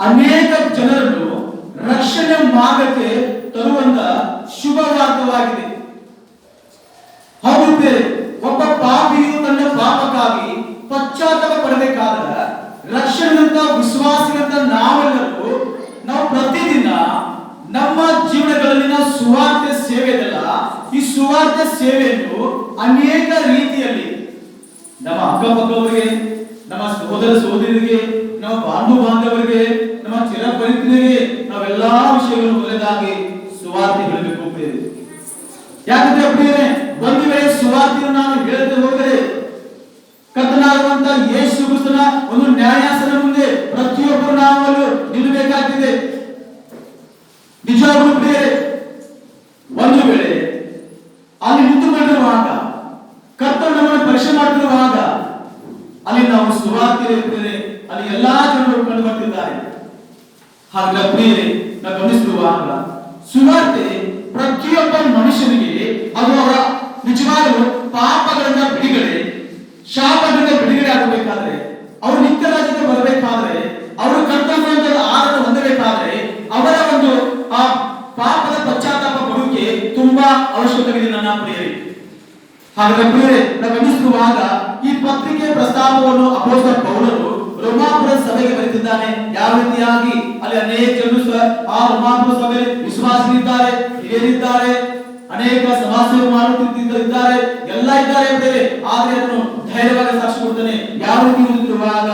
ಅನೇಕ ಜನರನ್ನು ರಕ್ಷಣೆ ಮಾರ್ಗಕ್ಕೆ ತರುವಂತ ಶುಭವಾರ್ಗವಾಗಿದೆ. ಹೌದು ಬೇರೆ, ಒಬ್ಬ ಪಾಪಿಯು ತನ್ನ ಪಾಪಕ್ಕಾಗಿ ಪಶ್ಚಾತ್ತಾಪ ಪಡಬೇಕಾದ ರಕ್ಷಣೆಯಂತ ವಿಶ್ವಾಸಿಗಳಂತ ನಾವೆಲ್ಲರೂ ನಾವು ಪ್ರತಿದಿನ ನಮ್ಮ ಜೀವನಗಳಲ್ಲಿನ ಸುವಾರ್ತೆ ಸೇವೆ ಇದೆಲ್ಲ, ಈ ಸುವಾರ್ತೆ ಸೇವೆಯನ್ನು ಅನೇಕ ರೀತಿಯಲ್ಲಿ ನಮ್ಮ ಅಕ್ಕಪಕ್ಕವರಿಗೆ, ನಮ್ಮ ಸಹೋದರ ಸಹೋದರಿಗೆ, ನಮ್ಮ ಬಾಂಧವ ಬಾಂಧವರಿಗೆ, ನಮ್ಮ ಚಿರಪರಿಚಿತರಿಗೆ ನಾವೆಲ್ಲಾ ವಿಷಯಗಳನ್ನು ಮೊದಲಾಗಿ ಸುವಾರ್ತೆ ಹೇಳಬೇಕು ಪ್ರಿಯರೇ. ಯಾಕಂದ್ರೆ ಪ್ರಿಯರೇ, ಒಂದು ವೇಳೆ ಸುವಾರ್ತೆಯನ್ನು ನಾನು ಹೇಳದೆ ಹೋದರೆ ಕರ್ತನಾಗಿರುವಂತ ಯೇಸು ಕ್ರಿಸ್ತನ ಒಂದು ನ್ಯಾಯಾಸನ ಮುಂದೆ ಪ್ರತಿಯೊಬ್ಬರು ನಾವು ನಿಲ್ಲಬೇಕಾಗ್ತಿದೆ. ನಿಜವಾಗ್ಲೂ ಪ್ರಿಯರೇ, ಒಂದು ವೇಳೆ ಅಲ್ಲಿ ನಿಂತುಕೊಂಡಿರುವಾಗ, ಕರ್ತನು ನಮ್ಮನ್ನು ಪರೀಕ್ಷೆ ಮಾಡುತ್ತಿರುವಾಗ ಅಲ್ಲಿ ನಾವು ಸುವಾರ್ತೆ ಪ್ರಿಯರೇ, ಅಲ್ಲಿ ಎಲ್ಲಾ ಜನರು ಕಂಡು ಬರ್ತಿದ್ದಾರೆ. ಹಾಗೆ ಪ್ರಿಯರೇ, ನಾವು ಗಮನಿಸಿರುವಾಗ ಸುವಾರ್ತೆ ಪ್ರತಿಯೊಬ್ಬ ಮನುಷ್ಯನಿಗೆ ಅದು ಅವರ ನಿಜವಾಗಲೂ ಪಾಪಗಳಿಂದ ಬಿಡುಗಡೆ, ಶಾಪದಿಂದ ಬಿಡುಗಡೆ ಆಗಬೇಕಾದ್ರೆ, ಅವರು ನಿತ್ಯ ರಾಜ್ಯಕ್ಕೆ ಬರಬೇಕಾದ್ರೆ, ಅವರು ಕರ್ತವ್ಯದ ಆಧಾರ ಹೊಂದಬೇಕಾದ್ರೆ ಅವರ ಒಂದು ಆ ಪಾಪದ ಪಶ್ಚಾತ್ತಾಪ ಪಡುವಿಕೆ ತುಂಬಾ ಅವಶ್ಯಕತೆ ನನ್ನ ಪ್ರಿಯರೇ. ಹಾಗಾದ್ರೆ ಪ್ರಿಯರೇ, ನಾವು ಗಮನಿಸಿರುವಾಗ ಈ ಪತ್ರಿಕೆ ಪ್ರಸ್ತಾಪವನ್ನು ಅಪೊಸ್ತಲ ಪೌಲನು ರೋಮಾಪುರ ಸಭೆಗೆ ಬರೆದಿದ್ದಾನೆ. ಯಾವ ರೀತಿಯಾಗಿ ಅಲ್ಲಿ ಅನೇಕ ಜನರು ಆ ರೋಮಾಪುರ ಸಭೆಯಲ್ಲಿ ವಿಶ್ವಾಸಿಗಳಿದ್ದಾರೆ, ಹಿರಿಯರಿದ್ದಾರೆ, ಅನೇಕ ಸಮಾಜಸೇವೆ ಮಾಡುತ್ತಿದ್ದಾರೆ, ಎಲ್ಲ ಇದ್ದಾರೆ ಪ್ರಿಯರೇ. ಆದ್ರೆ ಅದನ್ನು ಧೈರ್ಯವಾಗಿ ಸಾಕ್ಷಿ ಕೊಡ್ತಾನೆ. ಯಾವ ರೀತಿ ಓದುತ್ತಿರುವಾಗ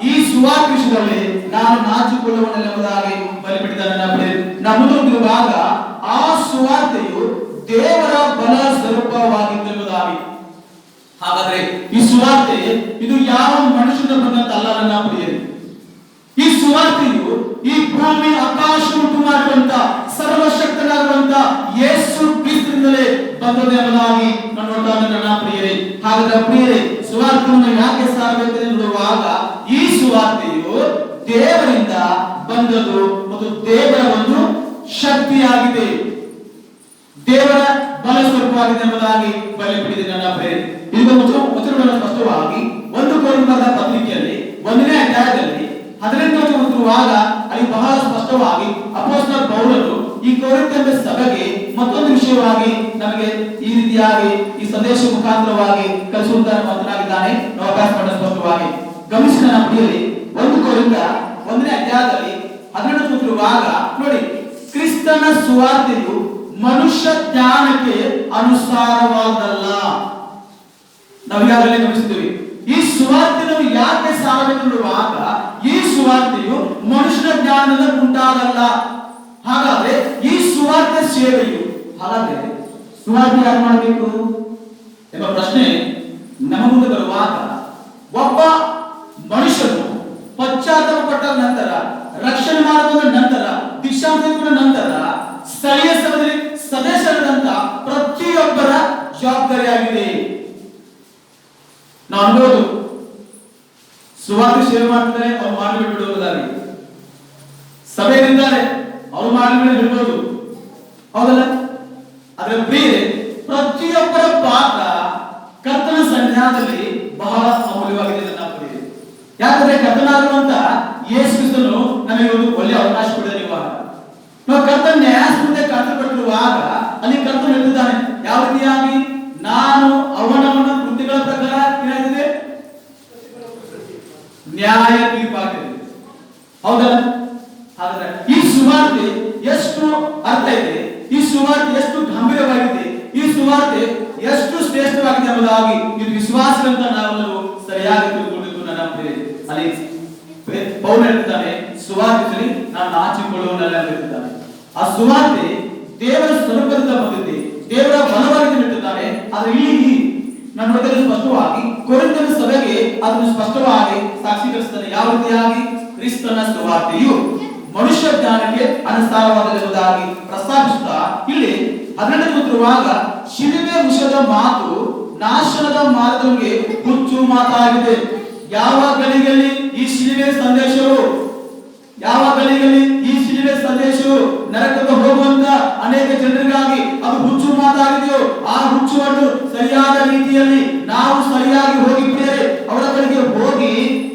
ಈ ಸುವಾರ್ತೆ ವಿಷಯದಲ್ಲಿ ನಾನು ನಾಚಿಕೊಳ್ಳುವನೆಂಬುದಾಗಿ ಬಲಿಬಿಟ್ಟಿದ್ದಾನೆ ನನ್ನ ಪ್ರಿಯರೇ. ನಾವು ಓದುತ್ತಿರುವಾಗ ಆ ಸುವಾರ್ತೆಯು ದೇವರ ಬಲ ಸ್ವರೂಪವಾಗಿದ್ದುದಾಗಿ. ಹಾಗಾದ್ರೆ ಈ ಸುವಾರ್ತೆ ಇದು ಯಾವ ಮನುಷ್ಯನ ಬಂದಂತಲ್ಲ ನನ್ನ ಪ್ರಿಯರೇ. ಈ ಸುವಾರ್ತೆಯು ಈ ಭೂಮಿ ಆಕಾಶ ಉಂಟು ಮಾಡುವಂತ ಸರ್ವಶಕ್ತನಾಗಿರುವಂತ ಯೇಸು ಕ್ರಿಸ್ತನಿಂದಲೇ ಬಂದದ್ದು ಎಂಬುದಾಗಿ ನೋಡುತ್ತಾನೆ ನನ್ನ ಪ್ರಿಯರೇ. ಹಾಗಾದ್ರೆ ಪ್ರಿಯರೇ, ಸುವಾರ್ತೆಯನ್ನು ಯಾಕೆ ಸಾರಬೇಕೆಂದು ನೋಡುವಾಗ ಈ ಸುವಾರ್ತೆಯು ದೇವರಿಂದ ಬಂದದ್ದು ಮತ್ತು ದೇವರ ಒಂದು ಶಕ್ತಿಯಾಗಿದೆ, ದೇವರ ಬಲ ಸ್ವರೂಪವಾಗಿದೆ ಎಂಬುದಾಗಿ ಬರೆಯಲ್ಪಟ್ಟಿದೆ ನನ್ನ ಪ್ರಿಯರೇ. ಇದು ವಚನಗಳನ್ನು ಸ್ಪಷ್ಟವಾಗಿ 1 ಕೊರಿಂಥದ ಪತ್ರಿಕೆಯಲ್ಲಿ 1ನೇ ಅಧ್ಯಾಯದಲ್ಲಿ 18ನೇ ಓದುವಾಗ ಅಲ್ಲಿ ಬಹಳ ಸ್ಪಷ್ಟವಾಗಿ ಅಪೊಸ್ತಲ ಪೌಲನು ಈ ಕೊರಿಂಥದ ಸಭೆಗೆ ಮತ್ತೊಂದು ವಿಷಯವಾಗಿ ನಮಗೆ ಈ ರೀತಿಯಾಗಿ ಈ ಸಂದೇಶ ಮುಖಾಂತರವಾಗಿ ಕಲಿಸುವಂತ ಮಾತನಾಡಿದ್ದಾನೆ. ನಾವು ಅಭ್ಯಾಸ ಮಾಡಲು ಸ್ಪಷ್ಟವಾಗಿ ಗಮನಿಸಿ ನನ್ನ ಪ್ರಿಯರೇ, 1 ಕೊರಿಂಥ 1ನೇ ಅಧ್ಯಾಯದಲ್ಲಿ 18 ಓದುವಾಗ ನೋಡಿ, ಕ್ರಿಸ್ತನ ಸುವಾರ್ತೆಯು ಮನುಷ್ಯ ಜ್ಞಾನಕ್ಕೆ ಅನುಸಾರವಾದಲ್ಲ. ನಾವು ಈಗಾಗಲೇ ಗಮನಿಸಿದ್ದೇವೆ. ಈ ಸುವಾರ್ತೆ ನಾವು ಯಾಕೆ ಸಾರಬೇಕು ನೋಡುವಾಗ ಈ ಸುವಾರ್ತೆಯು ಮನುಷ್ಯನ ಜ್ಞಾನದ ಉಂಟಾಗಲ್ಲ. ಹಾಗಾದ್ರೆ ಈ ಸುವಾರ್ತೆ ಸೇವೆಯು, ಹಾಗಾದ್ರೆ ಸುವಾರ್ತೆ ಯಾರು ಮಾಡಬೇಕು ಎಂಬ ಪ್ರಶ್ನೆ ನಮ್ಮ ಮುಂದೆ ಬರುವಾಗ, ಒಬ್ಬ ಮನುಷ್ಯನು ಪಶ್ಚಾತ್ತಾಪ ಪಟ್ಟ ನಂತರ, ರಕ್ಷಣೆ ಮಾಡಿದ ನಂತರ, ದೀಕ್ಷಾಂತಗೊಂಡ ನಂತರ ಸ್ಥಳೀಯ ಸಭೆಯಲ್ಲಿ ಸದಸ್ಯರಾದಂತ ಪ್ರತಿಯೊಬ್ಬರ ಜವಾಬ್ದಾರಿಯಾಗಿದೆ. ನಾವು ಅನ್ಬೋದು ಸುವಾರ್ತೆ ಸೇವೆ ಮಾಡ್ತಾರೆ, ಅವ್ರು ಮಾಡಿಬಿಟ್ಟು ಬಿಡುವುದಾಗಿ, ಸಭೆಯಲ್ಲಿದ್ದಾರೆ ಅವ್ರು ಮಾಡಿಬಿಟ್ಟು ಬಿಡ್ಬೋದು, ಹೌದಲ್ಲ? ಆದ್ರೆ ಪ್ರಿಯರೇ, ಪ್ರತಿಯೊಬ್ಬರ ಪಾತ್ರ ಕರ್ತನ ಸನ್ನಿಧಾನದಲ್ಲಿ ಬಹಳ ಅಮೂಲ್ಯವಾಗಿದೆ ನನ್ನ ಪ್ರಿಯರೇ. ಯಾಕಂದ್ರೆ ಕರ್ತನಾಗಿರುವಂತ ಯೇಸು ಕ್ರಿಸ್ತನು ನಮಗೆ ಒಂದು ಒಳ್ಳೆಯ ಅವಕಾಶ ಕೊಡಿದ ಇವಾಗ ನಾವು ಕರ್ತನ ನ್ಯಾಯಾಸ ಮುಂದೆ ಕರ್ತಪಟ್ಟಿರುವಾಗ ಅಲ್ಲಿ ಕರ್ತನು ಹೇಳ್ತಿದ್ದಾನೆ, ಯಾವ ರೀತಿಯಾಗಿ ನಾನು ಅವನವನ ಕೃತಿಗಳ ಪ್ರಕಾರ ಏನಾಗಿದೆ ನ್ಯಾಯ ತೀರ್ಪಾಗಿದೆ, ಹೌದಲ್ಲ? ಹಾಗಾದ್ರೆ ಈ ಸುವಾರ್ತೆ ಎಷ್ಟು ಅರ್ಥ ಇದೆ, ಈ ಸುವಾರ್ತೆ ಎಷ್ಟು ಗಂಭೀರವಾಗಿದೆ, ಈ ಸುವಾರ್ತೆ ಎಷ್ಟು ಶ್ರೇಷ್ಠವಾಗಿದೆ ಎಂಬುದಾಗಿ ಇದು ವಿಶ್ವಾಸದಂತ ನಾವೆಲ್ಲರೂ ಸರಿಯಾಗಿ ತಿಳ್ಕೊಂಡಿದ್ದು ನನ್ನ ಪ್ರಿಯರೇ. ಅಲ್ಲಿ ಪೌಲ ಹೇಳ್ತಾನೆ, ಸುವಾರ್ತೆಯಲ್ಲಿ ನಾನು ನಾಚಿಕೊಳ್ಳುವನಲ್ಲ ಹೇಳ್ತಿದ್ದಾನೆ. ಆ ಸುವಾರ್ತೆ ದೇವರ ಸ್ವರೂಪದಿಂದ ಬಂದಿದೆ, ದೇವರ ಬಲವಾಗಿ ಹೇಳ್ತಿದ್ದಾನೆ. ಆದ್ರೆ ಇಲ್ಲಿ ನನ್ನ ಮೊದಲು ಸ್ಪಷ್ಟವಾಗಿ ಕೊರಿಂಥದ ಸಭೆಗೆ ಅದನ್ನು ಸ್ಪಷ್ಟವಾಗಿ ಸಾಕ್ಷೀಕರಿಸುತ್ತಾನೆ. ಯಾವ ರೀತಿಯಾಗಿ ಕ್ರಿಸ್ತನ ಸುವಾರ್ತೆಯು ಮನುಷ್ಯ ಜ್ಞಾನಕ್ಕೆ ಅನುಸಾರವಾದೆಂಬುದಾಗಿ ಪ್ರಸ್ತಾಪಿಸುತ್ತಾ ಇಲ್ಲಿ 12 ಓದುವಾಗ, ಶಿಲುಬೆ ವಿಷಯದ ಮಾತು ನಾಶನದ ಮಾರ್ಗಕ್ಕೆ ಹುಚ್ಚು ಮಾತಾಗಿದೆ. ಯಾವ ಗಳಿಗೆಯಲ್ಲಿ ಈ ಶಿಲುಬೆ ಸಂದೇಶವು, ಯಾವ ಗಳಿಗೆಯಲ್ಲಿ ಈ ಶಿಲುಬೆ ಸಂದೇಶವು ನರಕಕ್ಕೆ ಹೋಗುವಂತ ಅನೇಕ ಜನರಿಗಾಗಿ ಅದು ಹುಚ್ಚು ಮಾತಾಗಿದೆಯೋ, ಆ ಹುಚ್ಚುವನ್ನು ಸರಿಯಾದ ರೀತಿಯಲ್ಲಿ ನಾವು ಸರಿಯಾಗಿ ಹೋಗಿ ಪ್ರಿಯರೇ ಅವರ ಬಳಿಗೆ ಹೋಗಿ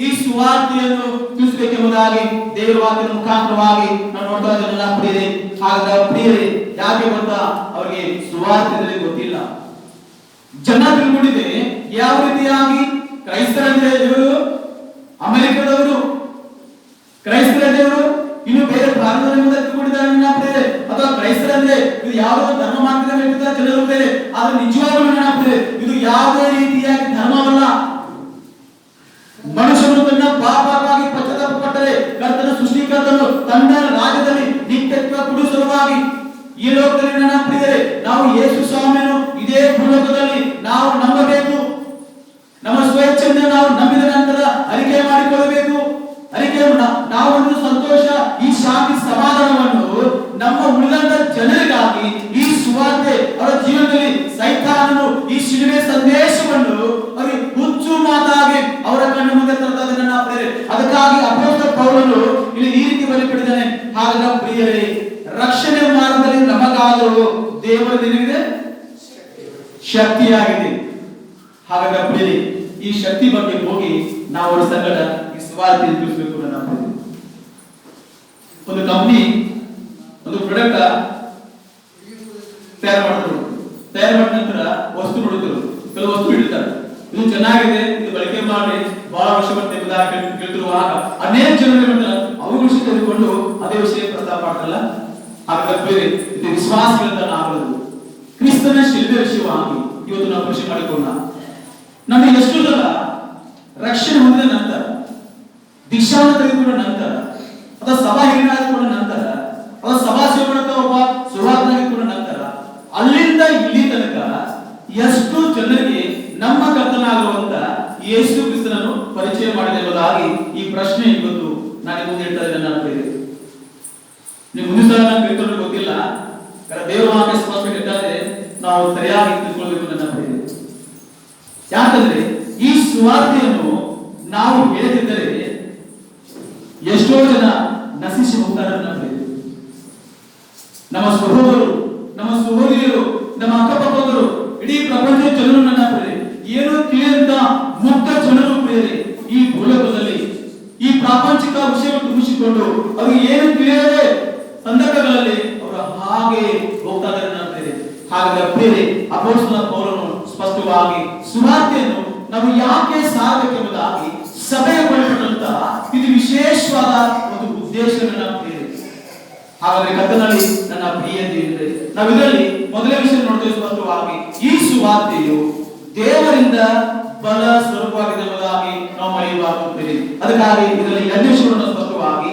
ಈ ಸುವಾರ್ತೆಯನ್ನು ತಿಳಿಸಬೇಕೆಂಬುದಾಗಿ ದೇವರ ವಾಕ್ಯದ ಮುಖಾಂತರವಾಗಿ ನಾವು ನೋಡ್ತಾ ಇದ್ದೇವೆ ಪ್ರಿಯರೇ. ಹಾಗಾದ್ರೆ ಪ್ರಿಯರೇ, ಯಾಕೆ ಗೊತ್ತಾ? ಅವರಿಗೆ ಸುವಾರ್ತೆಯಲ್ಲಿ ಗೊತ್ತಿಲ್ಲ. ಜನ ತಿಳ್ಕೊಂಡಿದೆ ಯಾವ ರೀತಿಯಾಗಿ ಕ್ರೈಸ್ತರಂದ್ರೆ ಇವರು ಅಮೆರಿಕದವರು, ಕ್ರೈಸ್ತರ ದೇವರು ಇನ್ನು ಬೇರೆ ಭಾರತದಲ್ಲಿ ತಿಳ್ಕೊಂಡಿದ್ದಾರೆ ಅಥವಾ ಕ್ರೈಸ್ತರಂದ್ರೆ ಇದು ಯಾವುದೋ ಧರ್ಮ ಮಾತ್ರ ಹೇಳ್ತಿದ್ದಾರೆ ಜನರು ಬೇರೆ. ಆದ್ರೆ ನಿಜವಾಗ್ಲೂ ನೆನಪಿದೆ, ಇದು ಯಾವುದೇ ರೀತಿಯಾಗಿ ಧರ್ಮವಲ್ಲ. ಮನುಷ್ಯನು ತನ್ನ ಪಾಪಕ್ಕಾಗಿ ಪಶ್ಚಾತ್ತಾಪ ಪಟ್ಟರೆ ಕರ್ತನ ಸೃಷ್ಟಿಕರ್ತನು ತನ್ನ ರಾಜ್ಯದಲ್ಲಿ ನಿತ್ಯತ್ವ ಕೊಡುವ ಸಲುವಾಗಿ ಈ ಲೋಕದಲ್ಲಿ ನೆನಪಿದರೆ ನಾವು ಯೇಸು ಸ್ವಾಮಿಯನ್ನು ಇದೇ ಭೂಲೋಕದಲ್ಲಿ ನಾವು ನಂಬಬೇಕು. ನಮ್ಮ ಸ್ವೇಚ್ಛೆಯನ್ನು ನಾವು ನಂಬಿದ ನಂತರ ಅರಿಕೆ ಮಾಡಿಕೊಳ್ಳಬೇಕು. ಅರಿಕೆ ನಾವು ಒಂದು ಸಂತೋಷ, ಈ ಶಾಂತಿ, ಸಮಾಧಾನವನ್ನು ನಮ್ಮ ಉಳಿದಂತ ಜನರಿಗಾಗಿ ಈ ಸುವಾರ್ತೆ ಅವರ ಜೀವನದಲ್ಲಿ ಸೈತಾನನು ಈ ಶಿಲುಬೆ ಸಂದೇಶವನ್ನು ಅವರಿಗೆ ಹುಚ್ಚು ಮಾತಾಗಿ ಅವರ ಕಣ್ಣು ಮುಂದೆ ತರ್ತಾ ಇದ್ದಾನೆ. ಅದಕ್ಕಾಗಿ ಅಪೊಸ್ತಲ ಪೌಲನು ಇಲ್ಲಿ ಈ ರೀತಿ ಬರೆದಿದ್ದಾನೆ. ಹಾಗಾದ್ರೆ ಪ್ರಿಯರೇ, ರಕ್ಷಣೆ ಮಾರ್ಗದಲ್ಲಿ ನಮಗಾದರೂ ದೇವರ ನಿನಗೆ ಶಕ್ತಿಯಾಗಿದೆ. ಹಾಗಾದ್ರೆ ಪ್ರಿಯರೇ, ಈ ಶಕ್ತಿ ಬಗ್ಗೆ ಹೋಗಿ ನಾವು ಅವರ ಸಂಗಡ ಈ ಸುವಾರ್ತೆ ತಿಳಿಸಬೇಕು. ಒಂದು ಕಂಪನಿ ಒಂದು ಪ್ರಾಡಕ್ಟ್ ತಯಾರು ಮಾಡ್ತಾರೆ. ತಯಾರು ಮಾಡಿದ ನಂತರ ವಸ್ತು ನೋಡುತ್ತಾರೆ, ಕೆಲವು ವಸ್ತು ಇಡ್ತಾರೆ. ಇದು ಚೆನ್ನಾಗಿದೆ, ಇದು ಬಳಕೆ ಮಾಡಿ ಬಹಳ ವರ್ಷ ಬರ್ತದೆ ಕೇಳ್ತಿರುವಾಗ ಅನೇಕ ಜನರು ಹೇಳ್ತಾರೆ, ಅವ್ರ ವಿಷಯ ತೆಗೆದುಕೊಂಡು ಅದೇ ವಿಷಯ ಪ್ರಸ್ತಾಪ ಮಾಡ್ತಾರಲ್ಲ. ಹಾಗಾದ್ರೆ ಬೇರೆ ಇದು ವಿಶ್ವಾಸಗಳಿಂದ ನಾಗಲದು ಕ್ರಿಸ್ತನ ಶಿಲ್ಪೆ ವಿಷಯವಾಗಿ ಇವತ್ತು ನಾವು ಕೃಷಿ ಮಾಡಿಕೊಂಡ ನಮಗೆ ಎಷ್ಟು ಸಲ ರಕ್ಷಣೆ ಹೊಂದಿದ ನಂತರ, ದೀಕ್ಷಾನ ತೆಗೆದುಕೊಂಡ ನಂತರ, ಅಥವಾ ಸಭಾ ಹಿರಿಯರಾಗಿಕೊಂಡ ನಂತರ, ಅಥವಾ ಸಭಾ ಸೇವಕ ಒಬ್ಬ ಸುವಾರ್ತೆಯಾಗಿಕೊಂಡ ನಂತರ, ಅಲ್ಲಿಂದ ಇಲ್ಲಿ ತನಕ ಎಷ್ಟು ಜನರಿಗೆ ನಮ್ಮ ಕರ್ತನಾಗಿರುವಂತ ಯೇಸು ಕ್ರಿಸ್ತನನ್ನು ಪರಿಚಯ ಮಾಡಿದೆ ಎಂಬುದಾಗಿ ಈ ಪ್ರಶ್ನೆ ಇವತ್ತು ನಾನು ಮುಂದೆ ಹೇಳ್ತಾ ಇದ್ದೇನೆ. ನನ್ನ ಪ್ರಿಯರೇ, ನೀವು ಮುಂದಿನ ಸಲ ನಾನು ತಿಳ್ಕೊಂಡ್ರೆ ಗೊತ್ತಿಲ್ಲ, ದೇವರ ವಾಕ್ಯ ಸ್ಪಷ್ಟ ಹೇಳ್ತಾರೆ, ನಾವು ಸರಿಯಾಗಿ ತಿಳ್ಕೊಳ್ಬೇಕು ನನ್ನ ಪ್ರಿಯರೇ. ಯಾಕಂದ್ರೆ ಈ ಸುವಾರ್ತೆಯನ್ನು ನಾವು ಹೇಳದಿದ್ದರೆ ಎಷ್ಟೋ ಜನ ನಶಿಸಿ ಹೋಗ್ತಾರೆ ನನ್ನ ಪ್ರಿಯರೇ. ನಮ್ಮ ಸಹೋದರರು, ನಮ್ಮ ಸಹೋದರಿಯರು, ನಮ್ಮ ಅಕ್ಕಪಕ್ಕದವರು, ಇಡೀ ಪ್ರಪಂಚ ಜನರು ನನ್ನ ಪ್ರಿಯರೇ, ಏನು ತಿಳಿಯಂತ ಮುಕ್ತ ಜನರು ಪ್ರಿಯರೇ ಈ ಭೂಲೋಕದಲ್ಲಿ ಈ ಪ್ರಾಪಂಚಿಕ ವಿಷಯವನ್ನು ತುಂಬಿಸಿಕೊಂಡು ಅವರು ಏನು ತಿಳಿಯದೆ ಸಂದರ್ಭಗಳಲ್ಲಿ ಅವರು ಹಾಗೆ ಹೋಗ್ತಾ ಇದ್ದಾರೆ ನನ್ನ ಪ್ರಿಯರೇ. ಹಾಗಾದ್ರೆ ಪ್ರಿಯರೇ, ಅಪೊಸ್ತಲ ಪೌಲನು ಸ್ಪಷ್ಟವಾಗಿ ಸುವಾರ್ತೆಯನ್ನು ನಾವು ಯಾಕೆ ಸಾರಬೇಕೆಂಬುದಾಗಿ ಸಭೆಯ ಬಳಿಪಟ್ಟಂತ ಇದು ವಿಶೇಷವಾದ ಒಂದು ಉದ್ದೇಶ ನನ್ನ ಪ್ರಿಯರೇ. ಹಾಗಾದ್ರೆ ಕರ್ತನಲ್ಲಿ ನನ್ನ ಪ್ರಿಯತೆ ಇದೆ. ನಾವು ಇದರಲ್ಲಿ ಮೊದಲನೇ ವಿಷಯ ನೋಡ್ತೇವೆ ಸ್ಪಷ್ಟವಾಗಿ, ಈ ಸುವಾರ್ತೆಯು ದೇವರಿಂದ ಬಲ ಸ್ವರೂಪವಾಗಿದೆ ಎಂಬುದಾಗಿ ನಾವು ಮರೆಯಬಾರದು. ಅದಕ್ಕಾಗಿ ಇದರಲ್ಲಿ ಎರಡನೇ ವಿಷಯವನ್ನು ಸ್ಪಷ್ಟವಾಗಿ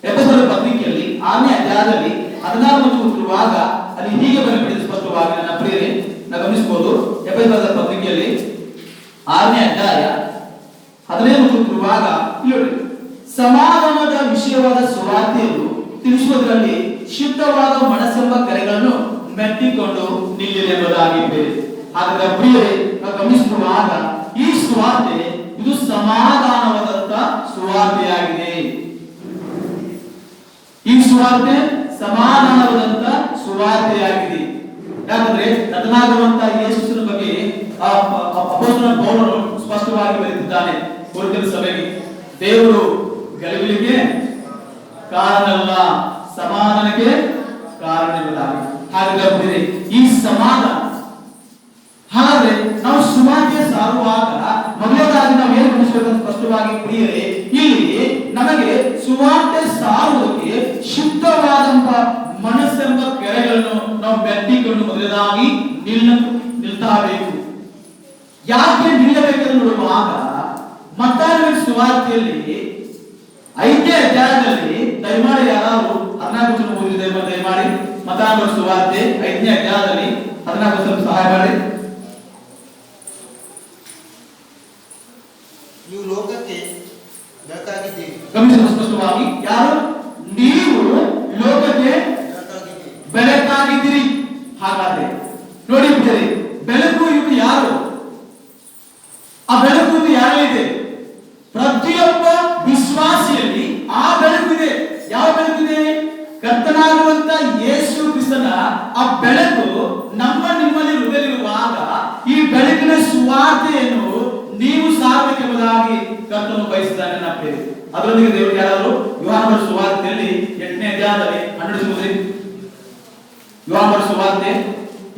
ಎಫೆಸರ ಪತ್ರಿಕೆಯಲ್ಲಿ 6ನೇ ಅಧ್ಯಾಯದಲ್ಲಿ 14 ಓದುವಾಗ ಅಲ್ಲಿ ಹೀಗೆ ಬರೆಯಲ್ಪಟ್ಟಿದೆ ಸ್ಪಷ್ಟವಾಗಿ ನನ್ನ ಪ್ರಿಯರೇ, ನಾವು ಗಮನಿಸಬಹುದು. ಎಫೆಸರ ಪತ್ರಿಕೆಯಲ್ಲಿ 6ನೇ ಅಧ್ಯಾಯ 15 ಓದುವಾಗ ಇಲ್ಲಿ ಸಮಾಧಾನದ ವಿಷಯವಾದ ಸುವಾರ್ತೆಯನ್ನು ತಿಳಿಸುವುದರಲ್ಲಿ ಶುದ್ಧವಾದ ಮನಸ್ಸೆಂಬ ಕರೆಗಳನ್ನು ಮೆಟ್ಟಿಕೊಂಡು ನಿಲ್ಲಿರೆಂಬುದಾಗಿದೆ. ಹಾಗಾದ್ರೆ ಪ್ರಿಯರೇ, ನಾವು ಗಮನಿಸುವಾಗ ಈ ಸುವಾರ್ತೆ ಇದು ಸಮಾಧಾನವಾದಂತ ಸುವಾರ್ತೆಯಾಗಿದೆ. ಈ ಸುವಾರ್ತೆ ಸಮಾಧಾನವಾದಂತ ಸುವಾರ್ತೆಯಾಗಿದೆ. ಯಾಕಂದ್ರೆ ನಟನಾಗಿರುವಂತ ಯೇಸುವಿನ ಬಗ್ಗೆ ಅಪೊಸ್ತಲ ಪೌಲನು ಸ್ಪಷ್ಟವಾಗಿ ಬರೆದಿದ್ದಾನೆ ಕೊರಿಂಥದ ಸಭೆಗೆ, ದೇವರು ಗಲಿಬಿಲಿಗೆ ಕಾರಣವಲ್ಲ, ಸಮಾಧಾನಕ್ಕೆ ಕಾರಣವಿದ್ದಾನೆ. ಹಾಗಾದ್ರೆ ಈ ಸಮಾಧಾನ, ಹಾಗಾದ್ರೆ ನಾವು ಸುವಾರ್ತೆ ಸಾರುವಾಗ ಮೊದಲನೇದಾಗಿ ನಾವು ಏನು ಗಮನಿಸಬೇಕಂತ ಸ್ಪಷ್ಟವಾಗಿ ಪ್ರಿಯರೇ, ಇಲ್ಲಿ ನಮಗೆ ಸುವಾರ್ತೆ ಸಾರುವುದಕ್ಕೆ ಶುದ್ಧವಾದಂತ ಮನಸ್ಸೆಂಬ ಕೆರೆಗಳನ್ನು ನಾವು ಮೆಟ್ಟಿಕೊಂಡು ಮೊದಲನೇದಾಗಿ ನಿಲ್ತಾ ಬೇಕು. ಯಾಕೆ ನಿಲ್ಲಬೇಕೆಂದು ನೋಡುವಾಗ ಮತ್ತಾಯ ಸುವಾರ್ತೆಯಲ್ಲಿ 5ನೇ ಅಧ್ಯಾಯದಲ್ಲಿ ದಯಮಾಡಿ ಯಾರು 14 ಓದಿದೆ ದಯಮಾಡಿ ಮತ್ತಾಯ ಸುವಾರ್ತೆ 5ನೇ ಅಧ್ಯಾಯದಲ್ಲಿ 14 ಸಹಾಯ ಮಾಡಿ. ನೀವು ಲೋಕಕ್ಕೆ ಬೆಳಕಾಗಿದ್ದೀರಿ. ಗಮನಿಸಿ ಸ್ಪಷ್ಟವಾಗಿ, ಯಾರು ನೀವು ಲೋಕಕ್ಕೆ ಬೆಳಕಾಗಿದ್ದೀರಿ. ಹಾಗಾದ್ರೆ ನೋಡಿ ಬಿಟ್ಟರೆ ಬೆಳಕು ಇದು ಯಾರು? ಆ ಬೆಳಕು ಯಾರಿದೆ? ಪ್ರತಿಯೊಬ್ಬ ವಿಶ್ವಾಸಿಯಲ್ಲಿ ಆ ಬೆಳಕಿದೆ. ಯಾವ ಬೆಳಕಿದೆ? ಕರ್ತನಾಗಿರುವಂತ ಯೇಸು ಕ್ರಿಸ್ತನ ಆ ಬೆಳಕು ನಮ್ಮ ನಿಮ್ಮಲ್ಲಿ ಹೃದಯವಿರುವಾಗ ಈ ಬೆಳಕಿನ ಸುವಾರ್ತೆಯನ್ನು ನೀವು ಸಾರಬೇಕೆಂಬುದಾಗಿ ಕರ್ತನು ಬಯಸಿದ್ದಾನೆ. ಅದರೊಂದಿಗೆ ದೇವರು ಯಾರಾದರೂ ಯೋಹಾನನ ಸುವಾರ್ತೆಯಲ್ಲಿ 8ನೇ ಅಧ್ಯಾಯದಲ್ಲಿ 12 ಓದಿ. ಯೋಹಾನನ ಸುವಾರ್ತೆ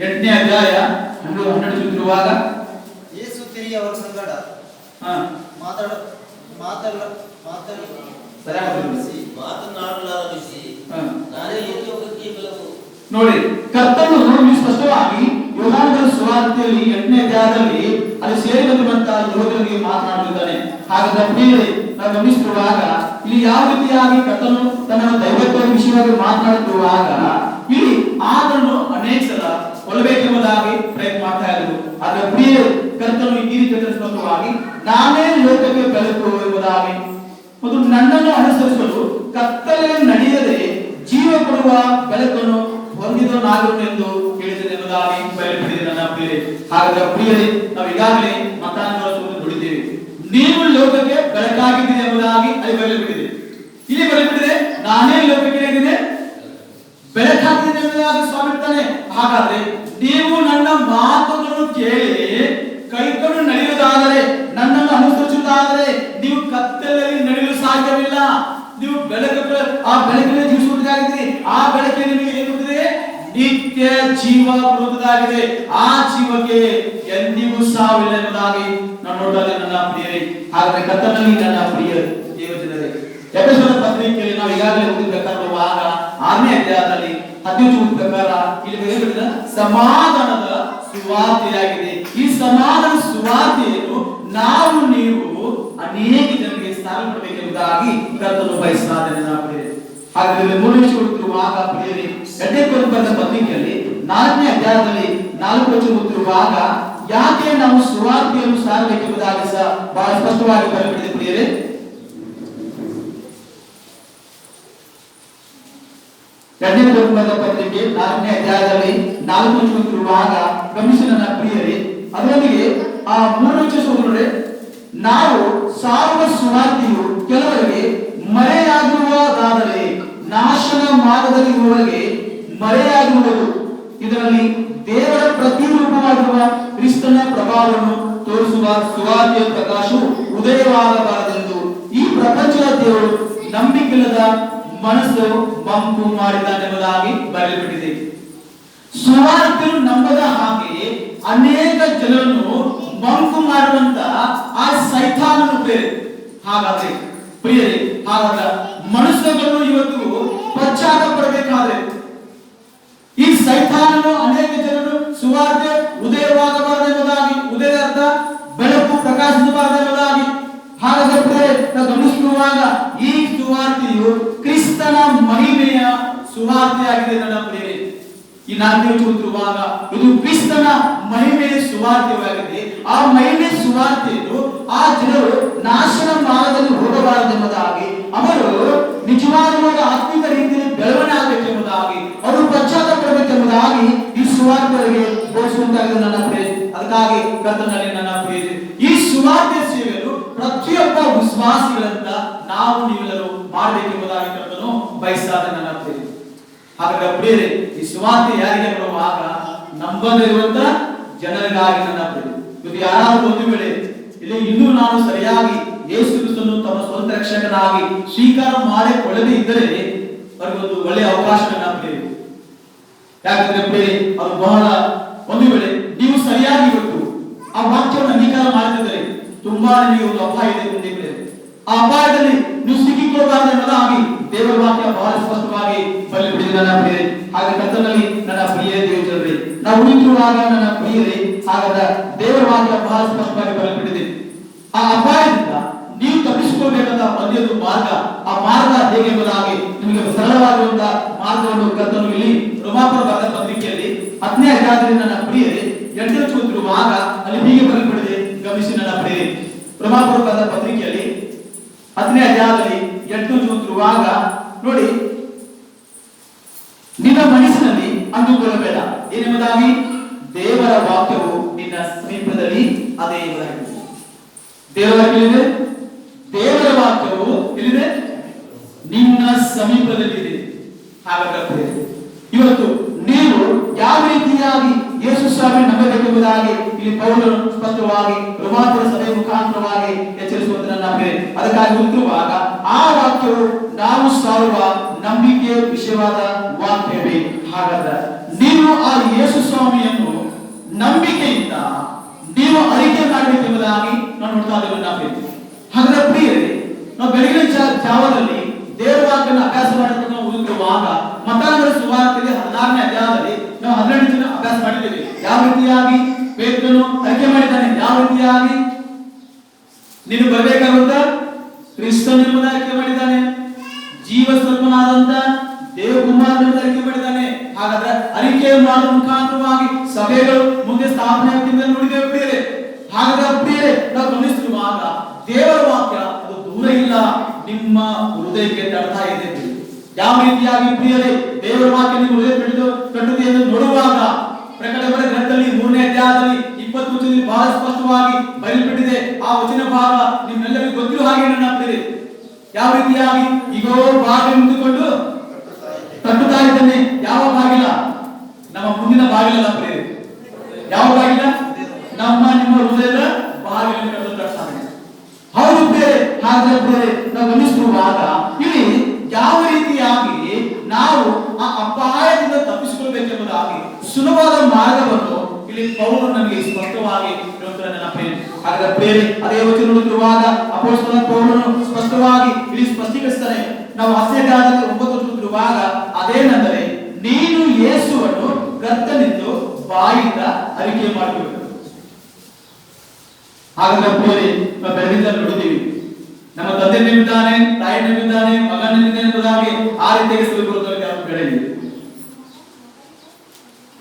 8ನೇ ಅಧ್ಯಾಯ 12 ಓದುವಾಗ ಯೇಸು ತಿರುಗಿ ಅವರ ಸಂಗಡ ಮಾತನಾಡಲಾರಂಭಿಸಿ ನಾನೇ ಲೋಕಕ್ಕೆ ಬೆಳಕು. ನೋಡಿ, ಕರ್ತನು ನೀವು ಸ್ಪಷ್ಟವಾಗಿ ಯೋಹಾನನ ಸುವಾರ್ತೆಯಲ್ಲಿ 8ನೇ ಅಧ್ಯಾಯದಲ್ಲಿ ಅಲ್ಲಿ ಸೇರಿದಂತಹ ಯಹೂದರಿಗೆ ಮಾತನಾಡುತ್ತಿದ್ದಾನೆ. ಹಾಗಾದ್ರೆ ಪ್ರಿಯರೇ, ನಾವು ಗಮನಿಸುವಾಗ ಇಲ್ಲಿ ಯಾವ ರೀತಿಯಾಗಿ ಕರ್ತನು ತನ್ನ ದೈವತ್ವದ ವಿಷಯವಾಗಿ ಮಾತನಾಡುತ್ತಿರುವಾಗ ಇಲ್ಲಿ ಆತನು ಅನೇಕ ಸಲ ಕೊಲ್ಲಬೇಕೆಂಬುದಾಗಿ ಪ್ರಯತ್ನ ಮಾಡ್ತಾ ಇದ್ರು. ಆದ್ರೆ ಪ್ರಿಯರೇ, ಕರ್ತನು ಈ ರೀತಿ ಸ್ಪಷ್ಟವಾಗಿ ನಾನೇ ಲೋಕಕ್ಕೆ ಬೆಳಕು ಎಂಬುದಾಗಿ ಮತ್ತು ನನ್ನನ್ನು ಅನುಸರಿಸಲು ಕತ್ತಲೆಯಲ್ಲಿ ನಡೆಯದೆ ಜೀವ ಕೊಡುವ ಬೆಳಕನ್ನು ಹೊಂದಿದವನಾಗಿರುವುದು ಎಂದು ಹೇಳಿದ್ದೇನೆ ಎಂಬುದಾಗಿ ಬಯಲುಪಡಿಸಿದೆ ನನ್ನ ಪ್ರಿಯರೇ. ಹಾಗಾದ್ರೆ ಪ್ರಿಯರೇ, ನಾವು ಈಗಾಗಲೇ ಮತಾಂತರವನ್ನು ನೋಡಿದ್ದೇವೆ. ನೀವು ಲೋಕಕ್ಕೆ ಬೆಳಕಾಗಿದ್ದೀರಿ ಎಂಬುದಾಗಿ ಅಲ್ಲಿ ಬಯಲುಪಡಿಸಿದೆ. ಇಲ್ಲಿ ಬಯಲುಪಡಿಸಿದೆ ನಾನೇ ಲೋಕಕ್ಕೆ ಏನಿದೆ ಬೆಳಕಾಗಿದ್ದೀನಿ ಎಂಬುದಾಗಿ ಸ್ವಾಮಿ ಹೇಳ್ತಾನೆ. ಹಾಗಾದ್ರೆ ನೀವು ನನ್ನ ಮಾತುಗಳನ್ನು ಕೇಳಿ ಕೈಕೊಂಡು ನಡೆಯುವುದಾದರೆ, ನನ್ನನ್ನು ಅನುಸರಿಸುವುದಾದರೆ ನೀವು ಕತ್ತಲೆಯಲ್ಲಿ ನಡೆಯಲು ಸಾಧ್ಯವಿಲ್ಲ. ನೀವು ಆ ಬೆಳಕಿನಲ್ಲಿ ಜೀವಿಸುವುದಾಗಿದ್ದೀರಿ. ಆ ಬೆಳಕಿಗೆ ನಿಮಗೆ ಏನಿರುತ್ತದೆ? ನಿತ್ಯ ಜೀವ ಬರುವುದಾಗಿದೆ. ಆ ಜೀವಕ್ಕೆ ಎಂದಿಗೂ ಸಾವಿಲ್ಲ ಎಂಬುದಾಗಿ ನಾವು ನೋಡ್ತಾ ಇದ್ದೇವೆ ನನ್ನ ಪ್ರಿಯರೇ. ಹಾಗಾದ್ರೆ ಕರ್ತನಲ್ಲಿ ನನ್ನ ಪ್ರಿಯ ದೇವಜನರೇ, ಎಫೆಸರ ಪತ್ರಿಕೆಯಲ್ಲಿ ನಾವು ಈಗಾಗಲೇ ಓದಿದ ಪ್ರಕಾರ 6ನೇ ಅಧ್ಯಾಯದಲ್ಲಿ 17 ಪ್ರಕಾರ ಇಲ್ಲಿ ಹೇಳಿದ ಸಮಾಧಾನದ ಸುವಾರ್ತೆಯಾಗಿದೆ. ಈ ಸಮಾಧಾನ ಸುವಾರ್ತೆಯನ್ನು ನೀವು ಅನೇಕ ಜನರಿಗೆ ಸಾರಲ್ಪಡಬೇಕೆಂಬುದಾಗಿ ಕರ್ತನು ಬಯಸುತ್ತಾನೆ ನನ್ನ ಪ್ರಿಯರೇ. ಹಾಗಾದರೆ ಮೂರನೇ ವಿಷಯ ಓದುತ್ತಿರುವಾಗ ಪ್ರಿಯರೇ, 2ನೇ ಕೊರಿಂಥದ ಪತ್ರಿಕೆಯಲ್ಲಿ 4ನೇ ಅಧ್ಯಾಯದಲ್ಲಿ 4 ವಚನ ಓದುತ್ತಿರುವಾಗ ಯಾಕೆ ನಾವು ಸುವಾರ್ತೆಯನ್ನು ಸಾರಬೇಕೆಂಬುದಾಗಿ ಸಹ ಬಹಳ ಸ್ಪಷ್ಟವಾಗಿ ಬರೆಯಲ್ಪಟ್ಟಿದೆ ಪ್ರಿಯರೇ. 2ನೇ ಕೊರಿಂಥದ ಪತ್ರಿಕೆ 4ನೇ ಅಧ್ಯಾಯದಲ್ಲಿ 4 ವಚನ ಓದುತ್ತಿರುವಾಗ ಗಮನಿಸಿ ನನ್ನ ಪ್ರಿಯರೇ, ಅದರೊಂದಿಗೆ ಆ 3 ವಚನ ಓದಿದರೆ ನಾವು ಸಾರುವ ಸುವಾರ್ತೆಯು ಕೆಲವರಿಗೆ ಮರೆಯಾಗಿರುವುದಾದರೆ ನಾಶನ ಮಾರ್ಗದಲ್ಲಿ ಇರುವವರಿಗೆ ಮರೆಯಾಗಿರುವುದು. ಇದರಲ್ಲಿ ದೇವರ ಪ್ರತಿರೂಪವಾಗಿರುವ ಕ್ರಿಸ್ತನ ಪ್ರಭಾವವನ್ನು ತೋರಿಸುವ ಸುವಾರ್ತೆಯ ಪ್ರಕಾಶವು ಉದಯವಾಗಬಾರದೆಂದು ಈ ಪ್ರಪಂಚದ ದೇವರು ನಂಬಿಕೆಯಿಲ್ಲದ ಮನಸ್ಸು ಮಂಕು ಮಾಡಿದ್ದಾನೆಂಬುದಾಗಿ ಬರೆಯಲ್ಪಟ್ಟಿದೆ. ಸುವಾರ್ತೆಯನ್ನು ನಂಬದ ಹಾಗೆ ಅನೇಕ ಜನರನ್ನು ಮಂಕು ಮಾಡುವಂತ ಆ ಸೈತಾನನು ಬೇರೆ. ಹಾಗಾದ್ರೆ ಪ್ರಿಯರೇ, ಹಾಗಾದ್ರೆ ಮನುಷ್ಯಗಳು ಇವತ್ತು ಪಶ್ಚಾತ್ತಾಪ ಪಡಬೇಕಾದ್ರೆ ಈ ಸೈತಾನನು ಅನೇಕ ಜನರು ಸುವಾರ್ತೆ ಉದಯವಾಗಬಾರದೆಂಬುದಾಗಿ, ಉದಯ ಅರ್ಥ ಬೆಳಕು ಪ್ರಕಾಶಿಸಬಾರದೆಂಬುದಾಗಿ. ಹಾಗಾದ್ರೆ ಪ್ರಿಯರೇ, ನಾವು ಗಮನಿಸುವಾಗ ಈ ಸುವಾರ್ತೆಯು ಕ್ರಿಸ್ತನ ಮಹಿಮೆಯ ಸುವಾರ್ತೆಯಾಗಿದೆ ನನ್ನ ಪ್ರಿಯರೇ. ಈ 4ನೇ ಓದುತ್ತಿರುವಾಗ ಇದು ಕ್ರಿಸ್ತನ ಮಹಿಮೆಯ ಸುವಾರ್ತೆಯಾಗಿದೆ. ಆ ಮಹಿಮೆಯ ಸುವಾರ್ತೆಯನ್ನು ಆ ಜನರು ನಾಶನ ಮಾರ್ಗದಲ್ಲಿ ಹೋಗಬಾರದೆಂಬುದಾಗಿ, ಅವರು ನಿಜವಾದ ಆತ್ಮಿಕ ರೀತಿಯಲ್ಲಿ ಬೆಳವಣಿಗೆ ಆಗಬೇಕೆಂಬುದಾಗಿ, ಅವರು ಪಶ್ಚಾತ್ತಾಪ ಪಡಬೇಕೆಂಬುದಾಗಿ ಈ ಸುವಾರ್ತೆಗಳಿಗೆ ಘೋಷಿಸುವಂತಾಗಿದೆ ನನ್ನ ಪ್ರಿಯರೇ. ಅದಕ್ಕಾಗಿ ಕರ್ತನಲ್ಲಿ ನನ್ನ ಪ್ರಿಯರೇ, ಈ ಸುವಾರ್ತೆ ಸೇವೆಯನ್ನು ಪ್ರತಿಯೊಬ್ಬ ವಿಶ್ವಾಸಿಗಳಂತ ನಾವು ನೀವೆಲ್ಲರೂ ಮಾಡಬೇಕೆಂಬುದಾಗಿ ಕರ್ತನು ಬಯಸ್ತಾರೆ ನನ್ನ ಪ್ರಿಯರೇ. ಹಾಗಾದ್ರೆ ಪ್ರಿಯರೇ, ಈ ಸುವಾರ್ತೆ ಯಾರಿಗೆ ಬರುವಾಗ ನಂಬದಿರುವಂತ ಜನರಿಗಾಗಿ ನನ್ನ ಪ್ರಿಯರೇ. ಇದು ಯಾರಾದ್ರೂ ಒಂದು ವೇಳೆ ಇಲ್ಲಿ ಇನ್ನೂ ನಾನು ಸರಿಯಾಗಿ ಯೇಸು ಕ್ರಿಸ್ತನನ್ನು ತಮ್ಮ ಸ್ವಂತ ರಕ್ಷಕನಾಗಿ ಸ್ವೀಕಾರ ಮಾಡಿಕೊಳ್ಳದೇ ಇದ್ದರೆ ಅವರಿಗೊಂದು ಒಳ್ಳೆಯ ಅವಕಾಶ ನನ್ನ ಪ್ರಿಯರೇ. ಯಾಕಂದ್ರೆ ಪ್ರಿಯರೇ, ಅದು ಬಹಳ ಒಂದು ವೇಳೆ ನೀವು ಸರಿಯಾಗಿ ಇವತ್ತು ಆ ವಾಕ್ಯವನ್ನು ಅಂಗೀಕಾರ ಮಾಡುತ್ತಿದ್ದರೆ ತುಂಬಾ ನಿಮಗೆ ಒಂದು ಅಪಾಯ ಇದೆ ಮುಂದೆ ಪ್ರಿಯರೇ. ಆ ಅಪಾಯದಲ್ಲಿ ನೀವು ಸಿಕ್ಕಿಕೊಳ್ಳಬಾರದೆಂಬುದಾಗಿ ದೇವರ ವಾಕ್ಯ ಬಹಳ ಸ್ಪಷ್ಟವಾಗಿ ಬರೆಯಲ್ಪಟ್ಟಿದೆ ನನ್ನ ಪ್ರಿಯರೇ. ಹಾಗೆ ಕರ್ತನಲ್ಲಿ ನನ್ನ ಪ್ರಿಯ ದೇವಜನರೇ, ನಾವು ಉಳಿದಿರುವಾಗ ನನ್ನ ಪ್ರಿಯರೇ, ಹಾಗಾದ ದೇವರ ವಾಕ್ಯ ಬಹಳ ಸ್ಪಷ್ಟವಾಗಿ ಬರೆಯಲ್ಪಟ್ಟಿದೆ. ಆ ಅಪಾಯದಿಂದ ನೀವು ತಪ್ಪಿಸಿಕೊಳ್ಳಬೇಕಾದ ಒಂದೊಂದು ಮಾರ್ಗ, ಆ ಮಾರ್ಗ ಹೇಗೆ ಎಂಬುದಾಗಿ ನಿಮಗೆ ಸರಳವಾಗುವಂತಹ ಮಾರ್ಗವನ್ನು ಕರ್ತನು ಇಲ್ಲಿ ರೋಮಾಪುರ ಬರೆದ ಪತ್ರಿಕೆಯಲ್ಲಿ 10ನೇ ಅಧ್ಯಾಯದಲ್ಲಿ ನನ್ನ ಪ್ರಿಯರೇ 8ನೇ ಓದುತ್ತಿರುವಾಗ ಅಲ್ಲಿ ಹೀಗೆ ಬರೆಯಲ್ಪಟ್ಟಿದೆ. ಗಮನಿಸಿ ನನ್ನ ಪ್ರಿಯರೇ, ರೋಮಾಪುರ ಬರೆದ ಪತ್ರಿಕೆಯಲ್ಲಿ 10ನೇ ಅಧ್ಯಾಯದಲ್ಲಿ 8ನೇ ಓದುತ್ತಿರುವಾಗ ನೋಡಿ, ನಿನ್ನ ಮನಸ್ಸಿನಲ್ಲಿ ಅಂದುಕೊಳ್ಳಬೇಡ ಏನೆಂಬುದಾಗಿ, ದೇವರ ವಾಕ್ಯವು ನಿನ್ನ ಸಮೀಪದಲ್ಲಿ ಅದೇ ಎಂಬುದಾಗಿದೆ. ದೇವರ ವಾಕ್ಯವಿದೆ, ದೇವರ ವಾಕ್ಯವು ಎಲ್ಲಿದೆ? ನಿನ್ನ ಸಮೀಪದಲ್ಲಿದೆ. ಹಾಗಾದರೆ ಇವತ್ತು ನೀವು ಯಾವ ರೀತಿಯಾಗಿ ಯೇಸು ಸ್ವಾಮಿ ನಂಬಬೇಕೆಂಬುದಾಗಿ ಈ ಇಲ್ಲಿ ಪೌಲನು ಸ್ಪಷ್ಟವಾಗಿ ರೋಮಾಪುರ ಸಭೆ ಮುಖಾಂತರವಾಗಿ ಎಚ್ಚರಿಸುವಂತೆ ಅದಕ್ಕಾಗಿ ಉತ್ತರವಾಗ ಆ ವಾಕ್ಯವು ನಾವು ಸಾರುವ ನಂಬಿಕೆ ವಿಷಯವಾದ ವಾಕ್ಯವೇ. ಹಾಗಾದ್ರೆ ನೀವು ಆ ಯೇಸು ಸ್ವಾಮಿಯನ್ನು ನಂಬಿಕೆಯಿಂದ ನೀವು ಅರಿಕೆ ಮಾಡಬೇಕೆಂಬುದಾಗಿ ನಾವು ನೋಡ್ತಾ ಇದ್ದೇವೆ. ಹಾಗಾದ್ರೆ ಪ್ರಿಯರೇ, ನಾವು ಬೆಳಗಿನ ಜಾವದಲ್ಲಿ ದೇವರ ವಾಕ್ಯವನ್ನು ಅಭ್ಯಾಸ ಮಾಡಬೇಕು ನಾವು ಓದುತ್ತಿರುವಾಗ ಮತ್ತಾಯನ ಸುವಾರ್ತೆಯಲ್ಲಿ 16ನೇ ಅಧ್ಯಾಯದಲ್ಲಿ ನಾವು 12 ಜನ ಅಭ್ಯಾಸ ಮಾಡಿದ್ದೇವೆ. ಯಾವ ರೀತಿಯಾಗಿ ಪೇತ್ರನು ಅರಿಕೆ ಮಾಡಿದ್ದಾನೆ, ಯಾವ ರೀತಿಯಾಗಿ ನೀನು ಬರಬೇಕಾದಂತ ಕ್ರಿಸ್ತನ ಎಂಬುದಾಗಿ ಅರಿಕೆ ಮಾಡಿದ್ದಾನೆ, ಜೀವ ಸ್ವಲ್ಪನಾದಂತ ದೇವಕುಮಾರನ ಅರಿಕೆ ಮಾಡಿದ್ದಾನೆ. ಹಾಗಾದ್ರೆ ಅರಿಕೆ ಮಾಡುವ ಮುಖಾಂತರವಾಗಿ ಸಭೆಗಳು ಮುಂದೆ ಸ್ಥಾಪನೆ ಆಗ್ತಿದೆ ನೋಡಿದ್ದೇವೆ ಪ್ರಿಯರೇ. ಹಾಗಾದ್ರೆ ಪ್ರಿಯರೇ, ನಾವು ಗಮನಿಸುವಾಗ ದೇವರ ವಾಕ್ಯ ಅದು ದೂರ ಇಲ್ಲ, ನಿಮ್ಮ ಹೃದಯಕ್ಕೆ ತಡ್ತಾ ಇದೆ. ಯಾವ ರೀತಿಯಾಗಿ ಪ್ರಿಯರೇ ದೇವರ ವಾಕ್ಯ ನಿಮ್ಮ ಹೃದಯ ಕಟ್ಟುತ್ತೆ ಎಂದು ನೋಡುವಾಗ ಪ್ರಕಟಣೆ ಗ್ರಂಥದಲ್ಲಿ 3ನೇ ಅಧ್ಯಾಯದಲ್ಲಿ 20 ವಚನದಲ್ಲಿ ಬಹಳ ಸ್ಪಷ್ಟವಾಗಿ ಬಯಲ್ಪಟ್ಟಿದೆ. ಆ ವಚನ ಭಾಗ ನಿಮ್ಮೆಲ್ಲರಿಗೂ ಗೊತ್ತಿರುವ ಹಾಗೆ ನನ್ನ ಪ್ರಿಯರೇ, ಯಾವ ರೀತಿಯಾಗಿ ಈಗೋ ಬಾಗಿಲು ಮುಂದುಕೊಂಡು ತಟ್ಟುತ್ತಾ ಇದ್ದಾನೆ. ಯಾವ ಬಾಗಿಲ? ನಮ್ಮ ಮುಂದಿನ ಬಾಗಿಲಲ್ಲ ಪ್ರಿಯರೇ. ಯಾವ ಬಾಗಿಲ? ನಮ್ಮ ನಿಮ್ಮ ಹೃದಯದ ಬಾಗಿಲನ್ನು ತಟ್ಟುತ್ತಾನೆ. ಹೌದು ಪ್ರಿಯರೇ. ಹಾಗಾದ್ರೆ ಪ್ರಿಯರೇ, ನಾವು ಗಮನಿಸುವಾಗ ಇಲ್ಲಿ ಯಾವ ರೀತಿಯಾಗಿ ನಾವು ಆ ಅಪಾಯದಿಂದ ತಪ್ಪಿಸಿಕೊಳ್ಳಬೇಕೆಂಬುದಾಗಿ ಸುಲಭವಾದ ಮಾರ್ಗವನ್ನು ಇಲ್ಲಿ ಪೌಲನು ನಮಗೆ ಸ್ಪಷ್ಟವಾಗಿ ಹೇಳುತ್ತಾರೆ ನನ್ನ ಪ್ರಿಯರೇ. ಹಾಗಾದ್ರೆ ಪ್ರಿಯರೇ, ಅದೇ ವಚನ ನೋಡುತ್ತಿರುವಾಗ ಅಪೊಸ್ತಲ ಪೌಲನು ಸ್ಪಷ್ಟವಾಗಿ ಇಲ್ಲಿ ಸ್ಪಷ್ಟೀಕರಿಸ್ತಾನೆ. ನಾವು 9 ನೋಡುತ್ತಿರುವಾಗ ಅದೇನೆಂದರೆ, ನೀನು ಯೇಸುವನ್ನು ಕರ್ತನೆಂದು ಬಾಯಿಂದ ಅರಿಕೆ ಮಾಡಬೇಕು. ಹಾಗಾದ್ರೆ ಪ್ರಿಯರೇ, ನಾವು ಬೆಳಗಿಂದ ನೋಡಿದ್ದೀವಿ, ನಮ್ಮ ತಂದೆ ನೆಮ್ಮಿದ್ದಾನೆ, ತಾಯಿ ನೆಮ್ಮಿದ್ದಾನೆ, ಮಗ ನೆಮ್ಮಿದ್ದಾನೆ ಎಂಬುದಾಗಿ ಆ ರೀತಿಯಾಗಿ ಸ್ವೀಕರಿಸುವುದಕ್ಕೆ ನಾವು ಬೆಳೆದಿದೆ.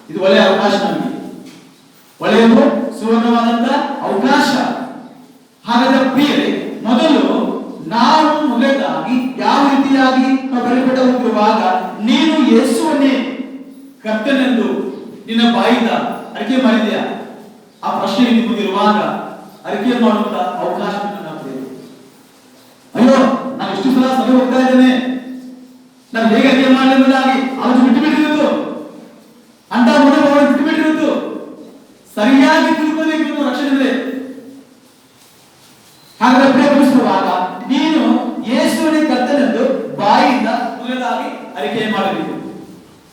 ಇದು ಒಳ್ಳೆಯ ಅವಕಾಶ, ನಮಗೆ ಒಳ್ಳೆಯದು ಸುವರ್ಣವಾದಂತ ಅವಕಾಶ. ಹಾಗಾದ್ರೆ ಪ್ರಿಯರೇ, ಮೊದಲು ನಾವು ಮೊದಲಾಗಿ ಯಾವ ರೀತಿಯಾಗಿ ಬರೆಯಲ್ಪಟ್ಟ ಹೋಗಿರುವಾಗ ನೀನು ಯೇಸುವನ್ನೇ ಕರ್ತನೆಂದು ನಿನ್ನ ಬಾಯಿಂದ ಅರಿಕೆ ಮಾಡಿದ್ಯಾ? ಆ ಪ್ರಶ್ನೆ ನಿಮಗಿರುವಾಗ ಅರಿಕೆ ಮಾಡುವಂತ ಅವಕಾಶ ಅಯ್ಯೋ, ನಾನು ಎಷ್ಟು ಸಲ ಸಭೆ ಹೋಗ್ತಾ ಇದ್ದೇನೆ, ನಾನು ಹೇಗೆ ಅರಿಕೆ ಮಾಡಲಿಲ್ಲದಾಗಿ ಅವನು ಬಿಟ್ಟು ಬಿಟ್ಟಿರುವುದು ಅಂತ ಅವನು ಬಿಟ್ಟು ಬಿಟ್ಟಿರುವುದು ಸರಿಯಾಗಿ ತಿಳ್ಕೋಬೇಕು ರಕ್ಷಣೆ. ಹಾಗಾದ್ರೆ ಪ್ರೇಮಿಸುವಾಗ ನೀನು ಯೇಸುವಿನ ಕರ್ತನೆಂದು ಬಾಯಿಂದ ಮೊದಲಾಗಿ ಅರಿಕೆ ಮಾಡಬೇಕು.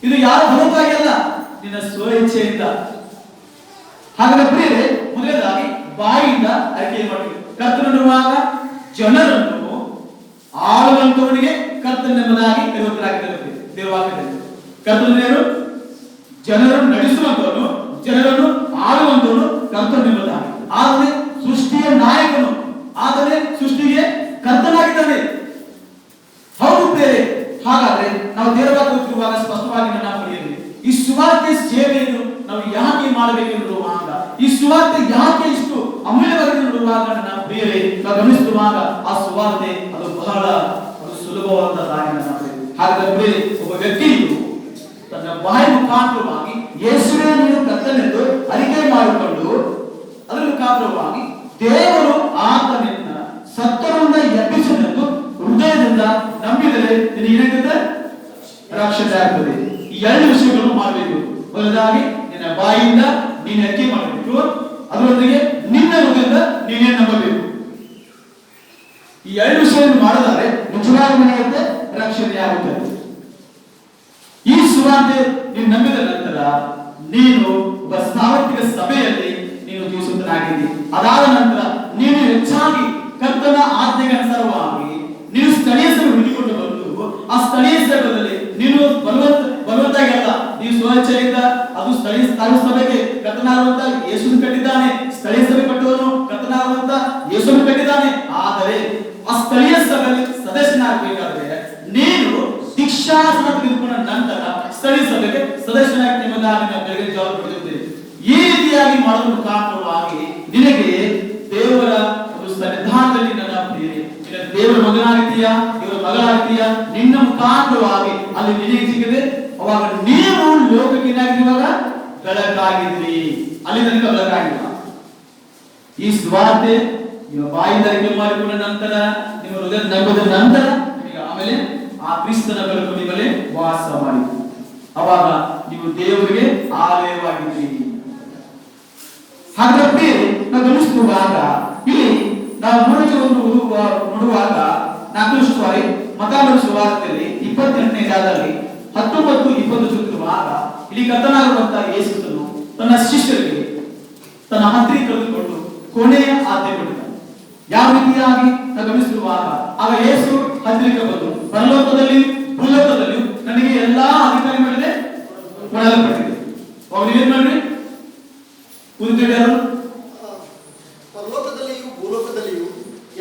ಇದು ಯಾರು ಹೊರತಾಗಿ ಅಲ್ಲ, ನಿನ್ನ ಸ್ವಇಚ್ಛೆಯಿಂದ. ಹಾಗಾದ್ರೆ ಪ್ರಿಯರೇ, ಮೊದಲಾಗಿ ಬಾಯಿಂದ ಅರಿಕೆ ಮಾಡಬೇಕು. ಕರ್ತನೆನ್ನುವಾಗ ಜನರನ್ನು ಆಳುವಂತವನಿಗೆ ಕರ್ತನೆಂಬುದಾಗಿ ಕರೆಯುತ್ತಲಾಗಿದೆ ದೇವವಾಕ್ಯದಲ್ಲಿ. ಕರ್ತನೇನು? ಜನರನ್ನು ನಡೆಸುವಂತವನು, ಜನರನ್ನು ಆಳುವಂತವನು ಕರ್ತನೆಂಬುದಾಗಿ. ಆದರೆ ಸೃಷ್ಟಿಯ ನಾಯಕನು, ಆದರೆ ಸೃಷ್ಟಿಗೆ ಕರ್ತನಾಗಿದ್ದಾನೆ. ಹೌದು ಪ್ರಿಯರೇ. ಹಾಗಾದ್ರೆ ನಾವು ದೇವವಾಕ್ಯ ಓದುತ್ತಿರುವಾಗ ಸ್ಪಷ್ಟವಾಗಿ ನನ್ನ ಪ್ರಿಯರೇ, ಈ ಸುವಾರ್ತೆ ಸೇವೆಯನ್ನು ನಾವು ಯಾಕೆ ಮಾಡಬೇಕೆಂದಿರುವಾಗ, ಈ ಸುವಾರ್ತೆ ಯಾಕೆ ಇಷ್ಟು ಅಮೂಲ್ಯವಾಗಿ ನೋಡುವಾಗ ನನ್ನ ಪ್ರಿಯರೇ, ನಾವು ಗಮನಿಸುವಾಗ ಆ ಸುವಾರ್ತೆ ಅದು ಬಹಳ ಸುಲಭವಾದದ್ದಾಗಿ ನನ್ನ ಪ್ರಿಯರೇ. ಹಾಗಾದ್ರೆ ಪ್ರಿಯರೇ, ಒಬ್ಬ ವ್ಯಕ್ತಿಯು ತನ್ನ ಬಾಯಿ ಮುಖಾಂತರವಾಗಿ ಯೇಸುವೇ ನೀನು ಕರ್ತನೆಂದು ಅರಿಕೆ ಮಾಡಿಕೊಂಡು ಅದರ ಮುಖಾಂತರವಾಗಿ ದೇವರು ಆತನಿಂದ ಸತ್ತವರನ್ನ ಎಬ್ಬಿಸನೆಂದು ಹೃದಯದಿಂದ ನಂಬಿದರೆ ಏನಾಗುತ್ತೆ? ರಕ್ಷಣೆ ಆಗ್ತದೆ. ಈ 2 ವಿಷಯಗಳನ್ನು ಮಾಡಬೇಕು. ಮೊದಲಾಗಿ ನಿನ್ನ ಬಾಯಿಂದ ನೀನು ಅರಿಕೆ ಮಾಡಬೇಕು, ಅದರೊಂದಿಗೆ ನಿನ್ನ ಹೃದಯದಿಂದ ನೀನೇ ನಂಬಬೇಕು. ಈ 2 ವಿಷಯವನ್ನು ಮಾಡಿದರೆ ನಿಜವಾದ ರಕ್ಷಣೆ ಆಗುತ್ತದೆ. ಈ ಸುವಾರ್ತೆ ನೀನು ನಂಬಿದ ನಂತರ ನೀನು ಒಬ್ಬ ಸಾರ್ವತ್ರಿಕ ಸಭೆಯಲ್ಲಿ ನೀನು ಜೀವಿಸುತ್ತನಾಗಿದ್ದಿ. ಅದಾದ ನಂತರ ನೀನು ಹೆಚ್ಚಾಗಿ ಕರ್ತನ ಆಜ್ಞೆಗೆ ಅನುಸಾರವಾಗಿ ನೀನು ಸ್ಥಳೀಯ ಸಭೆ ಹುಡುಕಿಕೊಂಡು ಬಂದು ಆ ಸ್ಥಳೀಯ ಸಭೆಯಲ್ಲಿ ನೀನು ಬಲವಂತಾಗಿ ಅಲ್ಲ, ನೀವು ಸ್ವಇಚ್ಛೆಯಿಂದ ಅದು ಸ್ಥಳೀಯ ಸಭೆಗೆ ಕರ್ತನಾಗುವಂತ ಯೇಸುವನ್ನು ಕಟ್ಟಿದ್ದಾನೆ. ಸ್ಥಳೀಯ ಸಭೆ ಕಟ್ಟುವನು ಕರ್ತನಾಗುವಂತ ಯೇಸುವನ್ನು ಕಟ್ಟಿದ್ದಾನೆ. ಆದರೆ ಆ ಸ್ಥಳೀಯ ಸಭೆಯಲ್ಲಿ ಸದಸ್ಯನಾಗಬೇಕಾದ್ರೆ ನೀನು ಶಿಕ್ಷಾಸನ ತೆಗೆದುಕೊಂಡ ನಂತರ ಸ್ಥಳೀಯ ಸಭೆಗೆ ಸದಸ್ಯನಾಗಿ ಎಂಬುದಾಗಿ ನಾವು ಬೆಳಗ್ಗೆ ಜವಾಬ್ದಾರಿ. ಈ ರೀತಿಯಾಗಿ ಮಾಡುವ ಮುಖಾಂತರವಾಗಿ ನಿನಗೆ ದೇವರ ಒಂದು ಸನ್ನಿಧಾನದಲ್ಲಿ ನನ್ನ ಪ್ರಿಯರೇ, ದೇವರ ಮಗನಾಗ್ತೀಯ, ದೇವರ ಮಗಳಾಗ್ತೀಯ, ನಿನ್ನ ಮುಖಾಂತರವಾಗಿ ಅಲ್ಲಿ ನಿನಗೆ ಸಿಕ್ಕಿದೆ. ಅವಾಗ ನೀವು ಲೋಕಕ್ಕೆ ಏನಾಗಿರುವಾಗ ಬೆಳಕಾಗಿದ್ರಿ, ಅಲ್ಲಿ ನನಗೆ ಬೆಳಕಾಗಿಲ್ಲ. ಈ ಸ್ವಾರ್ತೆ ನಿಮ್ಮ ಬಾಯಿಂದ ಅರಿಕೆ ಮಾಡಿಕೊಂಡ ನಂತರ, ನಿಮ್ಮ ಹೃದಯ ನಂಬಿದ ನಂತರ ಆಮೇಲೆ ಆ ಕ್ರಿಸ್ತನ ಬೆಳಕು ನಿಮ್ಮಲ್ಲಿ ವಾಸ ಮಾಡಿತು. ಅವಾಗ ನೀವು ದೇವರಿಗೆ ಆಲಯವಾಗಿದ್ದೀರಿ. ಹಾಗಾಗಿ ನಾವು ಗಮನಿಸುವಾಗ ಇಲ್ಲಿ ನಾವು ನೋಡುವಾಗ 4 ಸಾರಿ ಮತ್ತಾಯನ ಸುವಾರ್ತೆಯಲ್ಲಿ 28ನೇ ಅಧ್ಯಾಯದಲ್ಲಿ 19-20 ಚುತ್ತಿರುವಾಗ ಇಲ್ಲಿ ಕರ್ತನಾಗಿರುವಂತಹ ಯೇಸುವನ್ನು ತನ್ನ ಶಿಷ್ಯರಿಗೆ ತನ್ನ ಹತ್ತಿರ ಕರೆದುಕೊಂಡು ಕೊನೆಯ ಆಜ್ಞೆ ಕೊಟ್ಟಿದ್ದಾನೆ. ಯಾವ ರೀತಿಯಾಗಿ ನಾವು ಗಮನಿಸಿರುವಾಗ ಆಗ ಯೇಸು ಹತ್ತಿರಕ್ಕೆ ಬಂದು ಪರಲೋಕದಲ್ಲಿ ಭೂಲೋಕದಲ್ಲಿ ನನಗೆ ಎಲ್ಲಾ ಅಧಿಕಾರ ಮಾಡಿದೆ ಕೊಡಲ್ಪಟ್ಟಿದೆ. ಅವ್ರು ಏನ್ ಮಾಡ್ರಿ ಕುಂತಿದ್ದಾರು ಪರಲೋಕದಲ್ಲಿಯೂ ಭೂಲೋಕದಲ್ಲಿಯೂ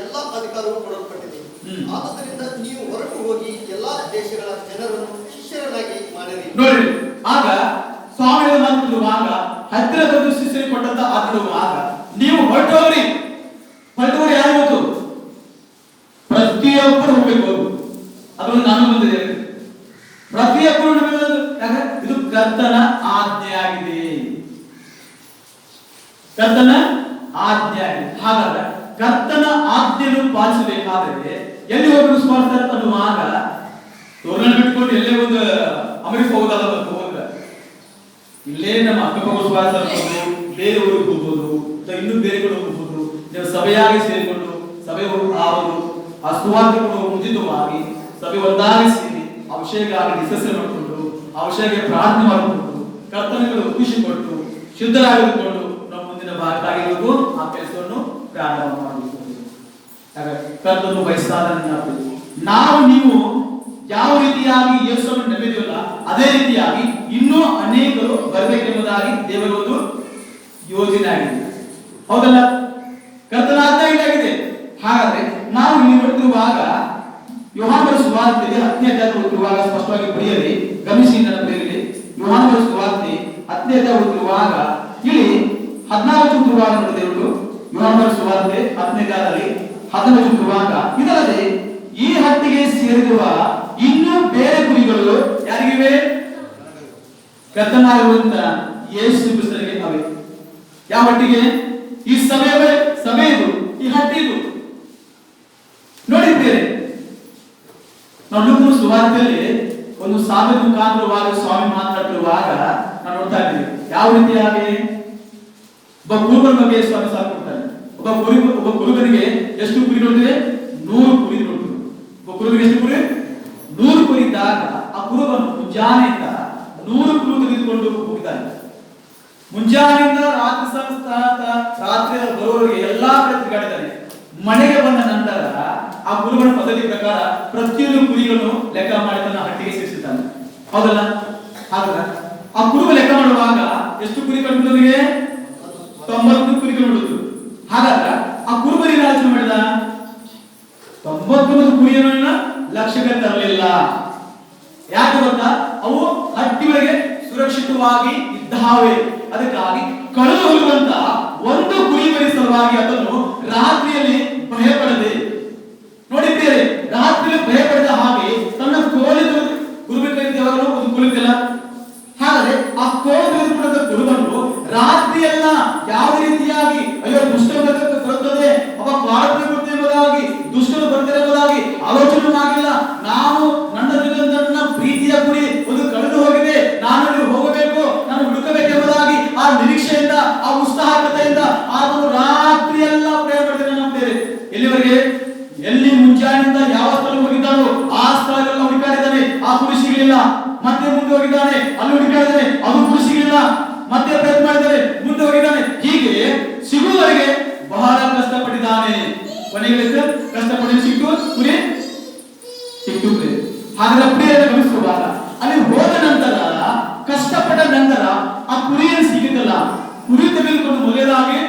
ಎಲ್ಲಾ ಅಧಿಕಾರವು ಕೊಡಲ್ಪಟ್ಟಿದೆ. ಆದ್ದರಿಂದ ನೀವು ಹೊರಟು ಹೋಗಿ ಎಲ್ಲಾ ದೇಶಗಳ ಜನರನ್ನು ಶಿಷ್ಯರನ್ನಾಗಿ ಮಾಡಿರಿ. ನೋಡ್ರಿ, ಆಗ ಸ್ವಾಮಿಯ ಮಾತುವಾಗ ಹತ್ತಿರ ಬಂದು ಶಿಷ್ಯರಿಗೆ ಕೊಟ್ಟಂತ ಆಜ್ಞೆಯುವಾಗ ನೀವು ಹೊರಟೋಗ್ರಿ. ಹೊರಟೋಗ್ರಿ ಯಾರು ಗೊತ್ತು? ಪ್ರತಿಯೊಬ್ಬರು ಹೋಗ್ಬೇಕು. ಅದನ್ನು ನಾನು ಬಂದಿದೆ. ಪ್ರತಿಯೊಬ್ಬರು ಯಾಕೆ ಇದು ಕರ್ತನ ಆಜ್ಞೆ ಆಗಿದೆ. ಕರ್ತನ ಆಜ್ಞೆ ಆಗಿದೆ. ಹಾಗಾದ್ರೆ ಕರ್ತನ ಆಜ್ಞೆಯನ್ನು ಪಾಲಿಸಬೇಕಾದರೆ ಎಲ್ಲಿ ಹೋಗಲು ಸ್ವಾರ್ಥ ಅನ್ನುವಾಗ ತೋರಣ ಬಿಟ್ಕೊಂಡು ಎಲ್ಲೇ ಒಂದು ಅಮೆರಿಕ ಹೋಗೋದಲ್ಲ ಹೋದ್ರೆ ಇಲ್ಲೇ ನಮ್ಮ ಅಕ್ಕಪಕ್ಕ ಸ್ವಾರ್ಥ ಬೇರೆ ಊರಿಗೆ ಹೋಗ್ಬೋದು, ಇನ್ನೂ ಬೇರೆ ಕಡೆ ಹೋಗ್ಬೋದು. ನೀವು ಸಭೆಯಾಗಿ ಸೇರಿಕೊಂಡು ಸಭೆ ಅವರು ಆ ಸುವಾರ್ತೆಗಳು ಮುಂಚಿತವಾಗಿ ಸಭೆ ಒಂದಾಗಿ ಸೇರಿ ಆ ವಿಷಯಗಾಗಿ ಡಿಸ್ಕಷನ್ ಮಾಡಿಕೊಂಡು ಆ ವಿಷಯಕ್ಕೆ ಪ್ರಾರ್ಥನೆ ಮಾಡಿಕೊಂಡು ಕರ್ತನೆಗಳು ಖುಷಿಪಟ್ಟು ಶುದ್ಧರಾಗಿರುವುದು ನಮ್ಮ ಮುಂದಿನ ಭಾಗವಾಗಿರುವುದು ಆ ಕೆಲಸವನ್ನು ಪ್ರಾರಂಭ ಮಾಡಬೇಕು. ಕರ್ತನು ಬಯಸ್ತಾದ ನಾವು ನೀವು ಯಾವ ರೀತಿಯಾಗಿ ಯೇಸುವನ್ನು ನಂಬಿದೆವಲ್ಲ ಅದೇ ರೀತಿಯಾಗಿ ಇನ್ನೂ ಅನೇಕರು ಬರಬೇಕೆಂಬುದಾಗಿ ದೇವರ ಒಂದು ಯೋಜನೆ ಆಗಿದೆ. ಹೌದಲ್ಲ? ಕರ್ತನ ಆಜ್ಞೆ ಆಗಿದೆ. ಹಾಗಾದ್ರೆ ನಾವು ಇಲ್ಲಿ ನೋಡ್ತಿರುವಾಗ ಯೋಹಾನನ ಸುವಾರ್ತೆಯಲ್ಲಿ 10ನೇ ಅಧ್ಯಾಯ ಓದುತ್ತಿರುವಾಗ ಸ್ಪಷ್ಟವಾಗಿ ಬರೆಯಲಿ, ಗಮನಿಸಿ ನನ್ನ ಪ್ರಿಯರೇ. ಯೋಹಾನನ ಸುವಾರ್ತೆ 10ನೇ ಅಧ್ಯಾಯ ಓದುತ್ತಿರುವಾಗ ಇಲ್ಲಿ 14 ಓದುತ್ತಿರುವಾಗ ನೋಡಿದೆವು. ಯೋಹಾನನ ಸುವಾರ್ತೆ 10ನೇ ಅಧ್ಯಾಯದಲ್ಲಿ 14 ಓದುತ್ತಿರುವಾಗ ಇದಲ್ಲದೆ ಈ ಹಟ್ಟಿಗೆ ಸೇರಿರುವ ಇನ್ನೂ ಬೇರೆ ಕುರಿಗಳು ಯಾರಿಗಿವೆ? ಕರ್ತನಾಗಿರುವಂತ ಯೇಸು ಕ್ರಿಸ್ತನಿಗೆ ಅವೆ. ಯಾವ ಹಟ್ಟಿಗೆ? ಈ ಸಭೆ ಇದು, ಈ ಹಟ್ಟಿದು. ನೋಡಿದ್ದೇವೆ ನಾವು ಲೂಕನ ಸುವಾರ್ತೆಯಲ್ಲಿ ಒಂದು ಸಾವಿರ ಮುಖಾಂತರವಾಗಿ ಸ್ವಾಮಿ ಮಾತನಾಡುತ್ತಿರುವಾಗ ನಾವು ನೋಡ್ತಾ ಇದ್ದೀವಿ. ಯಾವ ರೀತಿಯಾಗಿ ಒಬ್ಬ ಕುರುಬನ ಬಗ್ಗೆ ಸ್ವಾಮಿ ಸಾಕೊಡ್ತಾನೆ. ಒಬ್ಬ ಕುರುಬನಿಗೆ ಎಷ್ಟು ಕುರಿ ನೋಡ್ತೇವೆ? 100 ಕುರಿ ನೋಡ್ತೇವೆ. ಒಬ್ಬ ಕುರುಬನಿಗೆ ಎಷ್ಟು ಕುರಿ? 100 ಕುರಿ ಇದ್ದಾಗ ಆ ಕುರುಬನು ಮುಂಜಾನೆಯಿಂದ 100 ಕುರಿ ತೆಗೆದುಕೊಂಡು ಹೋಗಿದ್ದಾನೆ. ಮುಂಜಾನೆಯಿಂದ ರಾತ್ರಿ ಬರುವವರೆಗೆ ಎಲ್ಲಾ ಕಡೆ ತಿರುಗಾಡಿದ್ದಾನೆ. ಮನೆಗೆ ಬಂದ ನಂತರ ಆ ಕುರುಬನ ಪದ್ಧತಿ ಪ್ರಕಾರ ಪ್ರತಿಯೊಂದು ಕುರಿಗಳನ್ನು ಲೆಕ್ಕ ಮಾಡಿ ತನ್ನ ಹಟ್ಟಿಗೆ ಸೇರಿಸುತ್ತಾನೆ. ಹೌದಲ್ಲ? ಹಾಗಾದ್ರೆ ಆ ಕುರುಬ ಲೆಕ್ಕ ಮಾಡುವಾಗ ಎಷ್ಟು ಕುರಿ ಕಂಡುನಿಗೆ? 90 ಕುರಿಗಳು ನೋಡುದು. ಹಾಗಾದ್ರೆ ಆ ಕುರುಬನಿಗೆ ಆಲೋಚನೆ ಮಾಡಿದ 99 ಕುರಿಯನ್ನು ಲಕ್ಷ್ಯಕ್ಕೆ ತರಲಿಲ್ಲ. ಯಾಕೆ ಗೊತ್ತಾ? ಅವು ಹಟ್ಟಿಗಳಿಗೆ ಸುರಕ್ಷಿತವಾಗಿ ಇದ್ದಾವೆ. ಅದಕ್ಕಾಗಿ ಕಳೆದು ಹೋಗುವಂತ ಒಂದು ಕುರಿ ಮರಿ ಸಲುವಾಗಿ ಅದನ್ನು ರಾತ್ರಿಯಲ್ಲಿ ಭಯಪಡದೆ ನೋಡಿದ್ದೇವೆ. ರಾತ್ರಿಯಲ್ಲಿ ಭಯಪಡದ ಹಾಗೆ ತನ್ನ ಕೋಲಿದು ಕುರುಬರು ಒಂದು ಕುಳಿತಿಲ್ಲ. ಹಾಗಾದ್ರೆ ಆ ಕೋಲು ತೆಗೆದುಕೊಂಡ ಕುರುಬನು ರಾತ್ರಿಯೆಲ್ಲ ಯಾವ ರೀತಿಯಾಗಿ ಅಯ್ಯೋ ದುಷ್ಟರು ಬರುತ್ತದೆ, ಅವ ಪ್ರಾರ್ಥನೆ ಕೊಡ್ತೇವೆ ಎಂಬುದಾಗಿ, ದುಷ್ಟರು ಬರ್ತಾರೆ ಎಂಬುದಾಗಿ ಆಲೋಚನೆ ಆಗಿಲ್ಲ. ನಾನು ನನ್ನ ನನ್ನ ಪ್ರೀತಿಯ ಕುರಿ ಒಂದು ಕಳೆದು ಹೋಗಿದೆ, ನಾನು ಅಲ್ಲಿ ಹೋಗಬೇಕು, ನಾನು ಹುಡುಕಬೇಕೆಂಬುದಾಗಿ ಆ ನಿರೀಕ್ಷೆಯಿಂದ ಆ ಉತ್ಸಾಹತೆಯಿಂದ ಆತನು ರಾತ್ರಿಯೆಲ್ಲ ಪ್ರಯಾಣ ಮಾಡ್ತೇನೆ. ನಂಬ್ತೇವೆ ಎಲ್ಲಿವರೆಗೆ? ಎಲ್ಲಿ ಮುಂಜಾನೆಯಿಂದ ಯಾವ ಸ್ಥಳ ಹೋಗಿದ್ದಾನೋ ಆ ಸ್ಥಳಗಳೆಲ್ಲ ಹುಡುಕಾಡಿದ್ದಾನೆ, ಆ ಕುರಿ ಸಿಗಲಿಲ್ಲ. ಮತ್ತೆ ಮುಂದೆ ಹೋಗಿದ್ದಾನೆ, ಅಲ್ಲಿ ಹುಡುಕಾಡಿದ್ದಾನೆ, ಅದು ಕುರಿ ಸಿಗಲಿಲ್ಲ. ಮತ್ತೆ ಪ್ರಯತ್ನ ಮಾಡಿದ್ದಾನೆ, ಮುಂದೆ ಹೋಗಿದ್ದಾನೆ. ಹೀಗೆ ಸಿಗುವವರೆಗೆ ಬಹಳ ಕಷ್ಟಪಟ್ಟಿದ್ದಾನೆ. ಕೊನೆಗೆ ಕಷ್ಟಪಟ್ಟು ಸಿಕ್ಕು ಕುರಿ ಸಿಕ್ತು. ಹಾಗಾದ್ರೆ ಪ್ರಿಯರ ಗಮನಿಸುವಾಗ ಅಲ್ಲಿ ಹೋದ ನಂತರ ಕಷ್ಟಪಟ್ಟ ನಂತರ ಆ ಕುರಿಯನ್ನು ಸಿಗಿದ್ದಲ್ಲ, ಕುರಿ ತೆಗೆದುಕೊಂಡು ಮೊದಲಾಗಿ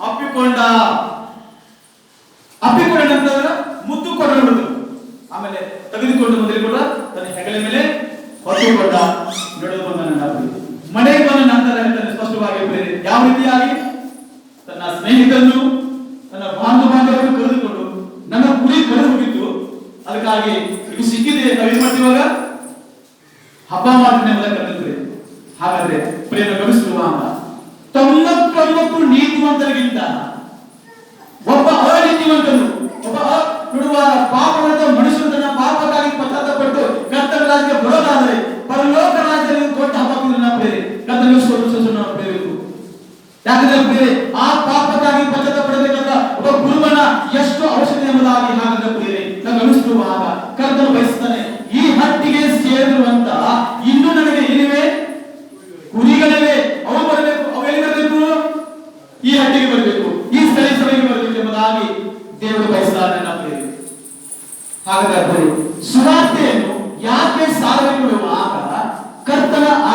ಅಪ್ಪಿಕೊಂಡ ನಂತರ ಮುತ್ತು ಕೊಡಲು ಆಮೇಲೆ ತೆಗೆದುಕೊಂಡು ಮೊದಲು ತನ್ನ ಹೆಗಲ ಮೇಲೆ ಹೊತ್ತುಕೊಂಡ. ನೋಡಲು ಬಂದ ಮನೆಗೆ ಬಂದ ನಂತರ ಸ್ಪಷ್ಟವಾಗಿ ಯಾವ ರೀತಿಯಾಗಿ ತನ್ನ ಸ್ನೇಹಿತರನ್ನು ತನ್ನ ಬಾಂಧವರನ್ನು ಕರೆದುಕೊಂಡು ನನ್ನ ಕುರಿ ಕಳೆದು ಹೋಗಿತ್ತು, ಅದಕ್ಕಾಗಿ ಇದು ಸಿಕ್ಕಿದೆ, ನಾವೇನ್ ಮಾಡ್ತೀವಾಗ ಹಬ್ಬ ಮಾಡ್ತೇನೆ ಮೊದಲ ಕರೆದಿದ್ರೆ. ಹಾಗಾದ್ರೆ ಪ್ರೇಮ ಗಮನಿಸುವಾಗ 99 ನೀತಿವಂತರಿಗಿಂತ ಒಬ್ಬ ಅನೀತಿವಂತನು, ಒಬ್ಬ ನೋಡುವಾಗ ಪಾಪದ ಮನುಷ್ಯನು ತನ್ನ ಪಾಪಕ್ಕಾಗಿ ಪಶ್ಚಾತ್ತಾಪಪಟ್ಟು ಕರ್ತನ ರಾಜ್ಯಕ್ಕೆ ಬರೋದಾದರೆ ಪರಲೋಕ ರಾಜ್ಯದಲ್ಲಿ ದೊಡ್ಡ ಹಬ್ಬ ಪ್ರೇರೆ ಕರ್ತನ ಪ್ರೇರಿತು. ಯಾಕಂದ್ರೆ ಬೇರೆ ಆ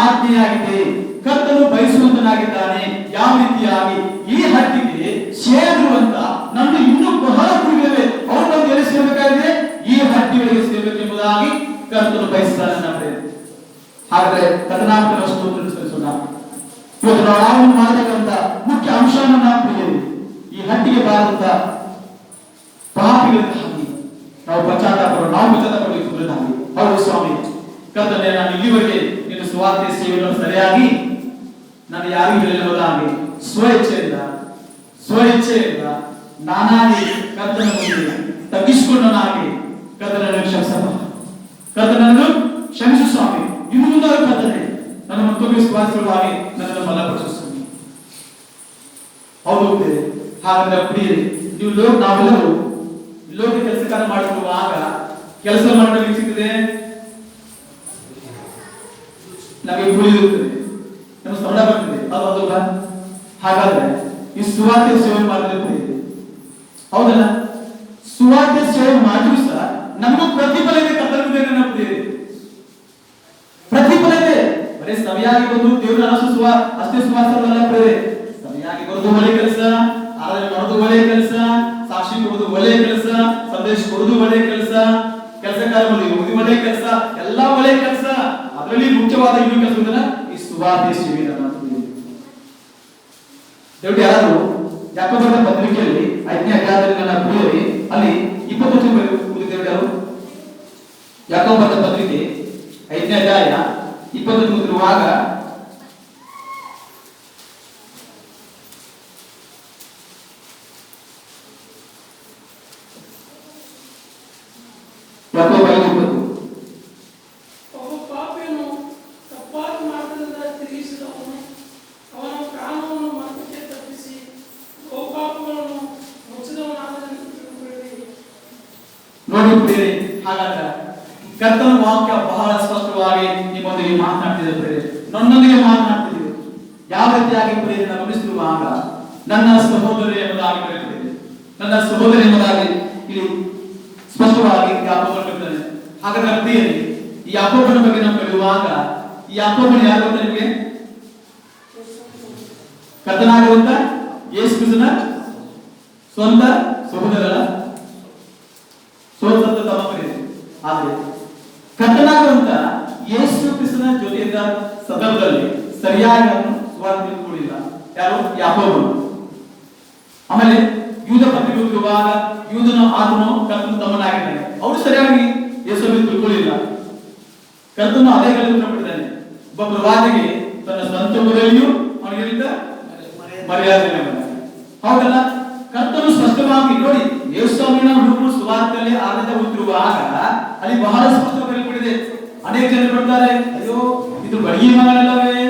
ಆಜ್ಞೆಯಾಗಿದೆ. ಕರ್ತನು ಬಯಸುವಂತನಾಗಿದ್ದಾನೆ. ಯಾವ ರೀತಿಯಾಗಿ ಈ ಹಟ್ಟಿಗೆ ಸೇರುವಂತ ನಮ್ದು ಇನ್ನೂ ಬಹಳ ಕುರಿಗಳಿವೆ, ಅವರು ಬಂದು ಎಲ್ಲಿ ಸೇರ್ಬೇಕಾಗಿದೆ? ಈ ಹಟ್ಟಿಗಳಿಗೆ ಸೇರ್ಬೇಕೆಂಬುದಾಗಿ ಕರ್ತನು ಬಯಸ್ತಾನೆ. ನಮಗೆ ಹಾಗಾದ್ರೆ ಕಥನಾಂಕರ ಸ್ತೋತ್ರ ಸಲ್ಲಿಸೋಣ. ಇವತ್ತು ನಾವು ಮಾಡತಕ್ಕಂತ ಮುಖ್ಯ ಅಂಶವನ್ನು ನಾವು ತಿಳಿಯಲಿ. ಈ ಹಟ್ಟಿಗೆ ಬಾರದಂತ ಪಾಪಿಗಳಿಂದ ಹಾಕಿ ನಾವು ಪಶ್ಚಾತ್ತಾಪಡಬೇಕು. ಹೌದು ಸ್ವಾಮಿ, ಕರ್ತನೆ, ನಾನು ಇಲ್ಲಿವರೆಗೆ ನಿನ್ನ ಸುವಾರ್ತೆ ಸೇವೆಯನ್ನು ಸರಿಯಾಗಿ ನಾನು ಯಾರಿಗೂ ಹೇಳಿಲ್ಲದಾಗಿ ಸ್ವಇಚ್ಛೆಯಿಂದ ನಾನಾಗಿ ಕರ್ತನ ಮುಂದೆ ತಗ್ಗಿಸಿಕೊಂಡನಾಗಿ ಕರ್ತನನ್ನು ಕ್ಷಮಿಸು ಸ್ವಾಮಿ. ಇನ್ನು ಮುಂದೆ ಕರ್ತನೆ ನನ್ನ ಮತ್ತೊಮ್ಮೆ ಸುವಾರ್ತೆಗಳಾಗಿ ನನ್ನನ್ನು ಬಲಪಡಿಸು ಸ್ವಾಮಿ. ಹೌದು ಹಾಗಾದ್ರೆ ಪ್ರಿಯರೇ, ನಾವೆಲ್ಲರೂ ಲೋಕ ಕೆಲಸ ಕಾರ್ಯ ಮಾಡುತ್ತಿರುವಾಗ ಕೆಲಸ ಮಾಡಲು ಸಿಗ್ತದೆ, ನಮಗೆ ಉಳಿದಿರುತ್ತದೆ, ನಮ್ಮ ಸಂಬಳ ಬರ್ತದೆ. ಹೌದಲ್ವಾ? ಹಾಗಾದ್ರೆ ಈ ಸುವಾರ್ತೆ ಸೇವೆ ಮಾಡಲಿದೆ, ಹೌದಲ್ಲ? ಸುವಾರ್ತೆ ಸೇವೆ ಮಾಡಿದ್ರು ಸಹ ನಮಗೂ ಪ್ರತಿಫಲ ಇದೆ. ಕರ್ತವ್ಯ ಪ್ರತಿಫಲ ಇದೆ. ಬರೀ ಸರಿಯಾಗಿ ಬಂದು ದೇವರ ಅಷ್ಟೇ ಸುವಾಸವಲ್ಲ, ಸರಿಯಾಗಿ ಬರೋದು ಒಳ್ಳೆ ಕೆಲಸ, ಆರಾಧನೆ ಮಾಡೋದು ಒಳ್ಳೆ ಕೆಲಸ, ಸಾಕ್ಷಿ ಕೊಡೋದು ಒಳ್ಳೆ ಕೆಲಸ, ಸಂದೇಶ ಕೊಡೋದು ಒಳ್ಳೆ ಕೆಲಸ, ಕೆಲಸ ಕಾರ್ಯದಲ್ಲಿ ಒಳ್ಳೆ ಕೆಲಸ, ಎಲ್ಲ ಒಳ್ಳೆ ಕೆಲಸ. ಅದರಲ್ಲಿ ಮುಖ್ಯವಾದ ಇನ್ನೊಂದು ಕೆಲಸ ಅಂದ್ರೆ ಈ ಸುವಾರ್ತೆ ಸೇವೆ. ದೇವ್ರು ಯಾರು ಯಾಕೋಬನ ಪತ್ರಿಕೆಯಲ್ಲಿ 5ನೇ ಅಧ್ಯಾಯದಲ್ಲಿ ನನ್ನ ಪ್ರಿಯರೇ ಅಲ್ಲಿ 20 ದೇವ್ರು ಯಾರು? ಯಾಕೋಬನ ಪತ್ರಿಕೆ 5ನೇ ಅಧ್ಯಾಯ 20 ಇರುವಾಗ ಕರ್ತನ ವಾಕ್ಯ ಬಹಳ ಸ್ಪಷ್ಟವಾಗಿ ನಿಮ್ಮೊಂದಿಗೆ ಮಾತನಾಡ್ತಿದೆ, ನನ್ನೊಂದಿಗೆ ಮಾತನಾಡ್ತಿದೆ. ಯಾವ ರೀತಿಯಾಗಿ ಪ್ರೇರಣೆ ಗಮನಿಸಿರುವಾಗ ನನ್ನ ಸಹೋದರಿ ಎಂಬುದಾಗಿ ಬರೆಯುತ್ತದೆ, ನನ್ನ ಸಹೋದರಿ ಎಂಬುದಾಗಿ ಇಲ್ಲಿ ಸ್ಪಷ್ಟವಾಗಿ ಯಾಕೋಬನ ಬರೆದಿದ್ದಾನೆ. ಹಾಗಾದ್ರೆ ಪ್ರಿಯರೇ, ಈ ಯಾಕೋಬನ ಬಗ್ಗೆ ನಾವು ಕಲಿಯುವಾಗ ಈ ಯಾಕೋಬನ ಯಾರು ಅಂತ ನಿಮಗೆ? ಕರ್ತನಾಗಿರುವಂತ ಯೇಸು ಕ್ರಿಸ್ತನ ಸ್ವಂತ ಸಹೋದರರ ಸ್ವಂತ ತಮ್ಮ ಪ್ರಿಯರೇ. ಆದರೆ ಕರ್ತನಾಗಿರುವಂತ ಯೇಸು ಕ್ರಿಸ್ತನ ಜೊತೆಯಿಂದ ಸಂದರ್ಭದಲ್ಲಿ ಸರಿಯಾಗಿ ಅವನು ಸುವಾರ್ತೆ ಕೊಡಲಿಲ್ಲ. ಯಾರು? ಯಾಕೋಬನು. ಆಮೇಲೆ ಯೂದ ಪತ್ರಿಕೆ ಓದುವಾಗ ಯೂದನು ಆತನು ಕರ್ತನ ತಮ್ಮನಾಗಿದ್ದಾನೆ, ಅವರು ಸರಿಯಾಗಿ ಯೇಸುವನ್ನು ತಿಳ್ಕೊಳ್ಳಿಲ್ಲ. ಕರ್ತನು ಅದೇ ಹೇಳಿದ್ದಾನೆ, ಒಬ್ಬ ಪ್ರವಾದಿಗೆ ತನ್ನ ಸ್ವಂತ ಊರಲ್ಲಿಯೂ ಅವನಿಗಿಂತ ಮರ್ಯಾದೆ. ಹೌದಲ್ಲ? ಕರ್ತನು ಸ್ಪಷ್ಟವಾಗಿ ನೋಡಿ, ಯೇಸುವಿನ ಹುಡುಗರು ಸುವಾರ್ತೆಯಲ್ಲಿ ಆರಾಧನೆ ಹೋಗುತ್ತಿರುವಾಗ ಅಲ್ಲಿ ಬಹಳ ಸ್ಪಷ್ಟವಾಗಿ ಹೇಳಿದೆ. ಅನೇಕ ಜನರು ಬರ್ತಾರೆ, ಅಯ್ಯೋ ಇದು ಬಡಗಿ ಮಗನಲ್ಲವೇ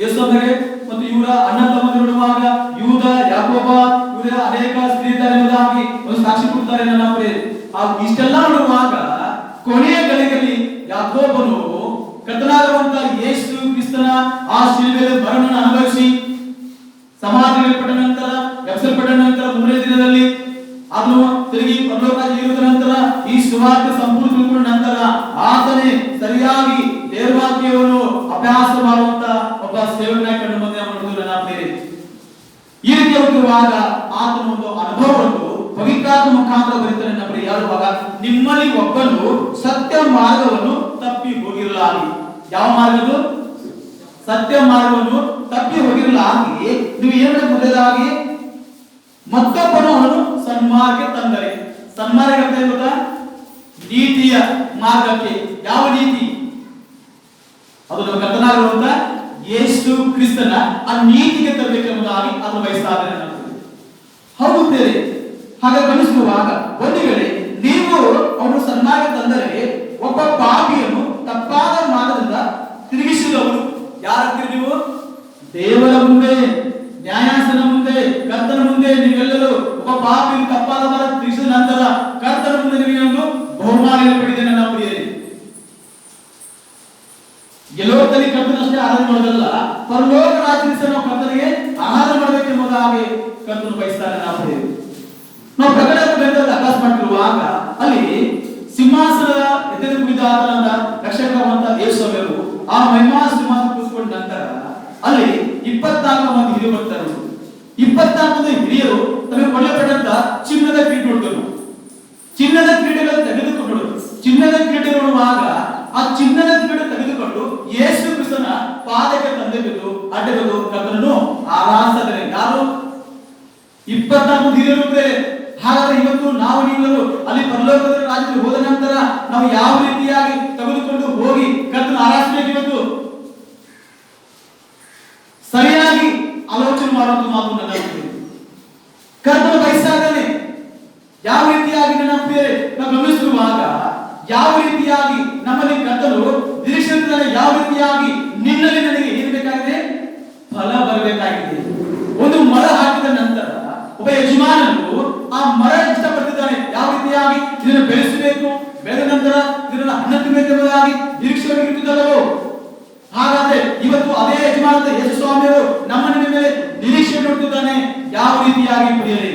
ಯೇಸುವಿಗೆ ಮತ್ತು ಇವರ ಅಣ್ಣ ತಮ್ಮಂದಿರು ನೋಡುವಾಗ ಯೂದ ಯಾಕೋಬ ಇವರ ಅನೇಕ ಸ್ತ್ರೀಯರಿದ್ದಾರೆ ಎಂಬುದಾಗಿ ಒಂದು ಸಾಕ್ಷಿ ಕೊಡ್ತಾರೆ. ನನ್ನ ಇಷ್ಟೆಲ್ಲ ನೋಡುವಾಗ ಕೊನೆಯ ಗಳಿಗೆಯಲ್ಲಿ ಯಾಕೋಬನು ಕರ್ತನಾಗಿರುವಂತ ಯೇಸು ಕ್ರಿಸ್ತನ ಆ ಶಿಲುಬೆಯ ಮರಣವನ್ನು ಅನುಭವಿಸಿ ಸಮಾಧಿಯಲ್ಪಟ್ಟ ನಂತರ, ಎಬ್ಬಿಸಲ್ಪಟ್ಟ ನಂತರ 3ನೇ ದಿನದಲ್ಲಿ ಅದು ತಿರುಗಿ ಪರಲೋಕಕ್ಕೆ ಏರಿದ ನಂತರ ಈ ಸುವಾರ್ತೆ ಸಂಪೂರ್ಣ ತಿಳ್ಕೊಂಡ ನಂತರ ಆತನೇ ಸರಿಯಾಗಿ ದೇವವಾಕ್ಯವನ್ನು ಅಭ್ಯಾಸ ಮಾಡುವಂತ ಒಬ್ಬ ಸೇವಕನಾಗಿ ಕಂಡು ಬಂದ ಮಾಡುವುದು ನನ್ನ ಪ್ರಿಯರೇ. ಈ ರೀತಿ ಹೋಗುವಾಗ ಆತನ ಒಂದು ಅನುಭವವನ್ನು ಪವಿತ್ರಾತ್ಮ ಮುಖಾಂತರ ಬರೀತಾರೆ. ನಮ್ಮ ಪ್ರಿಯ ಹೇಳುವಾಗ, ನಿಮ್ಮಲ್ಲಿ ಒಬ್ಬನು ಸತ್ಯ ಮಾರ್ಗವನ್ನು ತಪ್ಪಿ ಹೋಗಿರಲಾಗಿ. ಯಾವ ಮಾರ್ಗದ್ದು? ಸತ್ಯ ಮಾರ್ಗವನ್ನು ತಪ್ಪಿ ಹೋಗಿರಲಾಗಿ ನೀವು ಏನು ಮೊದಲಾಗಿ ಮತ್ತೊಬ್ಬನು ಅವನು ಸನ್ಮಾರ್ಗಕ್ಕೆ ತಂದರೆ. ಸನ್ಮಾರ್ಗ ಅಂತ ಗೊತ್ತಾ? ನೀತಿಯ ಮಾರ್ಗಕ್ಕೆ. ಯಾವ ನೀತಿ? ಅದು ನಮ್ಮ ಕರ್ತನಾಗಿರುವಂತ ಯೇಸು ಕ್ರಿಸ್ತನ ಆ ನೀತಿಗೆ ತರಬೇಕೆಂಬುದಾಗಿ ಅದನ್ನು ಬಯಸ್ತಾರೆ. ಹೌದು ಬೇರೆ. ಹಾಗೆ ಗಮನಿಸುವಾಗ ಒಂದು ವೇಳೆ ನೀವು ಅವನು ಸನ್ಮಾರ್ಗ ತಂದರೆ ಒಬ್ಬ ಪಾಪಿಯನ್ನು ತಪ್ಪಾದ ಮಾರ್ಗದಿಂದ ತಿರುಗಿಸಿದವರು ಯಾರಂತೀರಿ ನೀವು? ದೇವರ ಮುಂದೆ, ನ್ಯಾಯಾಸನ ಮುಂದೆ, ಕರ್ತನ ಮುಂದೆ ನೀವೆಲ್ಲರೂ ಒಬ್ಬ ಪಾಪಿಯನ್ನು ತಪ್ಪಾದ ಮಾರ್ಗ ತಿರುಗಿಸಿದ ನಂತರ ಕರ್ತನ ಮುಂದೆ ನಿಮಗೆ ಒಂದು ಬಹುಮಾನ ಪಡೆದಿದೆ. ನನ್ನ ಪ್ರಿಯರೇ, ಗೆಲುವಲ್ಲಿ ಕರ್ತನಷ್ಟೇ ಆರಾಧನೆ ಮಾಡೋದಲ್ಲ, ಪರಲೋಕ ರಾಜ್ಯದ ನಾವು ಕರ್ತನಿಗೆ ಆರಾಧನೆ ಮಾಡಬೇಕೆಂಬುದಾಗಿ ಕರ್ತನು ಬಯಸ್ತಾನೆ. ನಾವು ಪ್ರಕಟಣೆ ಗ್ರಂಥದಲ್ಲಿ ಅಭ್ಯಾಸ ಮಾಡ್ತಿರುವಾಗ ಅಲ್ಲಿ ಸಿಂಹಾಸನದ ಎದುರು ಕುಳಿತಾದ ರಕ್ಷಕರಾದಂತ ಯೇಸುವನ್ನು ಆ ಮಹಿಮಾ ಸಿಂಹಾಸನ ಕೂರಿಸಿಕೊಂಡ ನಂತರ ಅಲ್ಲಿ 24 ಮಂದಿ ಹಿರಿಯರು ಬರ್ತಾರೆ. 24 ಮಂದಿ ಹಿರಿಯರು ತಮಗೆ ಕೊಳ್ಳೆಪಟ್ಟಂತ ಚಿನ್ನದ ಕಿರೀಟ ನೋಡ್ತಾರೆ. ಚಿನ್ನದ ಕಿರೀಟಗಳನ್ನು ತೆಗೆದುಕೊಂಡು ಚಿನ್ನದ ಕಿರೀಟ ನೋಡುವಾಗ ಆ ಚಿನ್ನದ ಕಿರೀಟ ತೆಗೆದುಕೊಂಡು ಯೇಸು ಕ್ರಿಸ್ತನ ಪಾದಕ್ಕೆ ತಂದೆ ಬಿದ್ದು ಅಡ್ಡಬಿದ್ದು ಕರ್ತನನ್ನು ಆರಾಧಿಸಿದರೆ ಯಾರು? 24 ಹಿರಿಯರು. ಹಾಗಾದ್ರೆ ಇವತ್ತು ನಾವು ನೀವೆಲ್ಲರೂ ಅಲ್ಲಿ ಪರಲೋಕದ ರಾಜ್ಯದಲ್ಲಿ ಹೋದ ನಂತರ ನಾವು ಯಾವ ರೀತಿಯಾಗಿ ತೆಗೆದುಕೊಂಡು ಹೋಗಿ ಕರ್ತನ ಆರಾಧಿಸಬೇಕು? ಇವತ್ತು ಸರಿಯಾಗಿ ಆಲೋಚನೆ ಮಾಡುವಂತ ಮಾತು ನನ್ನ ಕರ್ತನ ಬಯಸಾಗನೆ ಯಾವ ರೀತಿಯಾಗಿ ನನ್ನ ಪ್ರಿಯರೇ ನಾವು ಗಮನಿಸುವಾಗ ಯಾವ ರೀತಿಯಾಗಿ ನಮ್ಮಲ್ಲಿ ಕರ್ತನು ನಿರೀಕ್ಷಿಸುತ್ತಾನೆ, ಯಾವ ರೀತಿಯಾಗಿ ನಿನ್ನಲ್ಲಿ ನನಗೆ ಏನು ಬೇಕಾಗಿದೆ? ಫಲ ಬರಬೇಕಾಗಿದೆ. ಒಂದು ಮರ ಹಾಕಿದ ನಂತರ ಒಬ್ಬ ಯಜಮಾನನು ಆ ಮರ ಇಷ್ಟಪಡ್ತಿದ್ದಾನೆ, ಯಾವ ರೀತಿಯಾಗಿ ಇದನ್ನು ಬೆಳೆಸಬೇಕು, ಬೆಳೆದ ನಂತರ ಇದನ್ನು ಹಣ್ಣು ತಿನ್ನಬೇಕೆಂಬುದಾಗಿ ನಿರೀಕ್ಷೆ ಇರುತ್ತದಲ್ಲವೋ? ಹಾಗಾದ್ರೆ ಇವತ್ತು ಅದೇ ಯಜಮಾನ ಯೇಸು ಸ್ವಾಮಿಯವರು ನಮ್ಮ ನಿಮ್ಮ ಮೇಲೆ ನಿರೀಕ್ಷೆ ನೋಡುತ್ತಿದ್ದಾನೆ. ಯಾವ ರೀತಿಯಾಗಿ ಪ್ರಿಯರೇ,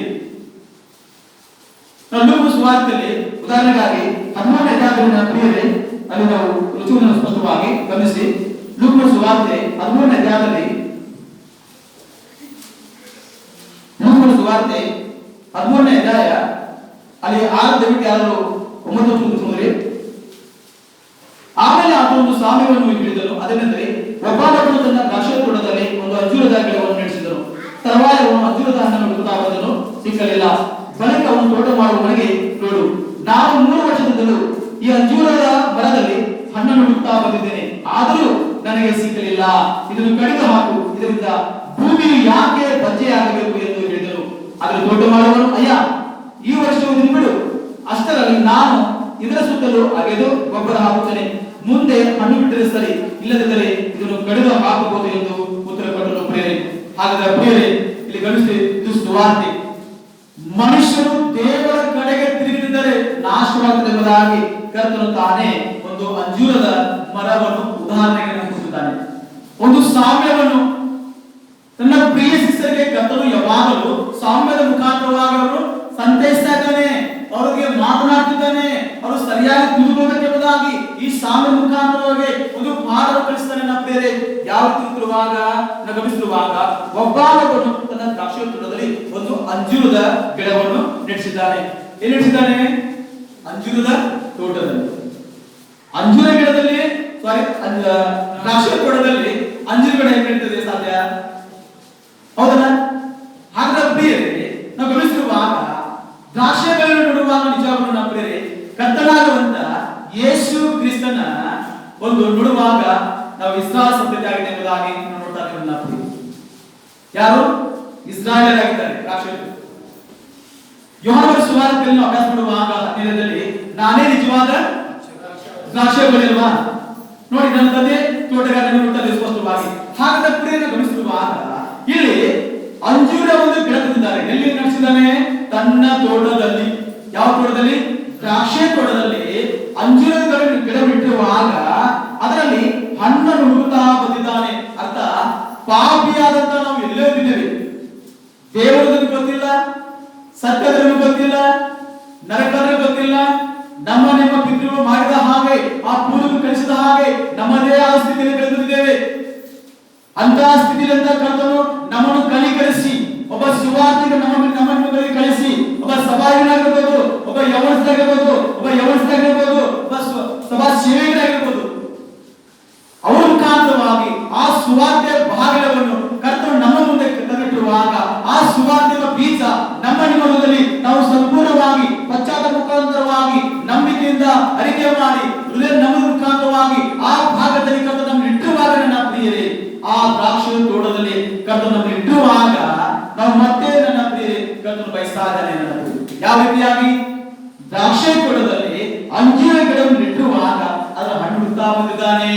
ಲೂಕನ ಸುವಾರ್ತೆಯಲ್ಲಿ ಉದಾಹರಣೆಗಾಗಿ 13ನೇ ಅಧ್ಯಾಯದ ಪ್ರಿಯರೇ, ಅಲ್ಲಿ ನಾವು ರುಚಿಯನ್ನು ಸ್ಪಷ್ಟವಾಗಿ ಗಮನಿಸಿ. ಲೂಕನ ಸುವಾರ್ತೆ 13ನೇ ಅಧ್ಯಾಯದಲ್ಲಿ ಲೂಕನ ಸುವಾರ್ತೆ 13ನೇ ಅಧ್ಯಾಯ ಅಲ್ಲಿ 6 ದಯವಿಟ್ಟು ಯಾರು 9 ಕೂತ್ಕೊಂಡ್ರಿ. ಆಮೇಲೆ ಆತ ಒಂದು ಸಾಮ್ಯವನ್ನು ಹಿಡಿದನು, ಅದೇನೆಂದರೆ ಒಬ್ಬಾತನು ತನ್ನ ದ್ರಾಕ್ಷಿ ತೋಟದಲ್ಲಿ ಒಂದು ಅಂಜೂರದ ಗಿಡವನ್ನು ನಡೆಸಿದನು. ತರುವಾಯ ಅವನು ಅಂಜೂರದ ಹಣ್ಣನ್ನು ಹುಡುಕುತ್ತಾ ಬಂದನು, ಸಿಕ್ಕಲಿಲ್ಲ. ಬಳಿಕ ಅವನು ತೋಟ ಮಾಡುವವನಿಗೆ, ನೋಡು, ನಾನು 3 ವರ್ಷದಿಂದಲೂ ಈ ಅಂಜೂರದ ಮರದಲ್ಲಿ ಹಣ್ಣನ್ನು ಹುಡುಕುತ್ತಾ ಬಂದಿದ್ದೇನೆ, ಆದರೂ ನನಗೆ ಸಿಕ್ಕಲಿಲ್ಲ. ಇದನ್ನು ಕಡಿದು ಹಾಕು, ಇದರಿಂದ ಭೂಮಿಯು ಯಾಕೆ ಬಂಜೆಯಾಗಬೇಕು ಎಂದು ಹೇಳಿದನು. ಆದರೆ ತೋಟ ಮಾಡುವವನು, ಅಯ್ಯ, ಈ ವರ್ಷವು ಬಿಡು, ಅಷ್ಟರಲ್ಲಿ ನಾನು ಇದರ ಸುತ್ತಲೂ ಅಗೆದು ಗೊಬ್ಬರ ಹಾಕುತ್ತೇನೆ, ಮುಂದೆ ಹಣ್ಣು ಬಿಟ್ಟರೆ ಸರಿ, ಇಲ್ಲದಿದ್ದರೆ ಇದನ್ನು ಕಡಿದು ಹಾಕಬಹುದು ಎಂದು ಉತ್ತರ ಕೊಟ್ಟನು. ಪ್ರಿಯರೇ, ಹಾಗಾದರೆ ಪ್ರಿಯರೇ, ಇಲ್ಲಿ ಗಮನಿಸಿ, ಇದು ಸುವಾರ್ತೆ. ಮನುಷ್ಯರು ದೇವರ ಕಡೆಗೆ ತಿರುಗಿದರೆ ನಾಶವಾಗುತ್ತದೆ ಎಂಬುದಾಗಿ ಕರ್ತನು ತಾನೇ ಒಂದು ಅಂಜೂರದ ಮರವನ್ನು ಉದಾಹರಣೆಗೆ ನೆನಪಿಸುತ್ತಾನೆ. ಒಂದು ಸಾಮ್ಯವನ್ನು ತನ್ನ ಪ್ರಿಯ ಶಿಷ್ಯರಿಗೆ ಕರ್ತನು ಯಾವಾಗಲೂ ಸಾಮ್ಯದ ಮುಖಾಂತರವಾಗಿ ಅವರು ಸಂತೈಸ್ತಾ ಇದ್ದಾನೆ, ಅವರಿಗೆ ಮಾತನಾಡ್ತಿದ್ದಾನೆ, ಅವರು ಸರಿಯಾಗಿ ತಿಳಿದುಕೊಳ್ಳಬೇಕೆಂಬುದಾಗಿ ಈ ಸಾಮ್ಯ ಮುಖಾಂತರವಾಗಿ ಒಂದು ಪಾಠವನ್ನು ಕಲಿಸ್ತಾನೆ. ನಮ್ಮ ಬೇರೆ ಯಾವ ತಿರುಗಿರುವಾಗ ಗಮನಿಸಿರುವಾಗ ಒಬ್ಬಾತನು ತನ್ನ ದ್ರಾಕ್ಷಿ ತೋಟದಲ್ಲಿ ಒಂದು ಅಂಜೂರದ ಗಿಡವನ್ನು ನೆಟ್ಟಿಸಿದ್ದಾನೆ. ಏನ್ ನೆಟ್ಟಿಸಿದ್ದಾನೆ? ಅಂಜೂರದ ತೋಟದಲ್ಲಿ. ಅಂಜೂರ ಗಿಡದಲ್ಲಿ ದ್ರಾಕ್ಷಿ ತೋಟದಲ್ಲಿ ಅಂಜೂರ ಗಿಡ ಹೇಗೆ ನೆಡ್ತದೆ ಸಾಧ್ಯ? ಹೌದಲ್ಲ? ಹಾಗಾದ್ರೆ ಪ್ರಿಯರೇ, ನಾವು ಗಮನಿಸಿರುವಾಗ ದ್ರಾಕ್ಷಿ ಬೆಳೆಯನ್ನು ನೋಡುವಾಗ ನಿಜವಾಗ್ಲೂ ನಮ್ಮ ಪ್ರಿಯರೇ, ಕರ್ತನಾಗುವಂತ ಯೇಸು ಕ್ರಿಸ್ತನ ಒಂದು ನೋಡುವಾಗ ನಾವು ಇಸ್ರಾಯೇಲ್ ಸಂತತಿ ಆಗಿದೆ ಎಂಬುದಾಗಿ ನಾವು ನೋಡ್ತಾ ಇದ್ದೇವೆ. ಯಾರು? ಇಸ್ರಾಯೇಲರಾಗಿದ್ದಾರೆ ದ್ರಾಕ್ಷಿ. ಯೋಹಾನನ ಸುವಾರ್ತೆಯನ್ನು ಅಭ್ಯಾಸ ಮಾಡುವಾಗ 17ರಲ್ಲಿ ನಾನೇ ನಿಜವಾದ ದ್ರಾಕ್ಷಿ ಬೆಳೆ ಅಲ್ವಾ? ನೋಡಿ, ನನ್ನ ತಂದೆ ತೋಟಗಾರನ ನೋಡ್ತಾ ಸ್ಪಷ್ಟವಾಗಿ. ಹಾಗಾದ ಪ್ರಿಯರನ್ನು ಗಮನಿಸಿರುವಾಗ ಇಲ್ಲಿ ಅಂಜೂರ ಒಂದು ಗಿಡ ತಂದಿದ್ದಾರೆ. ಎಲ್ಲಿ ನಡೆಸಿದ್ದಾನೆ? ತನ್ನ ತೋಟದಲ್ಲಿ. ಯಾವ ತೋಟದಲ್ಲಿ? ದ್ರಾಕ್ಷಿ ತೋಟದಲ್ಲಿ ಅಂಜೂರದ ಗಿಡ ಬಿಟ್ಟಿರುವಾಗ ಅದರಲ್ಲಿ ಹಣ್ಣನ್ನು ಹುಡುಕುತ್ತಾ ಬಂದಿದ್ದಾನೆ. ಅರ್ಥ, ಪಾಪಿಯಾದಂತ ನಾವು ಎಲ್ಲೇ ಇದ್ದೇವೆ, ದೇವರಿಗೆ ಗೊತ್ತಿಲ್ಲ, ಸತ್ಯದಲ್ಲಿ ಗೊತ್ತಿಲ್ಲ, ನರಕದಲ್ಲಿ ಗೊತ್ತಿಲ್ಲ, ನಮ್ಮ ನಿಮ್ಮ ಪಿತೃಗಳು ಮಾಡಿದ ಹಾಗೆ, ಆ ಪೂರ್ವಗಳು ಕಲಿಸಿದ ಹಾಗೆ ನಮ್ಮದೇ ಆ ಸ್ಥಿತಿಯಲ್ಲಿ ಬೆಳೆದಿದ್ದೇವೆ. ಅಂತ ಸ್ಥಿತಿಯಿಂದ ಕರ್ತನು ನಮ್ಮನ್ನು ಕಲಿಕರಿಸಿ ಒಬ್ಬ ಸುವಾರ್ತಿಕ ನಮ್ಮನ್ನು ಕಳಿಸಿ, ಒಬ್ಬ ಸಭಾಗಿನಾಗಿರ್ಬೋದು, ಒಬ್ಬ ಯವನಸ್ಥರಾಗಿರ್ಬೋದು, ಒಬ್ಬ ಸಭಾ ಸೇವಕರಾಗಿರ್ಬೋದು, ಅವರ ಮುಖಾಂತರವಾಗಿ ಆ ಸುವಾರ್ತೆಯ ಬಾಗಿಲವನ್ನು ಕರ್ತನು ನಮ್ಮ ಮುಂದೆ ತಂದಿಟ್ಟಿರುವಾಗ ಆ ಸುವಾರ್ತೆಯ ಬೀಜ ನಮ್ಮ ನಿಮ್ಮದಲ್ಲಿ ನಾವು ಸಂಪೂರ್ಣವಾಗಿ ಪಶ್ಚಾತ್ತಾಪ ಮುಖಾಂತರವಾಗಿ ನಂಬಿಕೆಯಿಂದ ಅರಿಕೆ ಮಾಡಿ ಹೃದಯ ನಮ್ಮ ಮುಖಾಂತರವಾಗಿ ಆ ಭಾಗದಲ್ಲಿ ಕರ್ತನು ನಮ್ಮನ್ನು ಇಟ್ಟಿರುವಾಗ ನನ್ನ ಪ್ರಿಯರೇ, ಆ ದ್ರಾಕ್ಷಿ ತೋಟದಲ್ಲಿ ಕರ್ತನು ನಮ್ಮನ್ನು ಇಟ್ಟಿರುವಾಗ ನಾವು ಮತ್ತೆ ನನ್ನ ಪ್ರಿಯರೇ ಕರ್ತನು ಬಯಸ್ತಾ ಇದ್ದಾನೆ. ಯಾವ ರೀತಿಯಾಗಿ ದ್ರಾಕ್ಷಿ ತೋಟದಲ್ಲಿ ಅಂಜೂರ ಗಿಡವನ್ನು ಇಟ್ಟಿರುವಾಗ ಅದರ ಹಣ್ಣು ಹುಡುಕ್ತಾ ಬಂದಿದ್ದಾನೆ.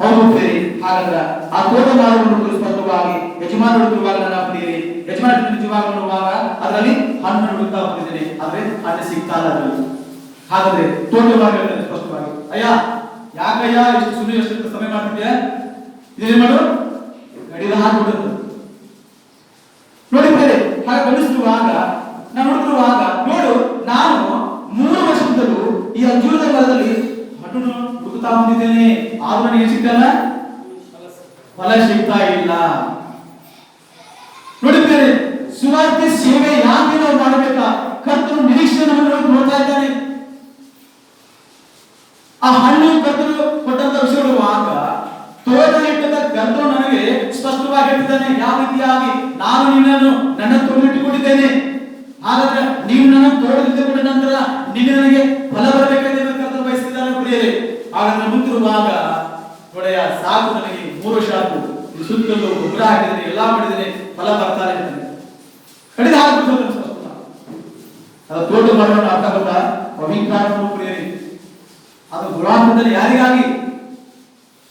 ಹೌದು ಪ್ರಿಯರೇ, ಹಾಗಾದ್ರೆ ಆ ತೋಟ ಮಾರುವನ್ನು ಸ್ಪಷ್ಟವಾಗಿ ಯಜಮಾನ ಹುಡುಕುವಾಗ ನನ್ನ ಪ್ರಿಯರೇ, ಯಜಮಾನ ನಿಜವಾಗ ನೋಡುವಾಗ ಅದರಲ್ಲಿ ಹಣ್ಣು ಹುಡುಕ್ತಾ ಬಂದಿದ್ದೇನೆ, ಆದ್ರೆ ಹಣ್ಣು ಸಿಗ್ತಾ ಇಲ್ಲ. ಹಾಗಾದ್ರೆ ತೋಟ ಮಾರುಗಳು ಸ್ಪಷ್ಟವಾಗಿ, ಅಯ್ಯ ಯಾಕಯ್ಯ ಇಷ್ಟು ಸುಮ್ಮನೆ ಎಷ್ಟು ಸಮಯ ಮಾಡ್ತಿದ್ಯಾ, ಇದೇನ್ ಮಾಡು, ಗಡಿದ ಹಾಕ್ಬಿಡುತ್ತೆ. ನೋಡಿ ಬೇರೆ ಹಾಗೆ ಗಮನಿಸುವಾಗ ನಾನು ನೋಡುತ್ತಿರುವಾಗ, ನೋಡು, ನಾನು 3 ವರ್ಷದಿಂದಲೂ ಈ ಅಂಜೂರದ ಮರದಲ್ಲಿ ಹಣ್ಣು ಓದ್ತಾ ಬಂದಿದ್ದೇನೆ, ಆದ್ರೂ ನನಗೆ ಏನ್ ಸಿಗ್ತಲ್ಲ, ಫಲ ಸಿಗ್ತಾ ಇಲ್ಲ. ನೋಡಿದ್ದೇನೆ ಸುವಾರ್ತೆ ಸೇವೆ ಯಾಕೆ ನಾವು ಮಾಡಬೇಕಾ? ಕರ್ತನು ನಿರೀಕ್ಷೆ ನಮ್ಮನ್ನು ನೋಡ್ತಾ ಇದ್ದಾನೆ. ಆ ಹಣ್ಣು ಕರ್ತನು ಕೊಟ್ಟಂತ ವಿಷಯಗಳು ಆಗ ತೋಟದಲ್ಲಿಟ್ಟಂತ ಕರ್ತನು ನನಗೆ ಸ್ಪಷ್ಟವಾಗಿ ಹೇಳ್ತಿದ್ದಾನೆ, ಯಾವ ರೀತಿಯಾಗಿ ನಾನು ನಿನ್ನನ್ನು ನನ್ನ ತೋಟದಲ್ಲಿಟ್ಟುಕೊಂಡಿದ್ದೇನೆ, ಹಾಗಾದ್ರೆ ನೀವು ನನ್ನ ತೋಟದಲ್ಲಿಟ್ಟುಕೊಂಡ ನಂತರ ನಿನ್ನ ನನಗೆ ಫಲ ಬರಬೇಕೆಂದು ಕರ್ತನು ಬಯಸ್ತಿದ್ದಾನೆ ಪ್ರಿಯರೇ. ಹಾಗಾದ್ರೆ ಮುಂದಿರುವಾಗ ಒಡೆಯ ಸಾಕು, ನನಗೆ 3 ವರ್ಷ ಆಯ್ತು, ಸುತ್ತಲೂ ಗೊಬ್ಬರ ಹಾಕಿದ್ದೇನೆ, ಎಲ್ಲಾ ಮಾಡಿದ್ದೇನೆ, ಫಲ ಬರ್ತಾರೆ ಅಂತಾನೆ ಕಡಿದ ಹಾಕ್ಬಿಟ್ಟು ಅದು ತೋಟ ಮಾಡೋಣ. ಅರ್ಥ ಗೊತ್ತಾ? ಪವಿತ್ರಾತ್ಮ ಪ್ರಿಯರೇ, ಅದು ಗುಣಾತ್ಮದಲ್ಲಿ ಯಾರಿಗಾಗಿ?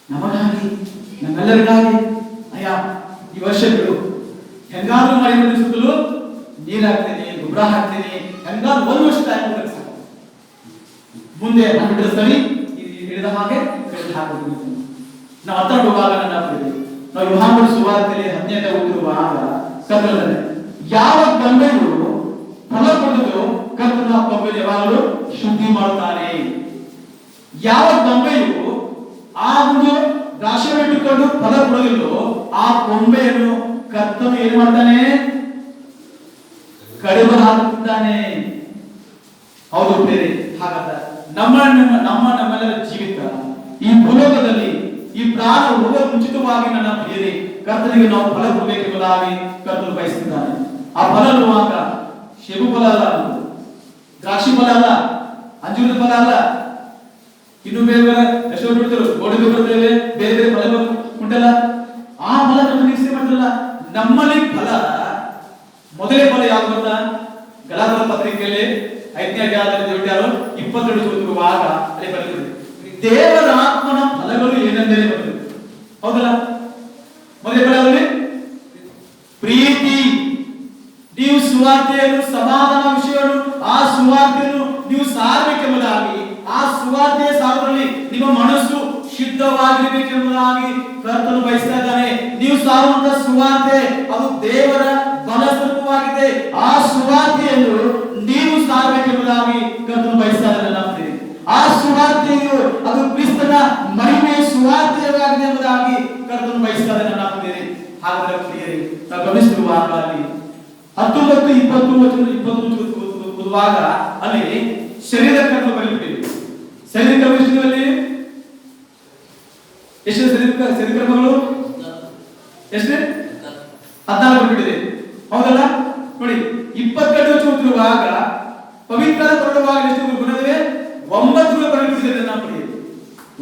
ನಮಗಾಗಿ, ನಮ್ಮೆಲ್ಲರಿಗಾಗಿ. ಅಯ್ಯ ಈ ವರ್ಷ ಬಿಡು, ಹೆಂಗಾದ್ರೂ ಮಾಡಿ ಸುತ್ತಲೂ ನೀರ್ ಹಾಕ್ತೇನೆ, ಗೊಬ್ಬರ ಹಾಕ್ತೇನೆ, ಹೆಂಗಾದ್ರೂ 1 ವರ್ಷ ಟೈಮ್ ಸಾಕು, ಮುಂದೆ ನಾನು ಬಿಡದ ಸರಿ ಹಿಡಿದ ಹಾಗೆ ಕಡಿದು ಹಾಕೋದು. ನಾವು ಹತ್ರ ಹೋಗುವಾಗ ನನ್ನ ಪ್ರಿಯರೇ, ನಾವು ಯೋಹಾನನ ಸುವಾರ್ತೆಯಲ್ಲಿ 15ನೇ ಓದಿರುವಾಗ ಕರ್ತನಲ್ಲಿ ಯಾವ ಕೊಂಬೆಯು ಫಲ ಕೊಡುತ್ತೋ ಕರ್ತನ ಆ ಕೊಂಬೆಯನ್ನು ಯಾವಾಗಲೂ ಶುದ್ಧಿ ಮಾಡುತ್ತಾನೆ. ಯಾವ ಕೊಂಬೆಯು ಆ ಒಂದು ದ್ರಾಕ್ಷಿ ಇಟ್ಟುಕೊಂಡು ಫಲ ಕೊಡೋದಿಲ್ಲೋ ಆ ಕೊಂಬೆಯನ್ನು ಕರ್ತನು ಏನ್ ಮಾಡ್ತಾನೆ? ಕಡಿದು ಹಾಕುತ್ತಾನೆ. ಹೌದು ಬೇರೆ. ಹಾಗಾದ್ರೆ ನಮ್ಮೆಲ್ಲರ ಜೀವಿತ ಈ ಭೂಲೋಕದಲ್ಲಿ ಈ ಪ್ರಾಣ ಹೋಗುವ ಮುಂಚಿತವಾಗಿ ನನ್ನ ಪ್ರಿಯರೇ, ಕರ್ತನಿಗೆ ನಾವು ಫಲ ಕೊಡಬೇಕೆಂಬುದಾಗಿ ಕರ್ತನು ಬಯಸುತ್ತಾನೆ. ಆ ಫಲ ಅನ್ನುವಾಗ ಶೇಬು ಫಲ ಅಲ್ಲ, ದ್ರಾಕ್ಷಿ ಫಲ ಅಲ್ಲ, ಅಂಜೂರದ ಫಲ ಅಲ್ಲ, ಇನ್ನು ಬೇರೆ ಬೇರೆ ಎಷ್ಟೋ ಬಿಡ್ತಾರೆ, ಗೋಡಂಬಿ ಬರ್ತೇವೆ, ಬೇರೆ ಬೇರೆ ಫಲ ಉಂಟಲ್ಲ, ಆ ಫಲ ನಮ್ಮ ನಿರೀಕ್ಷೆ ಮಾಡಿರಲ್ಲ. ನಮ್ಮಲ್ಲಿ ಫಲ ಮೊದಲೇ ಫಲ ಯಾವುದು ಗೊತ್ತಾ? ಗಲಾತರ ಪತ್ರಿಕೆಯಲ್ಲಿ 5ನೇ ಅಧ್ಯಾಯದಲ್ಲಿ 22 ಓದುವಾಗ ಅಲ್ಲಿ ಬರೆದಿದೆ, ದೇವರ ಆತ್ಮನ ಫಲಗಳು ಏನೆಂದರೆ ಬರ್ತದೆ. ಹೌದಲ್ಲ? ಮೊದಲೇ ಫಲದಲ್ಲಿ ಪ್ರೀತಿ. ನೀವು ಸುವಾರ್ತೆಯನ್ನು, ಸಮಾಧಾನ ವಿಷಯವನ್ನು, ಆ ಸುವಾರ್ತೆಯನ್ನು ನೀವು ಸಾರಬೇಕೆಂಬುದಾಗಿ, ಆ ಸುವಾರ್ತೆಯ ಸಾರದಲ್ಲಿ ನಿಮ್ಮ ಮನಸ್ಸು ಶುದ್ಧವಾಗಿರಬೇಕೆಂಬುದಾಗಿ ಕರ್ತನು ಬಯಸ್ತಾ ಇದ್ದಾನೆ. ನೀವು ಸಾರುವಂತಹ ಸುವಾರ್ತೆ ಅದು ದೇವರ ಬಲಸ್ವರೂಪವಾಗಿದೆ. ಆ ಸುವಾರ್ತೆಯನ್ನು ನೀವು ಸಾರಬೇಕೆಂಬುದಾಗಿ ಕರ್ತನು ಬಯಸ್ತಾ ಇದ್ದಾನೆ. ಆ ಸುವಾರ್ತೆಯು ಅದು ಕ್ರಿಸ್ತನ ಮಹಿಮೆಯ ಸುವಾರ್ತೆಯಾಗಿದೆ ಎಂಬುದಾಗಿ ಕರ್ತನು ಬಯಸ್ತಾ ಇದ್ದಾನೆ. ನನ್ನ ಪ್ರಿಯರೇ, ಹಾಗಾದರೆ ಪ್ರಿಯರೇ, ನಾವು ಗಮನಿಸಿರುವಾಗ ಅಲ್ಲಿ 19, 20 ಓದುವಾಗ ಅಲ್ಲಿ ಶರೀರ ಕರ್ಮ ಬರೆಯಲ್ಪಟ್ಟಿದೆ. ಶರೀರ ಕರ್ಮದಲ್ಲಿ ಎಷ್ಟು ಶರೀರ ಕರ್ಮಗಳು? ಎಷ್ಟು? 14 ಬರೆಯಲ್ಪಟ್ಟಿದೆ. ಹೌದಲ್ಲ? ನೋಡಿ 22 ಓದುವಾಗ ಪವಿತ್ರ ಹೊರಡುವಾಗ ಎಷ್ಟು ಗುಣಗಳಿವೆ? 9 ಗುಣ ಬರೆಯಲ್ಪಟ್ಟಿದೆ. ನನ್ನ ಪ್ರಿಯರೇ,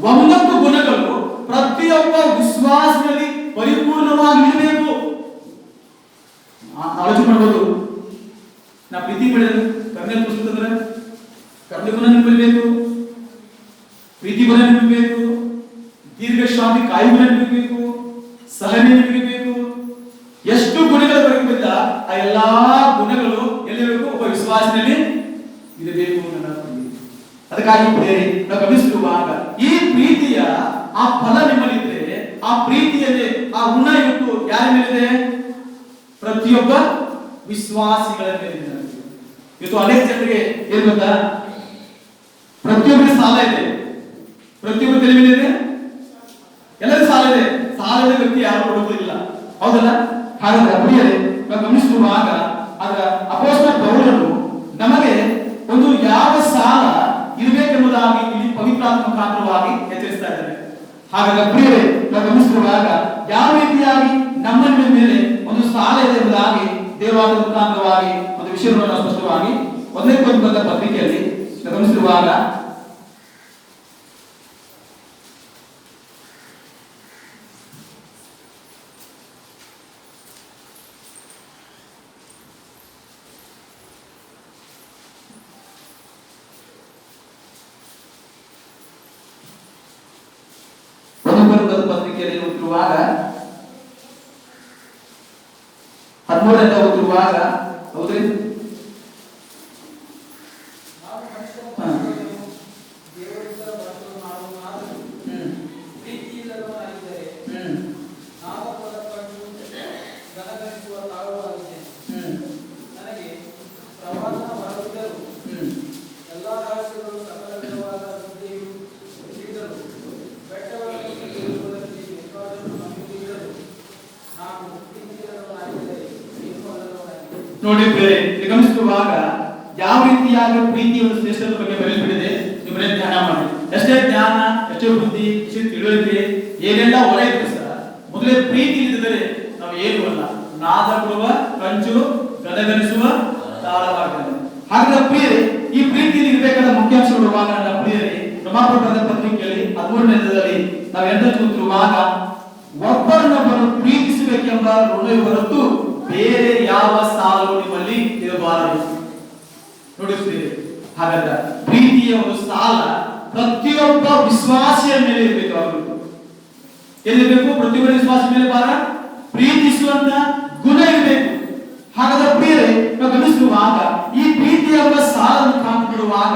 9 ಗುಣಗಳು ಪ್ರತಿಯೊಬ್ಬ ವಿಶ್ವಾಸದಲ್ಲಿ ಪರಿಪೂರ್ಣವಾಗಿ ಇರಬೇಕು. ಆಲೋಚನೆ ಮಾಡಬಹುದು. ನಾ ಪ್ರೀತಿ ಮಾಡಿದ್ರೆ ಕರುಣೆ ತೋರಿಸ್ತಂದ್ರೆ ಕರುಣೆ ಗುಣ ನಿಂಬಬೇಕು, ಪ್ರೀತಿ ಗುಣ ನಿಂಬಬೇಕು, ದೀರ್ಘ ಶಾಂತಿ ಕಾಯಿ ಗುಣ ನಿಂಬಬೇಕು, ಸಹನೆ ನಿಂಬಬೇಕು. ಎಷ್ಟು ಗುಣಗಳು ಬರಬೇಕಿಲ್ಲ, ಆ ಎಲ್ಲಾ ಗುಣಗಳು ಎಲ್ಲಿರಬೇಕು? ಒಬ್ಬ ವಿಶ್ವಾಸದಲ್ಲಿ ಇರಬೇಕು. ಅದಕ್ಕಾಗಿ ಪ್ರಿಯರೇ, ನಾವು ಗಮನಿಸುವಾಗ ಈ ಪ್ರೀತಿಯ ಆ ಫಲ ನಿಮ್ಮಲ್ಲಿದ್ರೆ, ಆ ಪ್ರೀತಿಯಲ್ಲಿ ಆ ಗುಣ ಇವತ್ತು ಯಾರ ಮೇಲಿದೆ? ಪ್ರತಿಯೊಬ್ಬ ವಿಶ್ವಾಸಿಗಳ ಮೇಲೆ. ಇವತ್ತು ಅನೇಕ ಜನರಿಗೆ ಏನ್ ಗೊತ್ತಾ? ಪ್ರತಿಯೊಬ್ಬರಿಗೆ ಸಾಲ ಇದೆ, ಪ್ರತಿಯೊಬ್ಬರ ತಲೆ ಮೇಲೆ ಇದೆ, ಎಲ್ಲರಿಗೂ ಸಾಲ ಇದೆ. ಸಾಲದ ವ್ಯಕ್ತಿ ಯಾರು ಕೊಡುವುದಿಲ್ಲ. ಹೌದಲ್ಲ? ಹಾಗಾದ್ರೆ ಪ್ರಿಯರೇ, ನಾವು ಗಮನಿಸುವಾಗ ಅದರ ಅಪೊಸ್ತಲ ಪೌಲನು ನಮಗೆ ಒಂದು ಯಾವ ಸಾಲ ಇರಬೇಕೆಂಬುದಾಗಿ ಇಲ್ಲಿ ಪವಿತ್ರಾತ್ಮ ಮುಖಾಂತರವಾಗಿ ಎಚ್ಚರಿಸ್ತಾ ಇದ್ದಾರೆ. ಹಾಗಾದ್ರೆ ಪ್ರಿಯರೇ, ನಾವು ಗಮನಿಸುವಾಗ ಯಾವ ರೀತಿಯಾಗಿ ನಮ್ಮ ಮೇಲೆ ಒಂದು ಸಾಲ ಇದೆ ಎಂಬುದಾಗಿ ದೇವರ ಮುಖಾಂತರವಾಗಿ ಒಂದು ವಿಷಯವನ್ನು ನಾವು ಸ್ಪಷ್ಟವಾಗಿ 1ನೇ ಕೊರಿಂಥದ ಪತ್ರಿಕೆಯಲ್ಲಿ ಗಮನಿಸಿರುವಾಗ ಪತ್ರಿಕೆಯಲ್ಲಿ ಓದಿರುವಾಗ 13ನೇ ಓದಿರುವಾಗ ಹೌದ್ರಿ, ನೋಡಿ ಬೇರೆ ಗಮನಿಸುವಾಗ ಯಾವ ರೀತಿಯಾದ ಪ್ರೀತಿಯ ಒಂದು ಶ್ರೇಷ್ಠದ ಬಗ್ಗೆ ಬರೆಯಲ್ಪಟ್ಟಿದೆ ನಿಮ್ಮನೆ ಧ್ಯಾನ ಮಾಡಿ. ಎಷ್ಟೇ ಜ್ಞಾನ, ಎಷ್ಟೇ ಬುದ್ಧಿ, ಎಷ್ಟೇ ತಿಳುವಳಿಕೆ ಏನೆಲ್ಲ ಒಳ ಇತ್ತು ಸರ್, ಮೊದಲೇ ಪ್ರೀತಿ ಇದ್ದರೆ ನಾವು ಏನು ಅಲ್ಲ, ನಾದ ಕೊಡುವ ಕಂಚು ಗದಗನಿಸುವ ತಾಳವಾಗಲಿ. ಹಾಗಾದ್ರೆ ಪ್ರಿಯರೇ, ಈ ಪ್ರೀತಿಯಲ್ಲಿ ಇರಬೇಕಾದ ಮುಖ್ಯಾಂಶಗಳು ನನ್ನ ಪ್ರಿಯರೇ, ರಮಾಪುರದ ಪತ್ರಿಕೆಯಲ್ಲಿ 13ನೇದಲ್ಲಿ ನಾವು ಕೂತಿರುವಾಗ ಒಬ್ಬರನ್ನೊಬ್ಬರು ಪ್ರೀತಿಸಬೇಕೆಂಬ ಋಣವೇ ಹೊರತು ಬೇರೆ ಯಾವ ಸಾಲವು ನಿಮ್ಮಲ್ಲಿ ಇರಬಾರದು. ನೋಡಿ ಹಾಗಾದ್ರೆ ಪ್ರೀತಿಯ ಒಂದು ಸಾಲ ಪ್ರತಿಯೊಬ್ಬ ವಿಶ್ವಾಸಿಯ ಮೇಲೆ ಇರಬೇಕು. ಅವರು ಎಲ್ಲಿರಬೇಕು? ಪ್ರತಿಯೊಬ್ಬ ವಿಶ್ವಾಸ ಮೇಲೆ ಬಾರ ಪ್ರೀತಿಸುವಂತ ಗುಣ ಇರಬೇಕು. ಹಾಗಾದ್ರೆ ಪ್ರಿಯರೇ, ನಾವು ಗಮನಿಸುವಾಗ ಈ ಪ್ರೀತಿ ಎಂಬ ಸಾಲನ್ನು ಕಾಣ್ಬಿಡುವಾಗ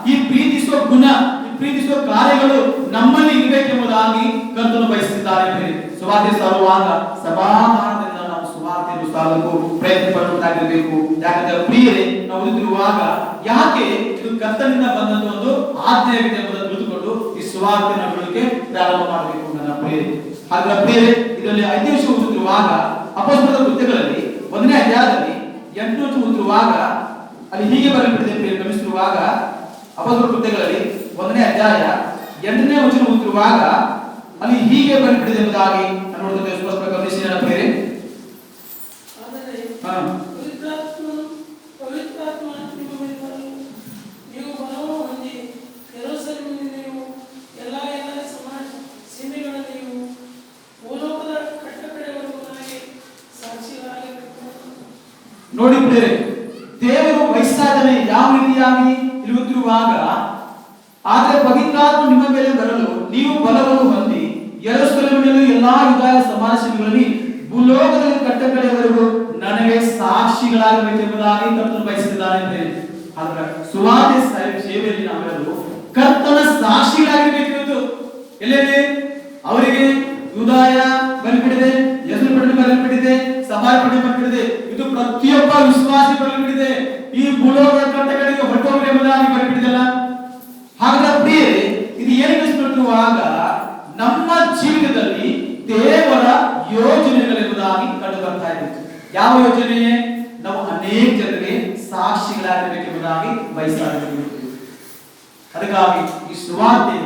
ಈ ಪ್ರೀತಿಸುವ ಗುಣ, ಈ ಪ್ರೀತಿಸುವ ಕಾರ್ಯಗಳು ನಮ್ಮಲ್ಲಿ ಇರಬೇಕೆಂಬುದಾಗಿ ಕರ್ತನು ಬಯಸಿದ್ದಾರೆ. ಸುವಾರ್ತೆ ಸಾರುವಾಗ ಸಮಾಧಾನದಿಂದ ನಾವು ಸುವಾರ್ತೆಯನ್ನು ಸಾರಲು ಪ್ರಯತ್ನ ಪಡುವಂತಾಗಿರಬೇಕು. ಯಾಕಂದ್ರೆ ಪ್ರಿಯರೇ, ನಾವು ಓದುತ್ತಿರುವಾಗ ಯಾಕೆ ಇದು ಕರ್ತನಿಂದ ಬಂದಂತ ಒಂದು ಆಜ್ಞೆಯಾಗಿದೆ ಎಂಬುದನ್ನು ತಿಳಿದುಕೊಂಡು ಈ ಸುವಾರ್ತೆಯನ್ನು ಹೇಳಲಿಕ್ಕೆ ಪ್ರಾರಂಭ ಮಾಡಬೇಕು ನನ್ನ ಪ್ರಿಯರೇ. ಹಾಗಾದ್ರೆ ಪ್ರಿಯರೇ, ಇದರಲ್ಲಿ 5ನೇ ವಿಷಯ ಓದುತ್ತಿರುವಾಗ ಅಪೊಸ್ತಲರ ಕೃತ್ಯಗಳಲ್ಲಿ 1ನೇ ಅಧ್ಯಾಯದಲ್ಲಿ 8ನೇ ವಚನ ಓದುತ್ತಿರುವಾಗ ಅಲ್ಲಿ ಹೀಗೆ ಬರೆಯಲ್ಪಟ್ಟಿದೆ. ಗಮನಿಸುವಾಗ ಅಪೊಸ್ತಲರ ಕೃತ್ಯಗಳಲ್ಲಿ 1ನೇ ಅಧ್ಯಾಯ 8ನೇ ವಚನ ಓದುತ್ತಿರುವಾಗ ಅಲ್ಲಿ ಹೀಗೆ ಬರೆಯಲ್ಪಟ್ಟಿದೆ ಎಂಬುದಾಗಿ ನಾನು ನೋಡುತ್ತೇವೆ. ಸ್ಪಷ್ಟ ಗಮನಿಸಿ ನನ್ನ ಪ್ರಿಯರೇ. ನೋಡಿ ಪ್ರಿಯರೇ, ದೇವರು ವಯಸ್ಸಾದನೆ ಯಾವ ರೀತಿಯಾಗಿ ಇರುತ್ತಿರುವಾಗ, ಆದರೆ ಪವಿತ್ರಾತ್ಮ ನಿಮ್ಮ ಮೇಲೆ ಬರಲು ನೀವು ಬಲವನ್ನು ಹೊಂದಿ ಯೆರೂಸಲೇಮಿನಲ್ಲಿ ಎಲ್ಲಾ ಯುದಾಯ ಸಮಾಜಗಳಲ್ಲಿ ಭೂಲೋಕದಲ್ಲಿ ಕಟ್ಟಕಡೆಯವರೆಗೂ ನನಗೆ ಸಾಕ್ಷಿಗಳಾಗಬೇಕೆಂಬುದಾಗಿ ಕರ್ತನು ಬಯಸಿದ್ದಾನೆ. ಆದ್ರೆ ಸುವಾರ್ತೆ ಸೇವೆಯಲ್ಲಿ ನಾವೆಲ್ಲರೂ ಕರ್ತನ ಸಾಕ್ಷಿಗಳಾಗಬೇಕಿತ್ತು. ಎಲ್ಲೆಲ್ಲಿ ಅವರಿಗೆ ಯುದಾಯ ಬರೆಯಲ್ಪಟ್ಟಿದೆ, ಯೆರೂಸಲೇಮಿನಲ್ಲಿ ಬರೆಯಲ್ಪಟ್ಟಿದೆ, ಸಮಾರ್ಪಣೆ ಬರೆಯಲ್ಪಟ್ಟಿದೆ. ಇದು ಪ್ರತಿಯೊಬ್ಬ ವಿಶ್ವಾಸಿ ಬರೆಯಲ್ಪಟ್ಟಿದೆ. ಈ ಭೂಲೋಕದ ಕಟ್ಟಕಡೆಗೆ ಹೊರಟೋಗ್ರೆ ಎಂಬುದಾಗಿ ಬರೆಯಲ್ಪಟ್ಟಿದೆಲ್ಲ. ಹಾಗಾದ್ರೆ ಪ್ರಿಯರೇ, ಇದು ಏನಕ್ಕೆ ನೋಡುತ್ತಿರುವಾಗ ನಮ್ಮ ಜೀವಿತದಲ್ಲಿ ದೇವರ ಯೋಜನೆಗಳೆಂಬುದಾಗಿ ಕಂಡು ಬರ್ತಾ ಇದೆ. ಯಾವ ಯೋಜನೆ? ನಾವು ಅನೇಕ ಜನರಿಗೆ ಸಾಕ್ಷಿಗಳಾಗಬೇಕೆಂಬುದಾಗಿ ಬಯಸಲಾಗಿದೆ. ಅದಕ್ಕಾಗಿ ಈ ಸುವಾರ್ತೆ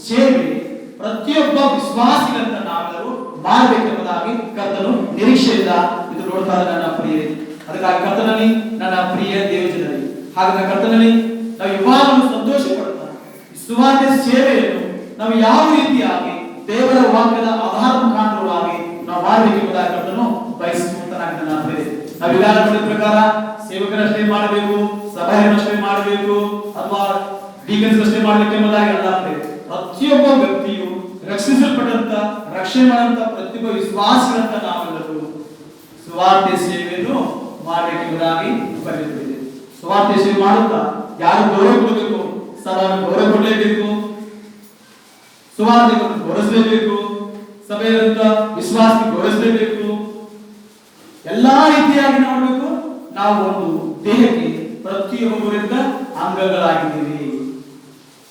ಸೇವೆ ಪ್ರತಿಯೊಬ್ಬ ವಿಶ್ವಾಸಿಗಳಂತ ನಾವೆಲ್ಲರೂ ಮಾಡಬೇಕೆಂಬುದಾಗಿ ಕರ್ತನು ನಿರೀಕ್ಷೆಯಿಂದ ಇದು ನೋಡ್ತಾ ಇದ್ದ ನನ್ನ ಪ್ರಿಯರೇ. ಅದಕ್ಕಾಗಿ ಕರ್ತನಲ್ಲಿ ನನ್ನ ಪ್ರಿಯ ದೇವಜನರೇ, ಹಾಗಾದ್ರೆ ಕರ್ತನಲ್ಲಿ ನಾವು ಯಾವಾಗಲೂ ಸಂತೋಷ ಪಡ್ತಾರೆ. ಸುವಾರ್ತೆ ಸೇವೆಯನ್ನು ನಾವು ಯಾವ ರೀತಿಯಾಗಿ ದೇವರ ವಾಕ್ಯದ ಆಧಾರ ಮುಖಾಂತರವಾಗಿ ನಾವು ಮಾಡಬೇಕೆಂಬುದಾಗಿ ಕರ್ತನು ಬಯಸುವಂತನಾಗಿದ್ದಾನೆ. ನಾವು ವಿಧಾನ ನೋಡಿದ ಪ್ರಕಾರ ಸೇವಕರಷ್ಟೇ ಮಾಡಬೇಕು, ಸಭೆಯನ್ನಷ್ಟೇ ಮಾಡಬೇಕು, ಅಥವಾ ಡೀಕನ್ಸ್ ಅಷ್ಟೇ ಮಾಡಬೇಕೆಂಬುದಾಗಿ ಅಲ್ಲ. ಪ್ರತಿಯೊಬ್ಬ ವ್ಯಕ್ತಿಯು ರಕ್ಷಿಸಲ್ಪಟ್ಟಂತ, ರಕ್ಷಣೆ ಮಾಡಂತ ಪ್ರತಿಯೊಬ್ಬ ವಿಶ್ವಾಸಿಗಳಂತ ನಾವೆಲ್ಲರೂ ಸುವಾರ್ತೆ ಸೇವೆಯನ್ನು ಮಾಡಬೇಕೆಂಬುದಾಗಿ ಬರೆಯಲ್ಪಟ್ಟಿದೆ. ಸುವಾರ್ತೆ ಸೇವೆ ಮಾಡುತ್ತಾ ಯಾರು ಗೌರವ ಕೊಡಬೇಕು? ಸಭೆಯನ್ನು ಗೌರವ ಕೊಡಲೇಬೇಕು, ಸುವಾರ್ತೆಗಳನ್ನು ಗೌರವಿಸಲೇಬೇಕು, ಸಭೆಯಂತ ವಿಶ್ವಾಸಕ್ಕೆ ಗೌರವಿಸಲೇಬೇಕು. ಎಲ್ಲಾ ರೀತಿಯಾಗಿ ಮಾಡಬೇಕು. ನಾವು ಒಂದು ದೇಹಕ್ಕೆ ಪ್ರತಿಯೊಬ್ಬರಿಂದ ಅಂಗಗಳಾಗಿದ್ದೀವಿ.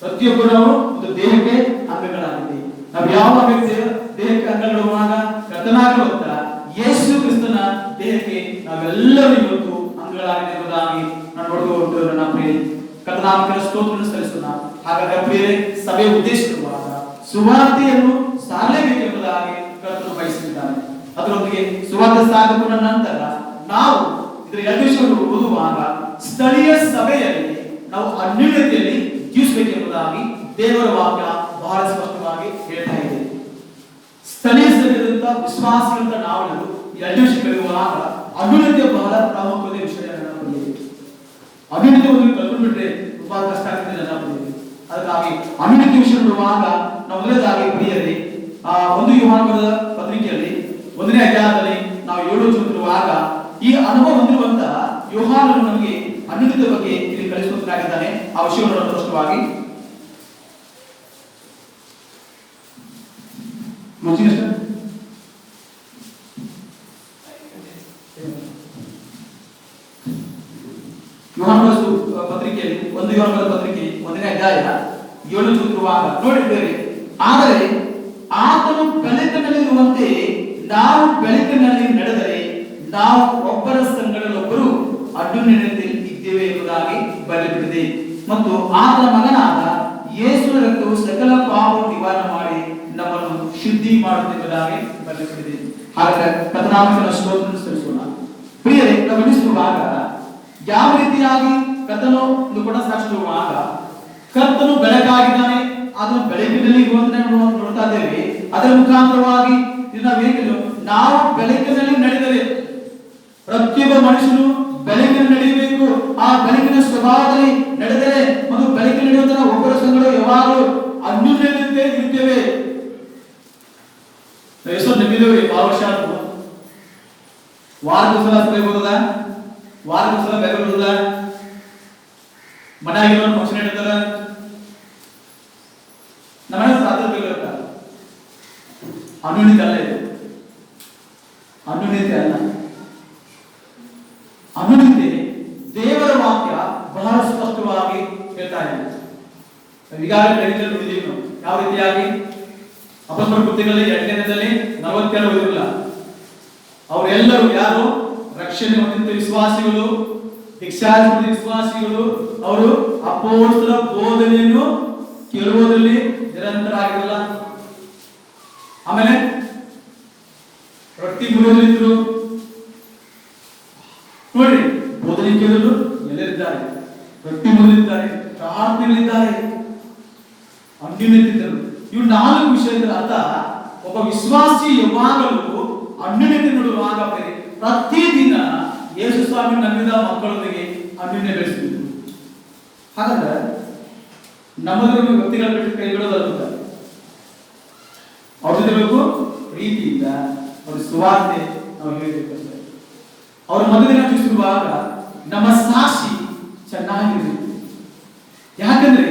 ಪ್ರತಿಯೊಬ್ಬರು ನಾವು ಒಂದು ದೇಹಕ್ಕೆ ಅಂಗಗಳಾಗಿದ್ದೀವಿ. ನಾವು ಯಾವ ವ್ಯಕ್ತಿ ದೇಹಕ್ಕೆ ಅಂಗങ്ങളുವಾಗ ಕರ್ತನಾಗಿರುವಂತ ಯೇಸು ಕ್ರಿಸ್ತನ ದೇಹಕ್ಕೆ ನಾವೆಲ್ಲರೂ ಇವತ್ತು ಅಂಗಗಳಾಗಿರುವುದಾಗಿ ನಾನು ನೋಡುವುದು ನನ್ನ ಪ್ರಿಯ ಕರ್ತನಾಮಕ್ಕೆ ಸ್ತೋತ್ರವನ್ನು ಸಲ್ಲಿಸೋಣ. ಹಾಗಾದರೆ ಪ್ರಿಯರೇ, ಸಭೆ ಉದ್ದೇಶಿಸುವಾಗ ಸುವಾರ್ತೆಯನ್ನು ಸಾರಲೇಬೇಕೆಂಬುದಾಗಿ ಕರ್ತನು ಬಯಸಿದ್ದಾನೆ. ಅದರೊಂದಿಗೆ ಸುವಾರ್ತೆ ಸಾಧಕೊಂಡ ನಂತರ ನಾವು ಇದರ 2 ವಿಷಯಗಳು ಓದುವಾಗ ಸ್ಥಳೀಯ ಸಭೆಯಲ್ಲಿ ನಾವು ಅನ್ಯೋನ್ಯತೆಯಲ್ಲಿ ಜೀವಿಸಬೇಕೆಂಬುದಾಗಿ ದೇವರ ವಾಕ್ಯ ಬಹಳ ಸ್ಪಷ್ಟವಾಗಿ ಹೇಳ್ತಾ ಇದೆ. ಸ್ಥಳೀಯ ಸಭೆಯಿಂದ ವಿಶ್ವಾಸಗಳಿಂದ ನಾವೆಲ್ಲರೂ 2 ವಿಷಯಗಳಿರುವಾಗ ಅನ್ಯೋನ್ಯತೆ ಬಹಳ ಪ್ರಾಮುಖ್ಯತೆ ವಿಷಯ. ಅನ್ಯೋನ್ಯತೆ ಒಂದು ಕಲ್ಕೊಂಡ್ಬಿಟ್ರೆ ತುಂಬಾ ಕಷ್ಟ ಆಗ್ತದೆ ನನ್ನ. ಅದಕ್ಕಾಗಿ ಅನ್ಯೋನ್ಯತೆ ವಿಷಯ ನೋಡುವಾಗ ನಾವು ಮೊದಲದಾಗಿ ಪ್ರಿಯರೇ, 1 ಯೋಹಾನನ ಪತ್ರಿಕೆಯಲ್ಲಿ 1ನೇ ಅಧ್ಯಾಯದಲ್ಲಿ ನಾವು 7 ಓದುತ್ತಿರುವಾಗ ಈ ಅನುಭವ ಹೊಂದಿರುವಂತ ಯೋಹಾನನು ನಮಗೆ ಅನ್ಯೋನ್ಯತೆ ಬಗ್ಗೆ ಇಲ್ಲಿ ಕಲಿಸುವಂತಾಗಿದ್ದಾನೆ. ಆ ವಿಷಯವನ್ನು ಸ್ಪಷ್ಟವಾಗಿ ಯೋಹಾನನ ಪತ್ರಿಕೆಯಲ್ಲಿ 1 ಯೋಹಾನನ ಪತ್ರಿಕೆ 1ನೇ ಅಧ್ಯಾಯ 7 ಓದುತ್ತಿರುವಾಗ ನೋಡಿದ್ದೇವೆ. ಆದರೆ ಆತನು ಬೆಳಕಿನಲ್ಲಿರುವಂತೆ ನಾವು ಬೆಳಕಿನಲ್ಲಿ ನಡೆದರೆ ನಾವು ಒಬ್ಬರ ಸಂಗಡಲ್ಲೊಬ್ಬರು ಅನ್ಯೋನ್ಯತೆಯಲ್ಲಿ ಇದ್ದೇವೆ ಎಂಬುದಾಗಿ ಬರೆಯಲ್ಪಟ್ಟಿದೆ. ಮತ್ತು ಆತನ ಮಗನಾದ ಯೇಸುವಿನ ರಕ್ತವು ಸಕಲ ಪಾಪವನ್ನು ನಿವಾರಣೆ ಮಾಡಿ ನಮ್ಮನ್ನು ಶುದ್ಧಿ ಮಾಡುತ್ತದೆ ಎಂಬುದಾಗಿ ಬರೆಯಲ್ಪಟ್ಟಿದೆ. ಹಾಗಾದರೆ ಕರ್ತನಾಮಕ್ಕೆ ಸ್ತೋತ್ರವನ್ನು ಸಲ್ಲಿಸೋಣ. ಪ್ರಿಯರೇ, ಗಮನಿಸುವಾಗ ಯಾವ ರೀತಿಯಾಗಿ ಕರ್ತನು ಕೂಡ ಸಾಕ್ಷಿಸುವಾಗ ಕರ್ತನು ಬೆಳಕಾಗಿದ್ದಾನೆ, ಅದನ್ನು ಬೆಳಕಿನಲ್ಲಿ ಇರುವಂತೆ ನೋಡ್ತಾ ಇದ್ದೇವೆ. ಅದರ ಮುಖಾಂತರವಾಗಿ ನಾವು ಬೆಳಕಿನಲ್ಲಿ ನಡೆದರೆ ಪ್ರತಿಯೊಬ್ಬ ಮನುಷ್ಯನು ಬೆಳಕಿನಲ್ಲಿ ನಡೆಯಬೇಕು. ಆ ಬೆಳಕಿನ ಸ್ವಭಾವದಲ್ಲಿ ನಡೆದರೆ ಮತ್ತು ಬೆಳಕಿನಲ್ಲಿ ನಡೆಯುವಂತಹ ಒಬ್ಬರ ಸಂಗಡ ಯಾವಾಗಲೂ ಅನ್ಯೋನ್ಯತೆ ಇರುತ್ತೇವೆ. ಎಷ್ಟು ನಂಬಿದ್ದೇವೆ. ಬಹಳ ವರ್ಷ ವಾರದ ಸಲ ಸಭೆ ಬರೋದ, ವಾರದ ಸಲ ಬೇರೆ ಬರೋದ, ಮನೆಯಾಗಿರೋ ಫಂಕ್ಷನ್ ಇಡ್ತಾರ, ನಮ್ಮ ಪ್ರಾರ್ಥನೆ ಬೇಕಾಗ್ತಾರೆ. ಅನ್ಯೋನ್ಯತೆ ಅಲ್ಲ ಇದು, ಅನ್ಯೋನ್ಯತೆ ಅಲ್ಲ. ಅನ್ಯೋನ್ಯತೆ ದೇವರ ವಾಕ್ಯ ಬಹಳ ಸ್ಪಷ್ಟವಾಗಿ ಹೇಳ್ತಾ ಇದೆ. ಈಗಾಗಲೇ ನೋಡಿದ್ದೀವಿ ನಾವು ಯಾವ ರೀತಿಯಾಗಿ ಅಪೊಸ್ತಲರ ಕೃತ್ಯಗಳಲ್ಲಿ 8ನೇ ಅಧ್ಯಾಯದಲ್ಲಿ 42 ಓದಿರಲ್ಲ. ಅವರೆಲ್ಲರೂ ಯಾರು ರಕ್ಷಣೆ ಹೊಂದಿದ ವಿಶ್ವಾಸಿಗಳು, ದೀಕ್ಷಾಸ್ಪದ ವಿಶ್ವಾಸಿಗಳು. ಅವರು ಅಪೊಸ್ತಲರ ಬೋಧನೆಯನ್ನು ಕೇಳುವುದರಲ್ಲಿ ನಿರಂತರರಾಗಿರಲ್ಲ. ಆಮೇಲೆ ರೊಟ್ಟಿ ಮುರಿಯಲಿದ್ರು ನೋಡ್ರಿ, ಬೋಧನೆ ಕೇಳಲು ಎಲ್ಲರಿದ್ದಾರೆ, ರೊಟ್ಟಿ ಮುರಿದಿದ್ದಾರೆ, ಪ್ರಾರ್ಥನೆಗಳಿದ್ದಾರೆ, ಅನ್ಯೋನ್ಯತೆ. ಇವು 4 ವಿಷಯಗಳ ಅರ್ಥ ಒಬ್ಬ ವಿಶ್ವಾಸಿ ಯಾವಾಗಲೂ ಅನ್ಯೋನ್ಯತೆ ನೋಡುವಾಗ ಪ್ರತಿದಿನ ಯೇಸು ಸ್ವಾಮಿ ನಂಬಿದ ಮಕ್ಕಳೊಂದಿಗೆ ಅನ್ಯೋನ್ಯ ಬೆಳೆಸಬೇಕು. ಹಾಗಾದ್ರೆ ನಮ್ಮದನ್ನು ವ್ಯಕ್ತಿಗಳ ಬಿಟ್ಟು ಕೈ ಬಿಡೋದಲ್ಲ, ಅವ್ರ ಜೊತೆ ಬೇಕು ಪ್ರೀತಿಯಿಂದ ಅವ್ರ ಸುವಾರ್ತೆ ನಾವು ಹೇಳಬೇಕಂತ. ಅವ್ರ ಮದುವೆನ ತಿಳಿಸಿರುವಾಗ ನಮ್ಮ ಸಾಕ್ಷಿ ಚೆನ್ನಾಗಿರಬೇಕು. ಯಾಕಂದ್ರೆ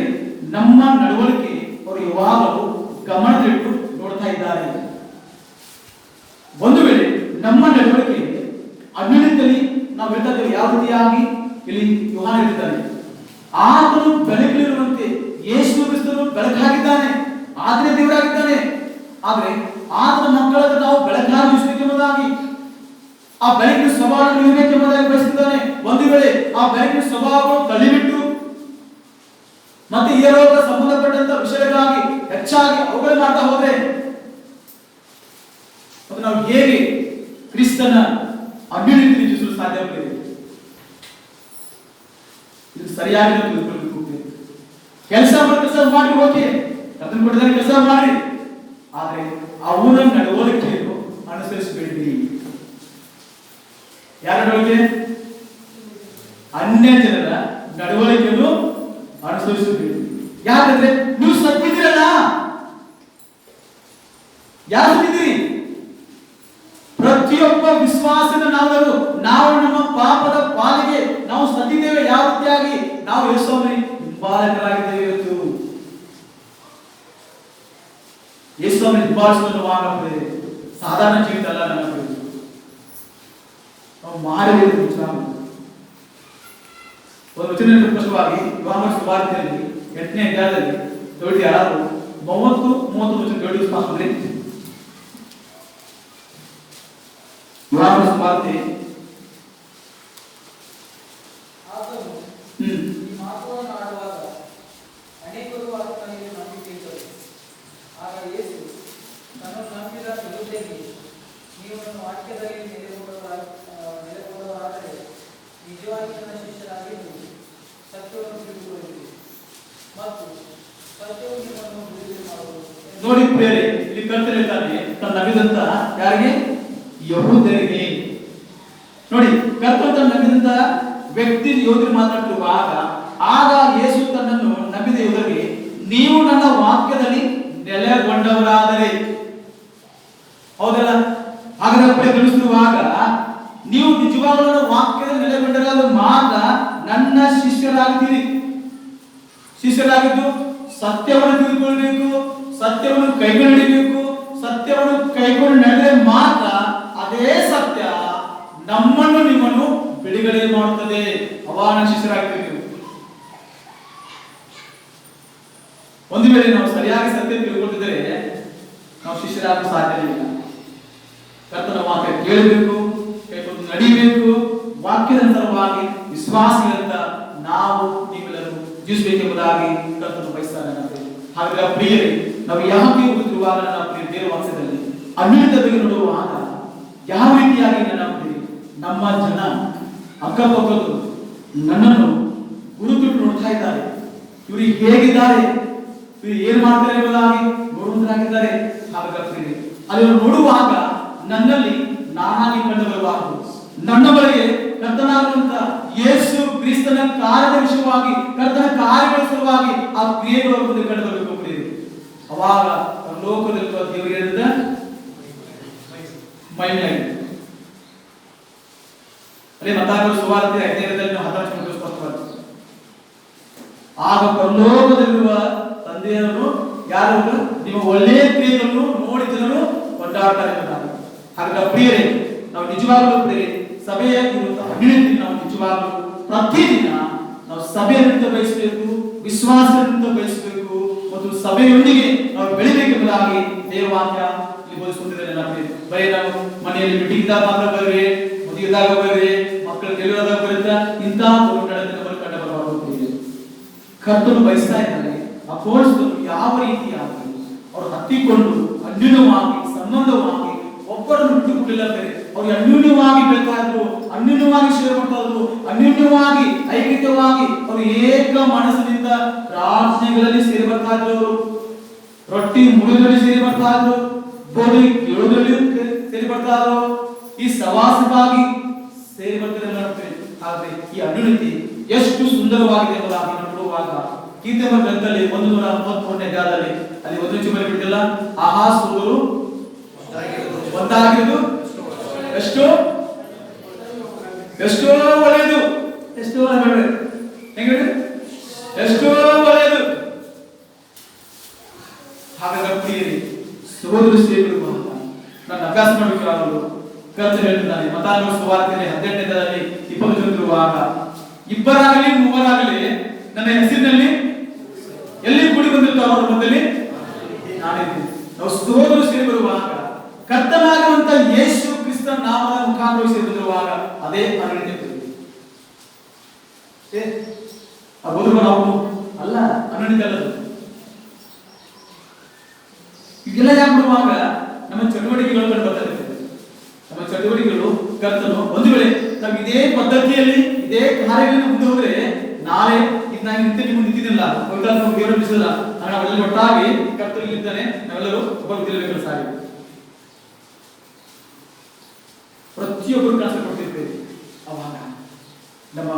ನಮ್ಮ ನಡವಳಿಕೆ ಅವರು ಯಾವಾಗಲೂ ಗಮನದಲ್ಲಿಟ್ಟು ನೋಡ್ತಾ ಇದ್ದಾರೆ. ಒಂದು ವೇಳೆ ನಮ್ಮ ನಡವಳಿಕೆ ಅನ್ಯೋನ್ಯತೆಯಲ್ಲಿ ನಾವು ಹೇಳ್ತಾ ಇದ್ದೇವೆ. ಯಾವ ರೀತಿಯಾಗಿ ಇಲ್ಲಿ ಯೋಹಾನ ಹೇಳಿದ್ದಾನೆ, ಆತನು ಬೆಳಕಲ್ಲಿರುವಂತೆ ಯೇಸು ಕ್ರಿಸ್ತನು ಬೆಳಕಾಗಿದ್ದಾನೆ, ಆತನೇ ದೇವರಾಗಿದ್ದಾನೆ. ಆದ್ರೆ ಆತನ ಮಕ್ಕಳಾದ ನಾವು ಬೆಳಕಾಗಿ ಎಂಬುದಾಗಿ ಆ ಬೆಳಕಿನ ಸ್ವಭಾವವನ್ನು ಇರಬೇಕೆಂಬುದಾಗಿ ಬಯಸಿದ್ದಾನೆ. ಒಂದು ವೇಳೆ ಆ ಬೆಳಕಿನ ಸ್ವಭಾವವನ್ನು ತಳ್ಳಿಬಿಟ್ಟು ಮತ್ತೆ ಈ ರೋಗ ಸಂಬಂಧಪಟ್ಟಂತ ವಿಷಯಗಳಾಗಿ ಹೆಚ್ಚಾಗಿ ಅವುಗಳು ಮಾಡ್ತಾ ಹೋದ್ರೆ ಮತ್ತು ನಾವು ಹೇಗೆ ಕ್ರಿಸ್ತನ ಅನ್ಯೋನ್ಯತೆ ನಿಲ್ಲಿಸಲು ಸಾಧ್ಯವಾಗಿದೆ? ಇದು ಸರಿಯಾಗಿ ತಿಳ್ಕೊಳ್ಬೇಕು. ಕೆಲಸ ಮಾಡಿ ಓಕೆ, ಅದನ್ನು ಕೊಟ್ಟಿದ್ದಾರೆ, ಕೆಲಸ ಮಾಡಿ, ಆದ್ರೆ ಅವನ ನಡವಳಿಕೆಯನ್ನು ಅನುಸರಿಸಬೇಡಿ. ಯಾರ ನಡವಳಿಕೆ? ಅನ್ಯ ಜನರ ನಡವಳಿಕೆಯನ್ನು ಅನುಸರಿಸಬೇಡಿ. ಯಾಕಂದ್ರೆ ನೀವು ಸತ್ತಿದ್ದೀರಲ್ಲ. ಯಾರು ಸತ್ತಿದ್ದೀರಿ? ಪ್ರತಿಯೊಬ್ಬ ವಿಶ್ವಾಸದ ನಾವು ನಮ್ಮ ಪಾಪದ ಪಾಲಿಗೆ ನಾವು ಸತ್ತಿದ್ದೇವೆ. ಯಾವ ರೀತಿಯಾಗಿ ನಾವು ಯೇಸುವಿನ ಹಿಂಬಾಲಕರಾಗಿದ್ದೇವೆ. ಇವತ್ತು ಯೇಸುವಿನ ಹಿಂಬಾಲಿಸುವಾಗ ಸಾಧಾರಣ ಜೀವಿತ ಅಲ್ಲ. ನಮಗೆ ನಾವು ಮಾಡಬೇಕು. ಒಂದು ವಚನ ಸ್ಪಷ್ಟವಾಗಿ ಯೋಹಾನ ಸುವಾರ್ತೆಯಲ್ಲಿ 8ನೇ ಅಧ್ಯಾಯದಲ್ಲಿ ನೋಡಿ, ಯಾರು 30 ವಚನ ನೋಡಿ ಸ್ಪಷ್ಟನೆ. ಯೋಹಾನ ಸುವಾರ್ತೆ ನೋಡಿ ಪ್ರಿಯರೇ, ಇಲ್ಲಿ ಕರ್ತನಿರ್ತಾನೆ ತನ್ನ ನಂಬಿದಂತ ಯಾರಿಗೆ? ಯಹೂದರಿಗೆ. ನೋಡಿ, ಕರ್ತನ ನಂಬಿದಂತ ವ್ಯಕ್ತಿ ಯೋಧರು ಮಾತನಾಡುವಾಗ ಆಗ ಯೇಸು ತನ್ನನ್ನು ನಂಬಿದ ಯೋಧರಿಗೆ, ನೀವು ನನ್ನ ವಾಕ್ಯದಲ್ಲಿ ನೆಲೆಗೊಂಡವರಾದರೆ, ಹೌದಲ್ಲ? ಹಾಗಾದ್ರೆ ತಿಳಿಸಿರುವಾಗ ನೀವು ನಿಜವಾಗಲೂ ನನ್ನ ವಾಕ್ಯದಲ್ಲಿ ನೆಲೆಗೊಂಡರಾದ ಮಾತ್ರ ನನ್ನ ಶಿಷ್ಯರಾಗ್ತೀರಿ. ಶಿಷ್ಯರಾಗಿದ್ದು ಸತ್ಯವನ್ನು ತಿಳಿದುಕೊಳ್ಬೇಕು, ಸತ್ಯವನ್ನು ಕೈಗೊಂಡು ನಡಿಬೇಕು. ಸತ್ಯವನ್ನು ಕೈಗೊಂಡು ನಡೆದರೆ ಮಾತ್ರ ಅದೇ ಸತ್ಯ ನಮ್ಮನ್ನು ನಿಮ್ಮನ್ನು ಬಿಡುಗಡೆ ಮಾಡುತ್ತದೆ. ಅವಾನ ಶಿಷ್ಯರಾಗ್ತೀವಿ. ಒಂದು ವೇಳೆ ನಾವು ಸರಿಯಾಗಿ ಸತ್ಯ ತಿಳ್ಕೊಳ್ತಿದ್ರೆ ನಾವು ಶಿಷ್ಯರಾಗಲು ಸಾಧ್ಯವಿಲ್ಲ. ಕರ್ತನ ವಾಕ್ಯ ಕೇಳಬೇಕು, ಕೈಗೊಂಡು ನಡಿಬೇಕು, ವಾಕ್ಯದ ಅನುಸಾರವಾಗಿ ವಿಶ್ವಾಸಿಗಳಂತ ನಾವು ನೀವೆಲ್ಲರೂ ಜೀವಿಸಬೇಕೆಂಬುದಾಗಿ ಕರ್ತನು ಬಯಸ್ತಾನೆ. ಹಾಗಾದ್ರೆ ಪ್ರಿಯರೇ, ನಾವು ಯಾಕೆ ಹೋಗುತ್ತಿರುವಾಗ ನನ್ನ ಪ್ರಿಯ ದೇವರ ವಾಕ್ಯದಲ್ಲಿ ಅನ್ಯದ ಬಗ್ಗೆ ನೋಡುವಾಗ ಯಾವ ರೀತಿಯಾಗಿ ನನ್ನ ಪ್ರಿಯ ನಮ್ಮ ಜನ ಅಕ್ಕಪಕ್ಕದ್ದು ನನ್ನನ್ನು ಗುರುತಿಟ್ಟು ನೋಡ್ತಾ ಇದ್ದಾರೆ. ಇವರು ಹೇಗಿದ್ದಾರೆ, ಇವರು ಏನ್ ಮಾಡ್ತಾರೆ ಎಂಬುದಾಗಿ ನೋಡುವಂತರಾಗಿದ್ದಾರೆ. ಹಾಗಾದ್ರೆ ಅಲ್ಲಿ ನೋಡುವಾಗ ನನ್ನಲ್ಲಿ ನಾನಾಗಿ ಕಂಡು ಬರಬಾರದು. ನನ್ನ ಬಳಿಗೆ ಕರ್ತನಾಗಿರುವಂತ ಯೇಸು ಕ್ರಿಸ್ತನ ಕಾರ್ಯದ ವಿಷಯವಾಗಿ, ಕರ್ತನ ಕಾರ್ಯಗಳ ಸಲುವಾಗಿ ಆ ಕ್ರಿಯೆಗಳ ಮುಂದೆ ಕಂಡು ಬರಬೇಕು. ಅವಾಗ ಲೋಕದಲ್ಲಿ ದೇವರು ಹೇಳಿದ ಮೈಮೇಲೆ ಅದೇ ಮತ್ತಾಗಲು ಸುವಾರ್ತೆ 15ರಲ್ಲಿ 14 ಸ್ಪಷ್ಟವಾಗಿದೆ. ಆಗ ಪರಲೋಕದಲ್ಲಿರುವ ತಂದೆಯವರು ಯಾರು ನಿಮ್ಮ ಒಳ್ಳೆಯ ಕ್ರಿಯೆಗಳನ್ನು ನೋಡಿ ಜನರು ಕೊಂಡಾಡ್ತಾರೆ ಎಂಬುದಾಗಿ. ಹಾಗಾದ್ರೆ ಪ್ರಿಯರೇ, ನಾವು ನಿಜವಾಗಲೂ ಪ್ರಿಯರೇ ಸಭೆಯ ಅಭಿವೃದ್ಧಿ ನಾವು ನಿಜವಾಗಲೂ ಪ್ರತಿದಿನ ನಾವು ಸಭೆಯನ್ನು ಬಯಸಬೇಕು, ವಿಶ್ವಾಸವನ್ನು ಬಯಸಬೇಕು ಮತ್ತು ಸಭೆಯೊಂದಿಗೆ ನಾವು ಬೆಳಿಬೇಕೆಂಬುದಾಗಿ ದೇವವಾಕ್ಯ ಇಲ್ಲಿ ಬೋಧಿಸುತ್ತಿದ್ದಾರೆ. ಬರೀ ನಾವು ಮನೆಯಲ್ಲಿ ಮೀಟಿಂಗ್ ಇದ್ದಾಗ ಮಾತ್ರ ಬರವೆ, ಮದುವೆದಾಗ ಬರವೆ, ಮಕ್ಕಳು ಗೆಲ್ಲುವುದಾಗ ಬರುತ್ತಾ ಇಂತಹ ನಡತೆ ಕಂಡು ಬರಬಾರದು. ಕರ್ತನು ಬಯಸ್ತಾ ಇದ್ದಾರೆ ಅಪೋಸ್ತಲರು ಯಾವ ರೀತಿಯಾಗಿ ಅವರು ಹತ್ತಿಕೊಂಡು ಅನ್ಯೂನ್ಯವಾಗಿ ಸಂಬಂಧವಾಗಿ ಒಬ್ಬರನ್ನು ಬಿಟ್ಟುಕೊಟ್ಟಿಲ್ಲ. ಬೇರೆ ಅವರು ಅನ್ಯೂನ್ಯವಾಗಿ ಬೆಳ್ತಾ ಇದ್ರು, ಅನ್ಯೂನ್ಯವಾಗಿ ಸೇವೆ ಮಾಡ್ತಾ ಇದ್ರು, ಅನ್ಯೂನ್ಯವಾಗಿ ಐಕ್ಯವಾಗಿ ಅವರು ಏಕ ಮನಸ್ಸಿನಿಂದ ಪ್ರಾರ್ಥನೆಗಳಲ್ಲಿ ಸೇರಿ ಬರ್ತಾ ಇದ್ರು. ಅವರು ರೊಟ್ಟಿ ಮುಳುಗಲ್ಲಿ ಸೇರಿ ಬರ್ತಾ ಇದ್ರು, ಬೋಧಿ ಕೇಳೋದ್ರಲ್ಲಿ ಸೇರಿ ಬರ್ತಾ ಇದ್ರು, ಈ ಸವಾಸವಾಗಿ ಸೇರಿ ಬರ್ತಾರೆ. ಆದ್ರೆ ಈ ಅನ್ಯೂನ್ಯತೆ ಎಷ್ಟು ಸುಂದರವಾಗಿದೆ ಎಂಬುದಾಗಿ ನೋಡುವಾಗ ಕೀರ್ತನೆ ಗ್ರಂಥದಲ್ಲಿ 133ನೇ ಅಧ್ಯಾಯದಲ್ಲಿ ಅಲ್ಲಿ 1 ಚಿಮ್ಮರಿ ಬಿಟ್ಟಿಲ್ಲ, ಆಹಾ ಸೋದರು ಒಂದಾಗಿರುವುದು ಎಷ್ಟೋ ಎಷ್ಟೋ ಒಳ್ಳೆಯದು, ಎಷ್ಟೋ ಹೆಂಗ ಎಷ್ಟೋ ಒಳ್ಳೆಯದು. ಹಾಗಾದ್ರೆ ಪ್ರಿಯರೇ, ಸಹೋದರ ಸೇರಿರುವ ನನ್ನ ಅಭ್ಯಾಸ ಮಾಡಬೇಕಾಗಲು ಕರ್ತನು ಹೇಳ್ತಿದ್ದಾನೆ. ಮತ್ತಾಗಲು ಸುವಾರ್ತೆ 18ರಲ್ಲಿ 20 ಇರುವಾಗ ಇಬ್ಬರಾಗಲಿ ಮೂವರಾಗಲಿ ನನ್ನ ಹೆಸರಿನಲ್ಲಿ ಎಲ್ಲಿ ಕೂಡಿ ಬಂದಿರ್ತಾರೋ ಅವರ ಮಧ್ಯದಲ್ಲಿ ನಾನಿದ್ದೀನಿ. ನಾವು ಸಹೋದರ ಸೇರಿ ಬರುವಾಗ ಕರ್ತನಾಗಿರುವಂತ ಯೇಸು ಕ್ರಿಸ್ತನ ನಾಮದ ಮುಖಾಂತರ ಸೇರಿ ಬಂದಿರುವಾಗ ಅದೇ ಅನ್ಯೂನ್ಯತೆ. ನಾವು ಅಲ್ಲ ಅನ್ಯೂನ್ಯತೆ ಅಲ್ಲದು. ಇದೆಲ್ಲ ಯಾಕೆ ಬಿಡುವಾಗ ನಮ್ಮ ಚಟುವಟಿಕೆಗಳು ಕಂಡು ಬರ್ತದೆ. ನಮ್ಮ ಚಟುವಟಿಕೆಗಳು ಕರ್ತನು ಒಂದು ವೇಳೆ ನಾವು ಇದೇ ಪದ್ಧತಿಯಲ್ಲಿ ಇದೇ ಕಾರ್ಯಗಳನ್ನು ಮುಂದೆ ಹೋದ್ರೆ ನಾಳೆ ಇದು ನಾನು ನಿಮ್ಮ ನಿಂತಿದ್ದಿಲ್ಲ, ದೇವರ ಬಿಸಿಲ್ಲ, ನಾವೆಲ್ಲ ಒಟ್ಟಾಗಿ ಕರ್ತನು ಇಲ್ಲಿದ್ದಾನೆ, ನಾವೆಲ್ಲರೂ ಒಬ್ಬ ತಿಳಿಬೇಕು ಸಾರಿ ಪ್ರತಿಯೊಬ್ಬರು ಕೆಲಸ ಕೊಡ್ತಿರ್ತೇವೆ. ಅವಾಗ ನಮ್ಮ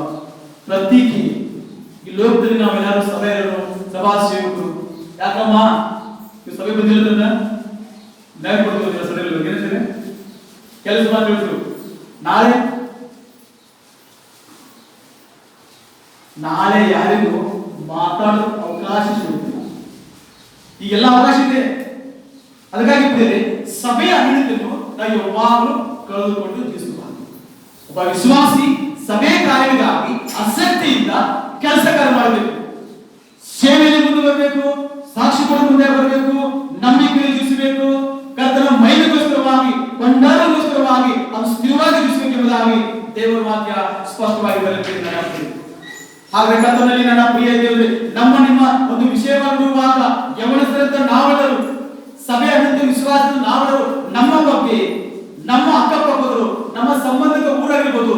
ಪ್ರತೀಕಿ ಈ ಲೋಕದಲ್ಲಿ ನಾವೆಲ್ಲರೂ ಸಭೆಯರು ಸಭಾ ಸೇವಕರು ಯಾಕಮ್ಮ ನೀವು ಸಭೆ ಬಂದಿರೋದನ್ನ ನ್ಯಾಯ ಕೊಡ್ತೀವಿ ಸಭೆಯಲ್ಲಿ ಏನಂತಾರೆ ಕೆಲಸ ಮಾಡಿದ್ರು ನಾಳೆ ಯಾರಿಗೂ ಮಾತಾಡೋ ಅವಕಾಶ ಸಿಗುತ್ತಿಲ್ಲ. ಈಗೆಲ್ಲ ಅವಕಾಶ ಇದೆ. ಅದಕ್ಕಾಗಿ ಸಭೆಯ ಅನ್ಯೂನ್ಯತೆಯನ್ನು ನಾವು ಯಾವಾಗಲೂ ಕಳೆದುಕೊಂಡು ಜೀವಿಸಬಾರದು. ಒಬ್ಬ ವಿಶ್ವಾಸಿ ಸಭೆ ಕಾರ್ಯಗಳಿಗಾಗಿ ಆಸಕ್ತಿಯಿಂದ ಕೆಲಸ ಕಾರ್ಯ ಮಾಡಬೇಕು, ಸೇವೆಯಲ್ಲಿ ಮುಂದೆ ಬರಬೇಕು, ಸಾಕ್ಷಿ ಕೊಡ ಮುಂದೆ ಬರಬೇಕು, ನಂಬಿಕೆಯಲ್ಲಿ ಜೀವಿಸಬೇಕು, ಕರ್ತನ ಮಹಿಮೆಗೋಸ್ಕರವಾಗಿ ಕೊಂಡಾಡಗೋಸ್ಕರವಾಗಿ ಅದು ಸ್ಥಿರವಾಗಿ ಜೀವಿಸಬೇಕೆಂಬುದಾಗಿ ದೇವರ ವಾಕ್ಯ ಸ್ಪಷ್ಟವಾಗಿ ಬರೆದಿದೆ. ಹಾಗೆ ಕರ್ತನಲ್ಲಿ ನನ್ನ ಪ್ರಿಯ ದೇವರೇ, ನಮ್ಮ ನಿಮ್ಮ ಒಂದು ವಿಷಯವಾಗಿರುವಾಗ ಯವನಸ್ಥರಂತ ನಾವೆಲ್ಲರೂ ಸಭೆಯ ವಿಶ್ವಾಸದ ನಾವೆಲ್ಲರೂ ನಮ್ಮ ಬಗ್ಗೆ, ನಮ್ಮ ಅಕ್ಕಪಕ್ಕದರು, ನಮ್ಮ ಸಂಬಂಧಿಕ ಊರಾಗಿರ್ಬೋದು,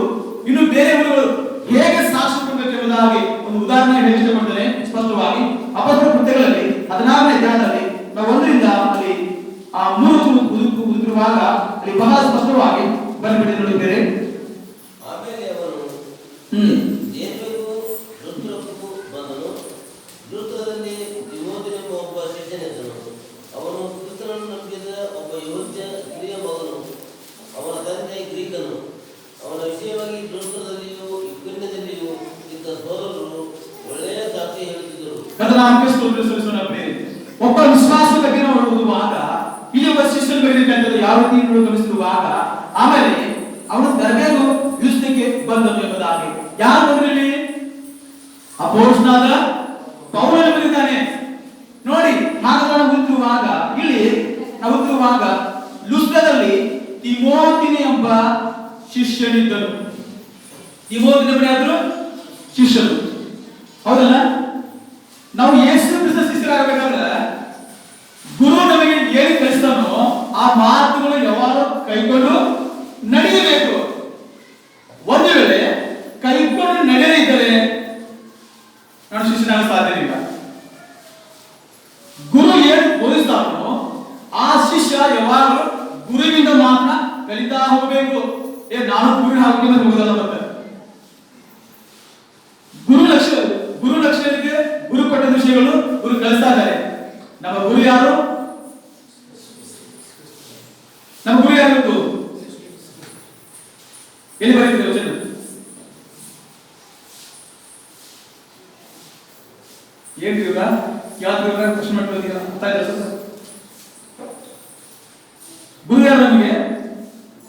ಇನ್ನು ಬೇರೆ ಊರುಗಳು ಹೇಗೆ ಸಾಕ್ಷಿ ಕೊಡಬೇಕೆಂಬುದಾಗಿ ಒಂದು ಉದಾಹರಣೆ ಹೇಳಿ ಇಷ್ಟಪಡ್ತೇನೆ. ಸ್ಪಷ್ಟವಾಗಿ ಅಪೊಸ್ತಲರ ಕೃತ್ಯಗಳಲ್ಲಿ 16ನೇ ಅಧ್ಯಾಯದಲ್ಲಿ ನಾವು 1ರಿಂದ ಅಲ್ಲಿ ಆ 3 ಉದುರುವಾಗ ಅಲ್ಲಿ ಬಹಳ ಸ್ಪಷ್ಟವಾಗಿ ಬರೆದಿದೆ ನೋಡಿದ್ದೇವೆ. ಆಮೇಲೆ ಅವರು ವೃತ್ತದಲ್ಲಿ ವಿಮೋಚನೆಂಬ ಒಬ್ಬ ಶಿಷ್ಯನಿದ್ದನು. ಅವನು ಕ್ರಿಸ್ತನನ್ನು ನಂಬಿದ ಒಬ್ಬ ಯೋಜ್ಯ ಸ್ತ್ರೀಯ ಮಗನು. ಅವನ ತಂದೆ ಗ್ರೀಕನು. ಅವನ ವಿಷಯವಾಗಿ ವೃತ್ತದಲ್ಲಿಯೂ ಇಕ್ಕಣ್ಯದಲ್ಲಿಯೂ ಇದ್ದ ಸೋದರರು ಒಳ್ಳೆಯ ಸಾಕ್ಷಿ ಹೇಳುತ್ತಿದ್ದರು. ಒಬ್ಬ ವಿಶ್ವಾಸದ ಬಗ್ಗೆ ನಾವು ಓದುವಾಗ ಇಲ್ಲಿ ಒಬ್ಬ ಶಿಷ್ಯನ ಬಗ್ಗೆ ಯಾವ ರೀತಿ ಗಮನಿಸಿರುವಾಗ ಆಮೇಲೆ ಅವನು ದರ್ಬೆಗೂ ಯುದ್ಧಕ್ಕೆ ಬಂದನು ಎಂಬುದಾಗಿ ಯಾರು ಬಂದ್ರಲ್ಲಿ ಅಪೊಸ್ತಲನಾದ ಪೌಲನು ಬಂದಿದ್ದಾನೆ ನೋಡಿ. ಹಾಗಾದ್ರೆ ನಾವು ಓದುವಾಗ ಇಲ್ಲಿ ನಾವು ಓದುವಾಗ ಲುಸ್ತ್ರದಲ್ಲಿ ತಿಮೋತಿನ ಎಂಬ ಶಿಷ್ಯನಿದ್ದನು. ತಿಮೋತಿನ ಯಾರು? ಶಿಷ್ಯರು. ಹೌದಲ್ಲ? ನಾವು ಯೇಸು ಕ್ರಿಸ್ತ ಶಿಷ್ಯರಾಗಬೇಕಾದ್ರೆ ಗುರು ನಮಗೆ ಏನು ಕಲಿಸ್ತಾನೋ ಆ ಮಾತುಗಳು ಯಾವಾಗಲೂ ಕೈಕೊಂಡು ನಡೆಯಬೇಕು. ಒಂದು ವೇಳೆ ಕೈಕೊಂಡು ನಡೆಯದಿದ್ದರೆ ನಾನು ಶಿಷ್ಯನಾಗ ಸಾಧ್ಯ ಇಲ್ಲ. ಗುರು ಏನು ಬೋಧಿಸ್ತಾನೋ ಆ ಶಿಷ್ಯ ಯಾವಾಗಲೂ ಗುರುವಿಂದ ಮಾತ್ರ ಕಲಿತಾ ಹೋಗಬೇಕು. ನಾನು ಗುರುವಿನ ಹಾಗೆ ಹೋಗೋದಲ್ಲ. ಮತ್ತೆ ಗುರು ಲಕ್ಷ್ಯಕ್ಕೆ ಗುರು ಕೊಟ್ಟ ವಿಷಯಗಳು ಗುರು ಕಲಿಸ್ತಾ ಇದ್ದಾರೆ. ನಮ್ಮ ಗುರು ಯಾರು? ನಮ್ಮ ಗುರು ಯಾರು? ಎಲ್ಲಿ ಬರೀತಿದೆ ವಚನ? ಏನ್ ಯಾವ್ದು ಪ್ರಶ್ನೆ ಮಾಡ್ತೀರಾ? ಅರ್ಥ ಆಯ್ತಾ ಸರ್? ಗುರು ಯಾರು ನಮಗೆ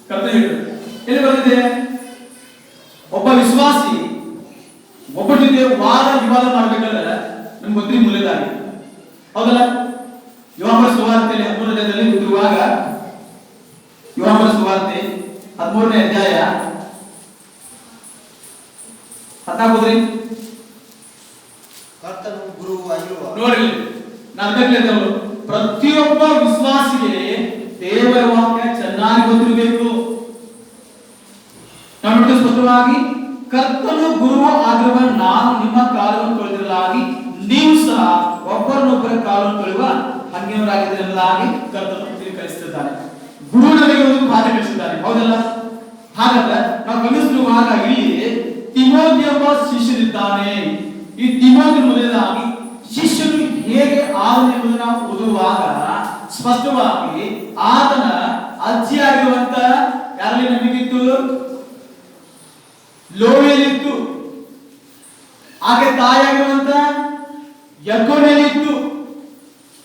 ಕರ್ತವ್ಯ ಎಲ್ಲಿ ಬರೆದಿದೆ? ಒಬ್ಬ ವಿಶ್ವಾಸಿ ಒಬ್ಬ ಜೊತೆ ವಾದ ವಿವಾದ ಮಾಡ್ಬೇಕಾದ್ರೆ ನಮ್ಗೆ ಗೊತ್ತಿರಿ ಮೂಲದಾಗಿ. ಹೌದಲ್ಲ? ಯೋಹಾನನ ಸುವಾರ್ತೆಯಲ್ಲಿ 13ನೇ ಅಧ್ಯಾಯದಲ್ಲಿ ಕೂತಿರುವಾಗ ಯೋಹಾನನ ಸುವಾರ್ತೆ 13ನೇ ಅಧ್ಯಾಯ 14 ಕರ್ತನು ಗುರುವು ಆಗಿರುವ ನೋಡಿ, ನಾನು ಹೇಳ್ತೇನೆ, ಪ್ರತಿಯೊಬ್ಬ ವಿಶ್ವಾಸಿಗೆ ದೇವರ ವಾಕ್ಯ ಚೆನ್ನಾಗಿ ಗೊತ್ತಿರಬೇಕು. ನಾವು ಸ್ಪಷ್ಟವಾಗಿ ಕರ್ತನು ಗುರುವ ಆಗಿರುವ ನಾನು ನಿಮ್ಮ ಕಾಲವನ್ನು ತೊಳೆದಿರಲಾಗಿ ನೀವು ಸಹ ಒಬ್ಬರನ್ನೊಬ್ಬರ ಕಾಲವನ್ನು ತೊಳೆಯುವ ಹಂಗಿನವರಾಗಿದ್ದರಾಗಿ ಕರ್ತನು ಕಲಿಸುತ್ತಿದ್ದಾನೆ. ಗುರು ನಮಗೆ ಒಂದು ಪಾಠ ಕಲಿಸಿದ್ದಾನೆ. ಹೌದಲ್ಲ? ಹಾಗಾದ್ರೆ ನಾವು ಗಮನಿಸುವಾಗ ಇಲ್ಲಿ ತಿಮೋಥಿ ಎಂಬ ಶಿಷ್ಯನಿದ್ದಾನೆ. ಈ ತಿಮೋಥಿ ಮೊದಲಾಗಿ ಶಿಷ್ಯನು ಹೇಗೆ ಆದನು ಎಂಬುದನ್ನು ನಾವು ಓದುವಾಗ ಸ್ಪಷ್ಟವಾಗಿ ಆತನ ಅಜ್ಜಿಯಾಗಿರುವಂತ ಯಾರಲ್ಲಿ ನಮಗಿತ್ತು? ಲೋಳೆಯಲ್ಲಿತ್ತು. ಹಾಗೆ ತಾಯಿಯಾಗಿರುವಂತ ಯಕೋನೆಯಲ್ಲಿತ್ತು.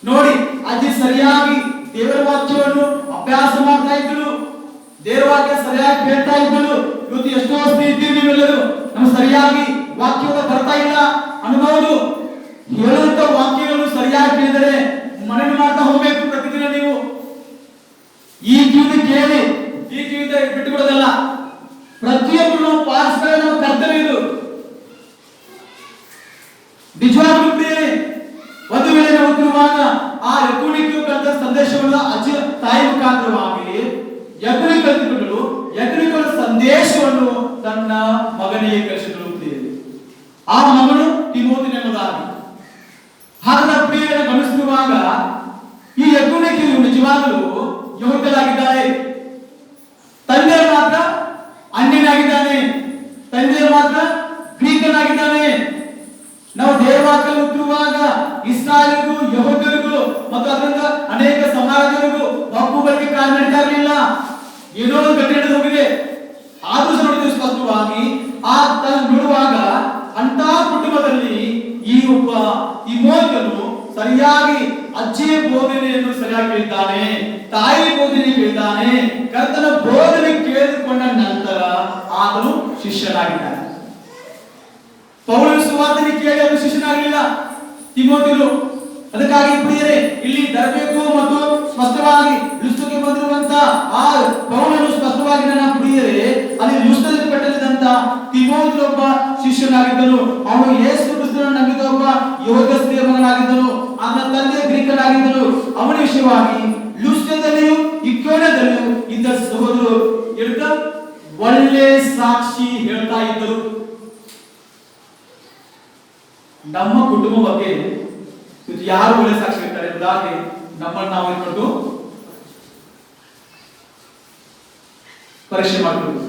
ನೋಡಿ, ಅಜ್ಜಿ ಸರಿಯಾಗಿ ದೇವರ ವಾಕ್ಯವನ್ನು ಅಭ್ಯಾಸ ಮಾಡ್ತಾ ಇದ್ದಳು. ದೇವರ ವಾಕ್ಯ ಸರಿಯಾಗಿ ಕೇಳ್ತಾ ಇದ್ದಳು. ಇವತ್ತು ಎಷ್ಟೋ ಇದ್ದೀವಿ ನೀವೆಲ್ಲರೂ, ನಮ್ಗೆ ಸರಿಯಾಗಿ ವಾಕ್ಯವನ್ನು ಬರ್ತಾ ಇಲ್ಲ ಅನ್ಬಹುದು. ಹೇಳುವಂತ ವಾಕ್ಯಗಳನ್ನು ಸರಿಯಾಗಿ ಕೇಳಿದರೆ ಮನನ ಮಾಡ್ತಾ ಹೋಗ್ಬೇಕು ಪ್ರತಿದಿನ. ನೀವು ಈ ಕಿವಿದ ಕೇಳಿ ಈ ಕಿವಿದ ಬಿಟ್ಟುಬಿಡೋದಲ್ಲ. ಪ್ರತಿಯೊಬ್ಬರು ನಾವು ಪಾಲಿಸಿದಾಗ ನಮ್ಮ ಕರ್ತವ್ಯ ಇದು. ನಿಜವಾಗ್ಲೂ ಪ್ರಿಯರೇ, ಒಂದು ವೇಳೆ ನಾವು ಓದುವಾಗ ಆ ಯಕೂನಿಗೆ ಕಲಿತ ಸಂದೇಶವನ್ನು ಅಜ್ಜಿ ತಾಯಿ ಮುಖಾಂತರವಾಗಿ ಯಕೂನಿ ಕಲಿತುಕೊಂಡಳು. ಯಕೂನಿಗಳ ಸಂದೇಶವನ್ನು ತನ್ನ ಮಗನಿಗೆ ಕಲಿಸಿದಳು. ಆ ಮಗನು ತಿಮೋಥಿ ಎಂಬುದಾಗಿ. ಹಾಗಾದ ಪ್ರಿಯರನ್ನು ಗಮನಿಸುವಾಗ ಈ ಯಕೂನಿಗೆ ನಿಜವಾಗಲೂ ಯಹೂದ್ಯರಾಗಿದ್ದಾರೆ. ತಂದೆ ಮಾತ್ರ ಅನ್ಯನಾಗಿದ್ದಾನೆ, ತಂದೆ ಮಾತ್ರ ಗ್ರೀಕನಾಗಿದ್ದಾನೆ. ನಾವು ದೇವಾಲಯದಲ್ಲಿ ಉತ್ತರುವಾಗ ಇಸ್ರಾಯೇಲಿಗೂ ಯಹೂದ್ಯರಿಗೂ ಮತ್ತು ಅದರಿಂದ ಅನೇಕ ಸಮಾಜರಿಗೂ ಒಬ್ಬೊಬ್ಬರಿಗೆ ಕಾಲ ನಡೀತಾ ಇರಲಿಲ್ಲ. ಏನೋ ಒಂದು ಘಟನೆ ಹೋಗಿದೆ. ಆದ್ರೂ ನೋಡಿದ್ರೆ ಸ್ಪಷ್ಟವಾಗಿ ಆ ನೋಡುವಾಗ ಅಂತ ಕುಟುಂಬದಲ್ಲಿ ಈ ಒಬ್ಬ ತಿಮೋಥಿಯನು ಸರಿಯಾಗಿ ಅಜ್ಜಿಯ ಬೋಧನೆಯನ್ನು ಸರಿಯಾಗಿ ಕೇಳಿದ್ದಾನೆ, ತಾಯಿ ಬೋಧನೆ ಕೇಳಿದ್ದಾನೆ. ಕರ್ತನ ಬೋಧನೆ ಕೇಳಿಕೊಂಡ ನಂತರ ಆತನು ಶಿಷ್ಯನಾಗಿದ್ದಾನೆ. ಪೌಲನ ಸುವಾರ್ತೆ ಕೇಳಿ ಅವನು ಶಿಷ್ಯನಾಗಲಿಲ್ಲ ತಿಮೋಥಿಯನು. ಅದಕ್ಕಾಗಿ ಪ್ರಿಯರೇ, ಇಲ್ಲಿ ತರಬೇಕು ಮತ್ತು ಸ್ಪಷ್ಟವಾಗಿ ಲುಸ್ತಕ್ಕೆ ಬಂದಿರುವಂತ ಆ ಪೌಲನು ಸ್ಪಷ್ಟವಾಗಿ ನನ್ನ ಪ್ರಿಯರೇ ಅಲ್ಲಿ ಲುಸ್ತದಲ್ಲಿ ಪಟ್ಟಲ್ಲಿದ್ದಂತ ತಿಮೋಥಿ ಒಬ್ಬ ಶಿಷ್ಯನಾಗಿದ್ದನು. ಅವನು ಯೇಸು ಕ್ರಿಸ್ತನನ್ನು ನಂಬಿದ ಒಬ್ಬ ಯಹೂದ ಸ್ತ್ರೀಯ ಮಗನಾಗಿದ್ದನು. ಅವನ ತಂದೆ ಗ್ರೀಕನಾಗಿದ್ದನು. ಅವನ ವಿಷಯವಾಗಿ ಲುಸ್ತದಲ್ಲಿಯೂ ಇಕೋನ್ಯದಲ್ಲಿಯೂ ಇದ್ದ ಸಹೋದರರು ಹೇಳ್ತಾ ಒಳ್ಳೆ ಸಾಕ್ಷಿ ಹೇಳ್ತಾ ಇದ್ದರು. ನಮ್ಮ ಕುಟುಂಬ ಬಗ್ಗೆ ಯಾರು ಒಳ್ಳೆ ಸಾಕ್ಷಿ ಹೇಳ್ತಾರೆ ಎಂಬುದಾಗಿ ನಮ್ಮನ್ನು ನಾವು ಇಟ್ಕೊಂಡು ಪರೀಕ್ಷೆ ಮಾಡ್ಕೊಂಡು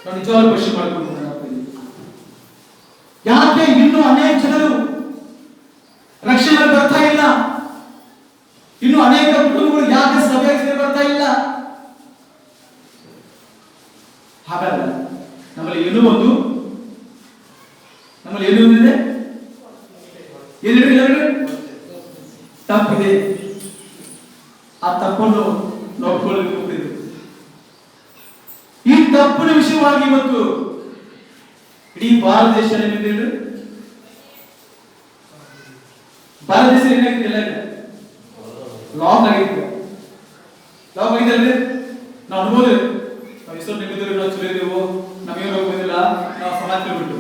ನಾವು ನಿಜವಾಗ್ಲೂ ಪರೀಕ್ಷೆ ಮಾಡ್ಕೊಂಡು ಯಾಕೆ ಇನ್ನೂ ಅನೇಕ ಜನರು ರಕ್ಷಣೆ ಬರ್ತಾ ಇಲ್ಲ? ಇನ್ನು ಅನೇಕ ಕುಟುಂಬಗಳು ಯಾಕೆ ಸಭೆಗೆ ಬರ್ತಾ ಇಲ್ಲ? ಹಾಗಾದ್ರೆ ನಮ್ಮಲ್ಲಿ ಏನೋ ಒಂದು ಏನಿದೆ ತಪ್ಪಿದೆ. ಆ ತಪ್ಪನ್ನು ನೋಡ್ಕೊಳ್ಳಬೇಕು. ಈ ತಪ್ಪಿನ ವಿಷಯವಾಗಿ ಇವತ್ತು ಇಡೀ ಭಾರತ ದೇಶ ಏನಿದೆ, ಭಾರತ ದೇಶ ಏನಾಗಿದೆ, ಎಲ್ಲ ಲಾಕ್ ಆಗಿದೆ. ಲಾಕ್ ಆಗಿದೆ ನಾವು ಅನ್ಬೋದು ನಾವು ಎಷ್ಟೋ ನೆಮ್ಮದಿ ನಾವು ಚಲಿದೆವು, ನಮಗೇನು ಹೋಗೋದಿಲ್ಲ, ನಾವು ಸಮಾಜ ರಾತ್ರಿ ಬಿಟ್ಟು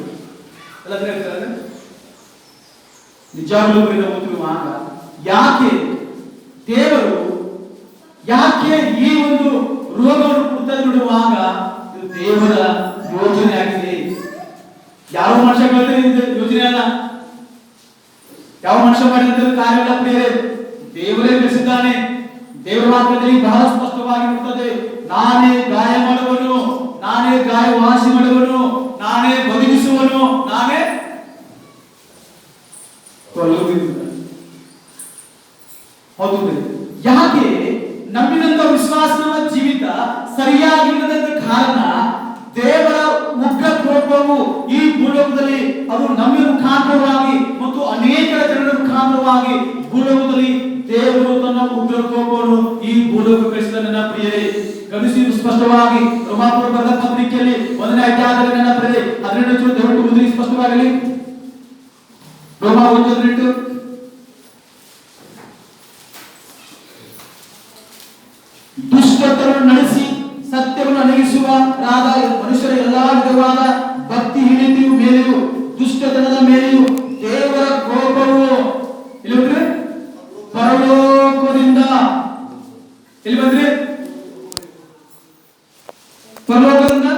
ಎಲ್ಲ ಹೇಳ್ತಾರೆ ನಿಜವಾಗ್ಲೂ ಓದುತ್ತಿರುವಾಗ ಯಾಕೆ ದೇವರು ಯಾಕೆ ಈ ಒಂದು ರೋಗವನ್ನು ಬಿಡುವಾಗ ಇದು ದೇವರ ಯೋಜನೆ ಆಗಿದೆ. ಯಾವ ಮನುಷ್ಯ ಯೋಜನೆ ಅಲ್ಲ, ಯಾವ ಮನುಷ್ಯ ಮಾಡಿದ ಕಾರ್ಯ ಅಲ್ಲ ಪ್ರಿಯರೇ, ದೇವರೇ ಬೆಳೆಸಿದ್ದಾನೆ. ದೇವರ ವಾಕ್ಯದಲ್ಲಿ ಬಹಳ ಸ್ಪಷ್ಟವಾಗಿ ಇರುತ್ತದೆ, ನಾನೇ ಗಾಯ ಮಾಡುವನು, ನಾನೇ ಗಾಯ ವಾಸಿ ಮಾಡುವನು, ನಾನೇ ಬದುಕಿಸುವನು, ನಾನೇ ಹೌದು. ಯಾಕೆ ನಮ್ಮಿನಂತ ವಿಶ್ವಾಸದ ಜೀವಿತ ಸರಿಯಾಗಿಲ್ಲದ ಕಾರಣ ದೇವರ ಉಗ್ರ ಕೋಪವು ಈ ಭೂಲೋಕದಲ್ಲಿ ಅದು ನಮ್ಮ ಮುಖಾಂತರವಾಗಿ ಮತ್ತು ಅನೇಕ ಜನರ ಮುಖಾಂತರವಾಗಿ ಭೂಲೋಕದಲ್ಲಿ ದೇವರು ತನ್ನ ಉಗ್ರ ಕೋಪವನ್ನು ಈ ಭೂಲೋಕ ಕಳಿಸಿದ. ನನ್ನ ಪ್ರಿಯರೇ ಗಮನಿಸಿ ಸ್ಪಷ್ಟವಾಗಿ ರೋಮಾಪುರ ಬರೆದ ಪತ್ರಿಕೆಯಲ್ಲಿ 1ನೇ ಅಧ್ಯಾಯದಲ್ಲಿ ನನ್ನ ಪ್ರಿಯರೇ 18 ದಯವಿಟ್ಟು ಓದಿ ಸ್ಪಷ್ಟವಾಗಲಿ. ರೋಮ 1:18 ದುಷ್ಟತನವನ್ನು ನಡೆಸಿ ಸತ್ಯವನ್ನು ಅಣಗಿಸುವ ಮನುಷ್ಯರ ಎಲ್ಲಾ ವಿಧವಾದ ಭಕ್ತಿ ಹಿಡಿತೆಯು ಮೇಲೆಯೂ ದುಷ್ಟತನದ ಮೇಲೆಯೂ ದೇವರ ಕೋಪವು ಇಲ್ಲಿ ಪರಲೋಕದಿಂದ ಎಲ್ಲಿ ಬಂದ್ರೆ ಪರಲೋಕದಿಂದ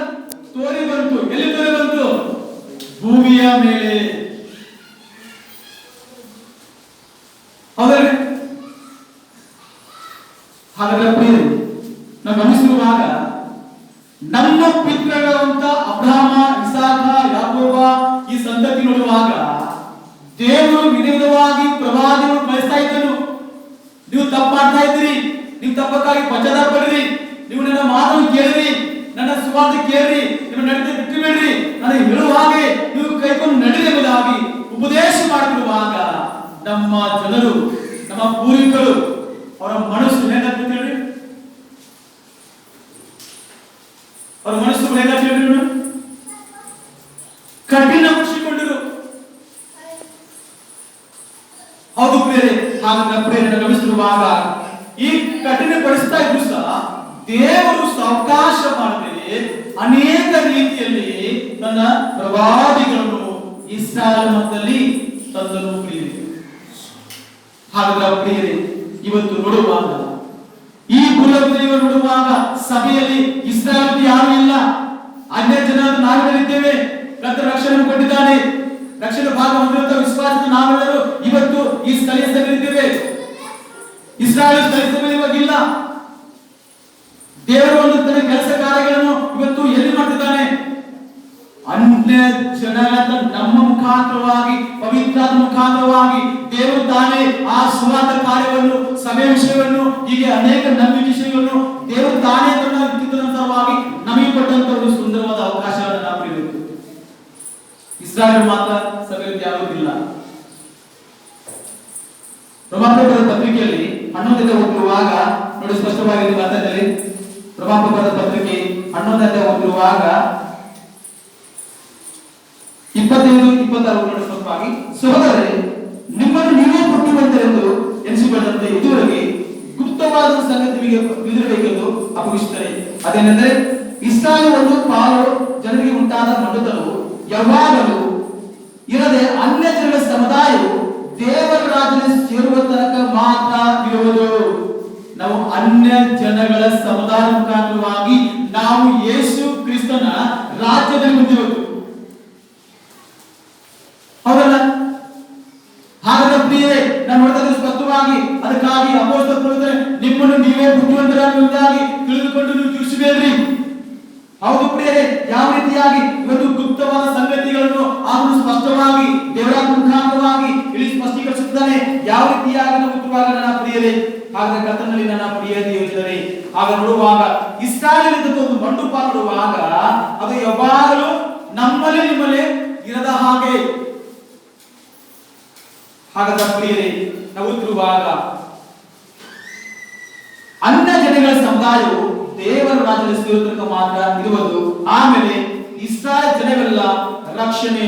ತೋರಿ ಬಂತು. ಎಲ್ಲಿ ತೋರಿ ಬಂತು? ಭೂಮಿಯ ಮೇಲೆ. ಹೌದಾ? ಹಾಗಾದ್ರೆ ನಾವು ಗಮನಿಸಿರುವಾಗ ನಮ್ಮ ಪಿತೃಗಳಂತ ಅಬ್ರಹಾಮ, ಇಸಾಕ, ಯಾಕೋಬ ಈ ಸಂತತಿ ನೋಡುವಾಗ ದೇವರು ವಿಧವಾಗಿ ಪ್ರವಾದಿಗಳು ಕಳಿಸ್ತಾ ಇದ್ದನು. ನೀವು ತಪ್ಪು ಮಾಡ್ತಾ ಇದ್ದೀರಿ, ನೀವು ತಪ್ಪಕ್ಕಾಗಿ ಪಶ್ಚಾತ್ತಾಪ ಪಡ್ರಿ, ನೀವು ನನ್ನ ಮಾತನ್ನು ಕೇಳ್ರಿ, ನನ್ನ ಸುವಾರ್ತೆ ಕೇಳ್ರಿ, ನಿಮ್ಮ ನಡತೆ ಬಿಟ್ಟು ಬಿಡ್ರಿ, ನನಗೆ ಹೇಳುವ ಹಾಗೆ ನೀವು ಕೈಕೊಂಡು ನಡೀರಿ ಎಂಬುದಾಗಿ ಉಪದೇಶ ಮಾಡುತ್ತಿರುವಾಗ ನಮ್ಮ ಜನರು, ನಮ್ಮ ಪೂರ್ವಿಕರು ಅವರ ಮನಸ್ಸು ಹೇಗಾಗ್ತದೆ ಹೇಳ್ರಿ? ಅವರ ಮನಸ್ಸು ಹೇಗಾಗ್ತದೆ ಹೇಳ್ರಿ? ಕಠಿಣಪಡಿಸಿಕೊಂಡರು. ಹೌದು ಪ್ರೇರೆ. ಹಾಗಾದ್ರೆ ಪ್ರೇರಣೆ ಗಮನಿಸಿರುವಾಗ ಈ ಕಠಿಣಪಡಿಸ್ತಾ ಇದ್ರು ಸಹ ದೇವರು ಅವಕಾಶ ಮಾಡ್ತೇನೆ ಅನೇಕ ರೀತಿಯಲ್ಲಿ ತನ್ನ ಪ್ರವಾದಿಗಳನ್ನು ಇಸ್ರಾಯೇಲ್ ಮಧ್ಯದಲ್ಲಿ ತಂದನು. ಪ್ರಿಯರೇ, ಹಾಗಾದ್ರೆ ಪ್ರಿಯರೇ, ಇವತ್ತು ನೋಡುವಾಗ ಈ ಭೂಲೋಕದಲ್ಲಿ ನೋಡುವಾಗ ಸಭೆಯಲ್ಲಿ ಇಸ್ರಾಯೇಲ್ ಯಾರು ಇಲ್ಲ, ಅನ್ಯ ಜನ ನಾವೆಲ್ಲರಿದ್ದೇವೆ. ಕರ್ತನ ರಕ್ಷಣೆ ಕೊಟ್ಟಿದ್ದಾನೆ. ರಕ್ಷಣೆ ಭಾಗ ಹೊಂದಿರುವಂತಹ ವಿಶ್ವಾಸದ ನಾವೆಲ್ಲರೂ ಇವತ್ತು ಈ ಸ್ಥಳೀಯ ಸಭೆಯಲ್ಲಿದ್ದೇವೆ. ಇಸ್ರಾಯೇಲ್ ಸ್ಥಳೀಯ ಸಭೆಯಲ್ಲಿ ಇವಾಗಿಲ್ಲ. ದೇವರು ಒಂದು ತನ್ನ ಕೆಲಸ ಕಾರ್ಯಗಳನ್ನು ಇವತ್ತು ಎಲ್ಲಿ ಮಾಡ್ತಿದ್ದಾನೆ? ಅನ್ಯ ಜನರ ನಮ್ಮ ಮುಖಾಂತರವಾಗಿ, ಪವಿತ್ರಾತ್ಮ ಮುಖಾಂತರವಾಗಿ ದೇವರು ತಾನೇ ಆ ಸುವಾರ್ಥ ಕಾರ್ಯವನ್ನು, ಸಭೆ ವಿಷಯವನ್ನು, ಹೀಗೆ ಅನೇಕ ನಂಬಿಕೆ ವಿಷಯಗಳನ್ನು ದೇವರು ತಾನೇ ತನ್ನ ಚಿತ್ತನುಸಾರವಾಗಿ ನಮಗೆ ಕೊಟ್ಟಂತ ಒಂದು ಸುಂದರವಾದ ಅವಕಾಶವನ್ನು ನಾವು ಪಡೆಯಬೇಕು. ಇಸ್ರಾಯೇಲ್ ಮಾತ್ರ ಸಭೆಯಲ್ಲಿ ಯಾವುದಿಲ್ಲ. ರೋಮಾಪುರದ ಪತ್ರಿಕೆಯಲ್ಲಿ 11ನೇ ಓದಿರುವಾಗ ನೋಡಿ ಸ್ಪಷ್ಟವಾಗಿ ನಿಮ್ಮ ಅರ್ಥದಲ್ಲಿ ರೋಮಾಪುರದ ಪತ್ರಿಕೆ 11ನೇ ಓದಿರುವಾಗ 25-26 ನೋಡಿ ಸ್ಪಷ್ಟವಾಗಿ, ಸಹೋದರರೇ, ನಿಮ್ಮನ್ನು ನೀವೇ ಬುದ್ಧಿವಂತರೆಂದು ಎನಿಸಿಕೊಂಡಂತೆ ಇದುವರೆಗೆ ಗುಪ್ತವಾದ ಸಂಗತಿ ತಿಳಿದಿರಬೇಕೆಂದು ಅಪೇಕ್ಷಿಸುತ್ತಾರೆ. ಅದೇನೆಂದರೆ ಇಸ್ರಾಯೇಲ್ ಒಂದು ಪಾಲು ಜನರಿಗೆ ಉಂಟಾದ ಮಂಡುತನವು ಯಾವಾಗಲೂ ಇರದೆ ಅನ್ಯ ಜನರ ಸಮುದಾಯವು ದೇವರ ರಾಜ್ಯದಲ್ಲಿ ಸೇರುವ ತನಕ ಮಾತ್ರ ಇರುವುದು. ನಾವು ಅನ್ಯ ಜನಗಳ ಸಮುದಾಯ ಮುಖಾಂತರವಾಗಿ ನಾವು ಯೇಸು ಕ್ರಿಸ್ತನ ರಾಜ್ಯದಲ್ಲಿ ಮುಂದಿರುವುದು. ಹೌದಲ್ಲ? ಹಾಗಾದ್ರೆ ಪ್ರಿಯರೇ, ನಾನು ನೋಡಿದ ಸ್ಪಷ್ಟವಾಗಿ ಅದಕ್ಕಾಗಿ ಅಪೊಸ್ತಲರು ನಿಮ್ಮನ್ನು ನೀವೇ ಬುದ್ಧಿವಂತರಾಗಿ ತಿಳಿದುಕೊಂಡು ನೀವು ತಿಳಿಸಬೇಡ್ರಿ. ಹೌದು ಪ್ರಿಯರೇ, ಯಾವ ರೀತಿಯಾಗಿ ಇವತ್ತು ಗುಪ್ತವಾದ ಸಂಗತಿಗಳನ್ನು ಅವನು ಸ್ಪಷ್ಟವಾಗಿ ದೇವರ ಮುಖಾಂತರವಾಗಿ ಇಲ್ಲಿ ಸ್ಪಷ್ಟೀಕರಿಸುತ್ತಾನೆ. ಯಾವ ರೀತಿಯಾಗಿ ನಾವು ಗುಪ್ತವಾಗ ನನ್ನ ಪ್ರಿಯರೇ, ಹಾಗಾದ್ರೆ ಕರ್ತನಲ್ಲಿ ನನ್ನ ಪ್ರಿಯ ದೇವರೇ, ಆಗ ನೋಡುವಾಗ ಇಸ್ರಾಯೇಲ್ ಒಂದು ಮಂಡುಪಾಲು ನೋಡುವಾಗ ಅದು ಯಾವಾಗಲೂ ನಮ್ಮಲ್ಲಿ ನಿಮ್ಮಲ್ಲಿ ಇರದ ಹಾಗೆ. ಹಾಗಾದ ಪ್ರಿಯರೇ, ನಾವು ತಿರುವಾಗ ಅನ್ಯ ಜನಗಳ ಸಮುದಾಯವು ದೇವರ ರಾಜ್ಯದಲ್ಲಿ ಸೇರುವುದಕ್ಕೆ ಮಾತ್ರ ಇರುವುದು. ಆಮೇಲೆ ಇಸ್ರಾಯೇಲ್ ಜನಗಳೆಲ್ಲ ರಕ್ಷಣೆ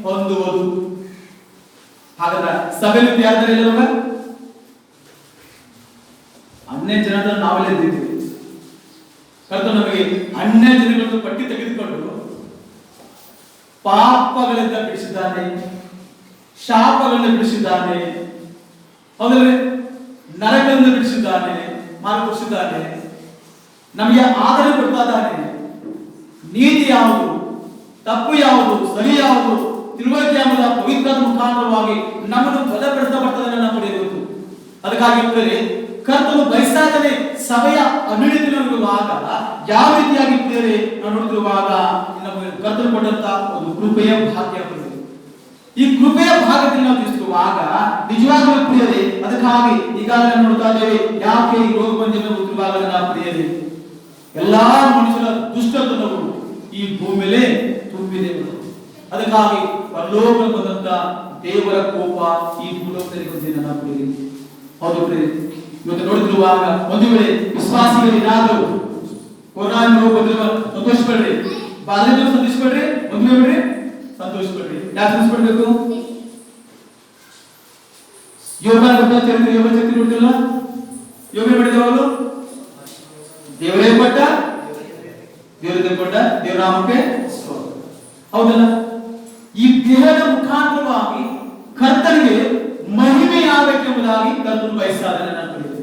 ಹೊಂದುವುದು. ಹಾಗಾದ್ರೆ ಸಭೆಯಲ್ಲಿ ಯಾರಿಲ್ಲ, ಅನ್ಯ ಜನರ ನಾವೆಲ್ಲ ಇದ್ದೀವಿ. ಕರ್ತನು ನಮಗೆ ಅನ್ಯ ಜನಗಳನ್ನು ಪಟ್ಟಿ ತೆಗೆದುಕೊಂಡು ಪಾಪಗಳಿಂದ ಬಿಡಿಸಿದ್ದಾನೆ, ಶಾಪಗಳಿಂದ ಬಿಡಿಸಿದ್ದಾನೆ, ಹೌದಲ್ವೇ? ನರಕಗಳಿಂದ ಬಿಡಿಸಿದ್ದಾನೆ, ಮಾರ್ಗದರ್ಶಿಸಿದ್ದಾನೆ, ನಮಗೆ ಆದರಣೆ ಕೊಡ್ತಾ ಇದ್ದಾನೆ. ನೀತಿ ಯಾವುದು, ತಪ್ಪು ಯಾವುದು, ಸರಿ ಯಾವುದು, ತಿಳುವಳಿಕೆ ಎಂಬುದ ಪವಿತ್ರ ಮುಖಾಂತರವಾಗಿ ನಮ್ಮನ್ನು ಬಲಪಡಿಸ್ತಾ ಬರ್ತದೆ ನಾವು ಪಡೆಯಬಹುದು. ಅದಕ್ಕಾಗಿ ಕರ್ತನು ಬಯಸಾದನೆ ಸಭೆಯ ಅನುಳಿತಿರುವಾಗ ಯಾವ ರೀತಿಯಾಗಿ ನಾವು ನೋಡುತ್ತಿರುವಾಗ ನಮಗೆ ಕರ್ತನು ಕೊಟ್ಟಂತ ಒಂದು ಕೃಪೆಯ ಭಾಗ್ಯ. ಈ ಕೃಪೆಯ ಭಾಗದಲ್ಲಿ ನಾವು ತಿಳಿಸುವಾಗ ನಿಜವಾಗ್ಲೂ ಪ್ರಿಯರೇ, ಅದಕ್ಕಾಗಿ ಈಗಾಗಲೇ ನೋಡ್ತಾ ಇದ್ದೇವೆ ಯಾಕೆ ಈ ರೋಗ ಬಂದಿರೋ ಗೊತ್ತಿರುವಾಗ ನಾವು ಪ್ರಿಯರೇ, ಎಲ್ಲಾ ಮನುಷ್ಯರ ದುಷ್ಟತನವು ಈ ಭೂಮಿ ಮೇಲೆ ತುಂಬಿದೆ. ಅದಕ್ಕಾಗಿ ಪರಲೋಕ ಬಂದಂತ ದೇವರ ಕೋಪ ಈ ಭೂಲೋಕದಲ್ಲಿ ಬಂದಿದೆ ನನ್ನ ಪ್ರಿಯರೇ. ಹೌದು ಪ್ರಿಯರೇ, ಇವತ್ತು ನೋಡುತ್ತಿರುವಾಗ ಒಂದು ವೇಳೆ ವಿಶ್ವಾಸಿಗಳು ಏನಾದರೂ ಕೊರೋನಾ ರೋಗ ಬಂದಿರುವ ಸಂತೋಷಪಡ್ರಿ, ಬಾಧೆ ಸಂತೋಷಪಡ್ರಿ, ಒಂದು ವೇಳೆ ಸಂತೋಷಪಡ್ರಿ. ಯಾಕೆ ಸಂತೋಷಪಡ್ಬೇಕು? ಯೋಗನ ಬಗ್ಗೆ ಚರಿತ್ರೆ, ಯೋಗ ಚರಿತ್ರೆ ನೋಡ್ತಿಲ್ಲ? ಯೋಗ ಮಾಡಿದವರು ದೇವರೇ ಕೊಟ್ಟ, ದೇವರೇ ಕೊಟ್ಟ, ದೇವರ ನಾಮಕ್ಕೆ ಹೌದಲ್ಲ? ಈ ದೇಹದ ಮುಖಾಂತರವಾಗಿ ಕರ್ತನಿಗೆ ಮಹಿಮೆಯಾಗಬೇಕೆಂಬುದಾಗಿ ಕರ್ತನು ಬಯಸ್ತಾನೆ ನನ್ನ ಪ್ರಿಯರೇ.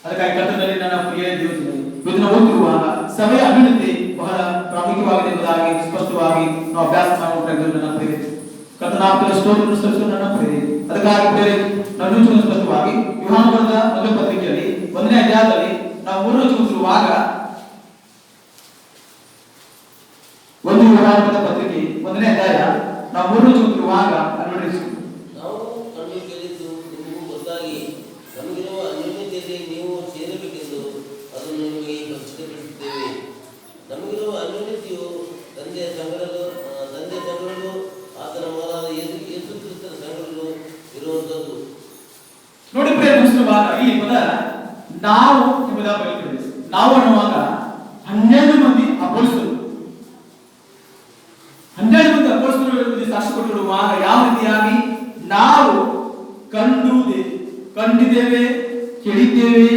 ಅದಕ್ಕಾಗಿ ಕರ್ತನಲ್ಲಿ ನನ್ನ ಪ್ರಿಯ ದೇವರಲ್ಲಿ ಇವತ್ತಿನ ಓದುತ್ತಿರುವಾಗ ಸಭೆಯ ಅಭಿವೃದ್ಧಿ ಬಹಳ ಪ್ರಾಮುಖ್ಯವಾಗಿದೆ ಎಂಬುದಾಗಿ ಸ್ಪಷ್ಟವಾಗಿ ನಾವು ಅಭ್ಯಾಸ ಮಾಡುವ ನನ್ನ ಪ್ರಿಯರೇ. ಕರ್ತನಾಮದ ಸ್ತೋತ್ರವನ್ನು ಸಲ್ಲಿಸುವ ನನ್ನ ಪ್ರಿಯರೇ. ಅದಕ್ಕಾಗಿ ಪ್ರಿಯರೇ, ನಾವು ಸ್ಪಷ್ಟವಾಗಿ ಯೋಹಾನ ಬರೆದ ಮೊದಲ ಪತ್ರಿಕೆಯಲ್ಲಿ 1ನೇ ಅಧ್ಯಾಯದಲ್ಲಿ ನಾವು 3 ಓದುತ್ತಿರುವಾಗ, 1 ಯೋಹಾನ ಬರೆದ ಪತ್ರಿಕೆ 1ನೇ ಅಧ್ಯಾಯ ನಾವು 3 ಓದುತ್ತಿರುವಾಗ ನೋಡಿ, ನಾವು ಕಂಡು ಕೇಳಿದ್ದು ನಿಮಗೂ ಗೊತ್ತಾಗಿ ನಮಗಿರುವ ಅನ್ಯೋನ್ಯತೆಯಲ್ಲಿ ನೀವು ಸೇರಬೇಕೆಂದು ಅದನ್ನು ನಿಮಗೆ ಖಚಿತಪಡಿಸುತ್ತೇವೆ. ನಮಗಿರುವ ಅನ್ಯೋನ್ಯತೆಯು ತಂದೆಯ ಸಂಗಡಲು ಆತನ ಮಗನಾದ ಯೇಸು ಕ್ರಿಸ್ತನ ಸಂಗಡಲು ಇರುವಂತದ್ದು. ನೋಡಿ ಪ್ರೇಮಿಸುವಾಗ ಈ ಪದ ನಾವು ಎಂಬುದಾಗಿ ಬರೆಯುತ್ತದೆ. ನಾವು ಅನ್ನುವಾಗ 12 ಮಂದಿ ಅಪೊಸ್ತಲರು, 12 ಮಂದಿ ಅಪೊಸ್ತಲರು ಸಾಕ್ಷಿ ಕೊಟ್ಟಿರುವಾಗ ಯಾವ ರೀತಿಯಾಗಿ ನಾವು ಕಂಡಿದ್ದೇವೆ, ಕೇಳಿದ್ದೇವೆ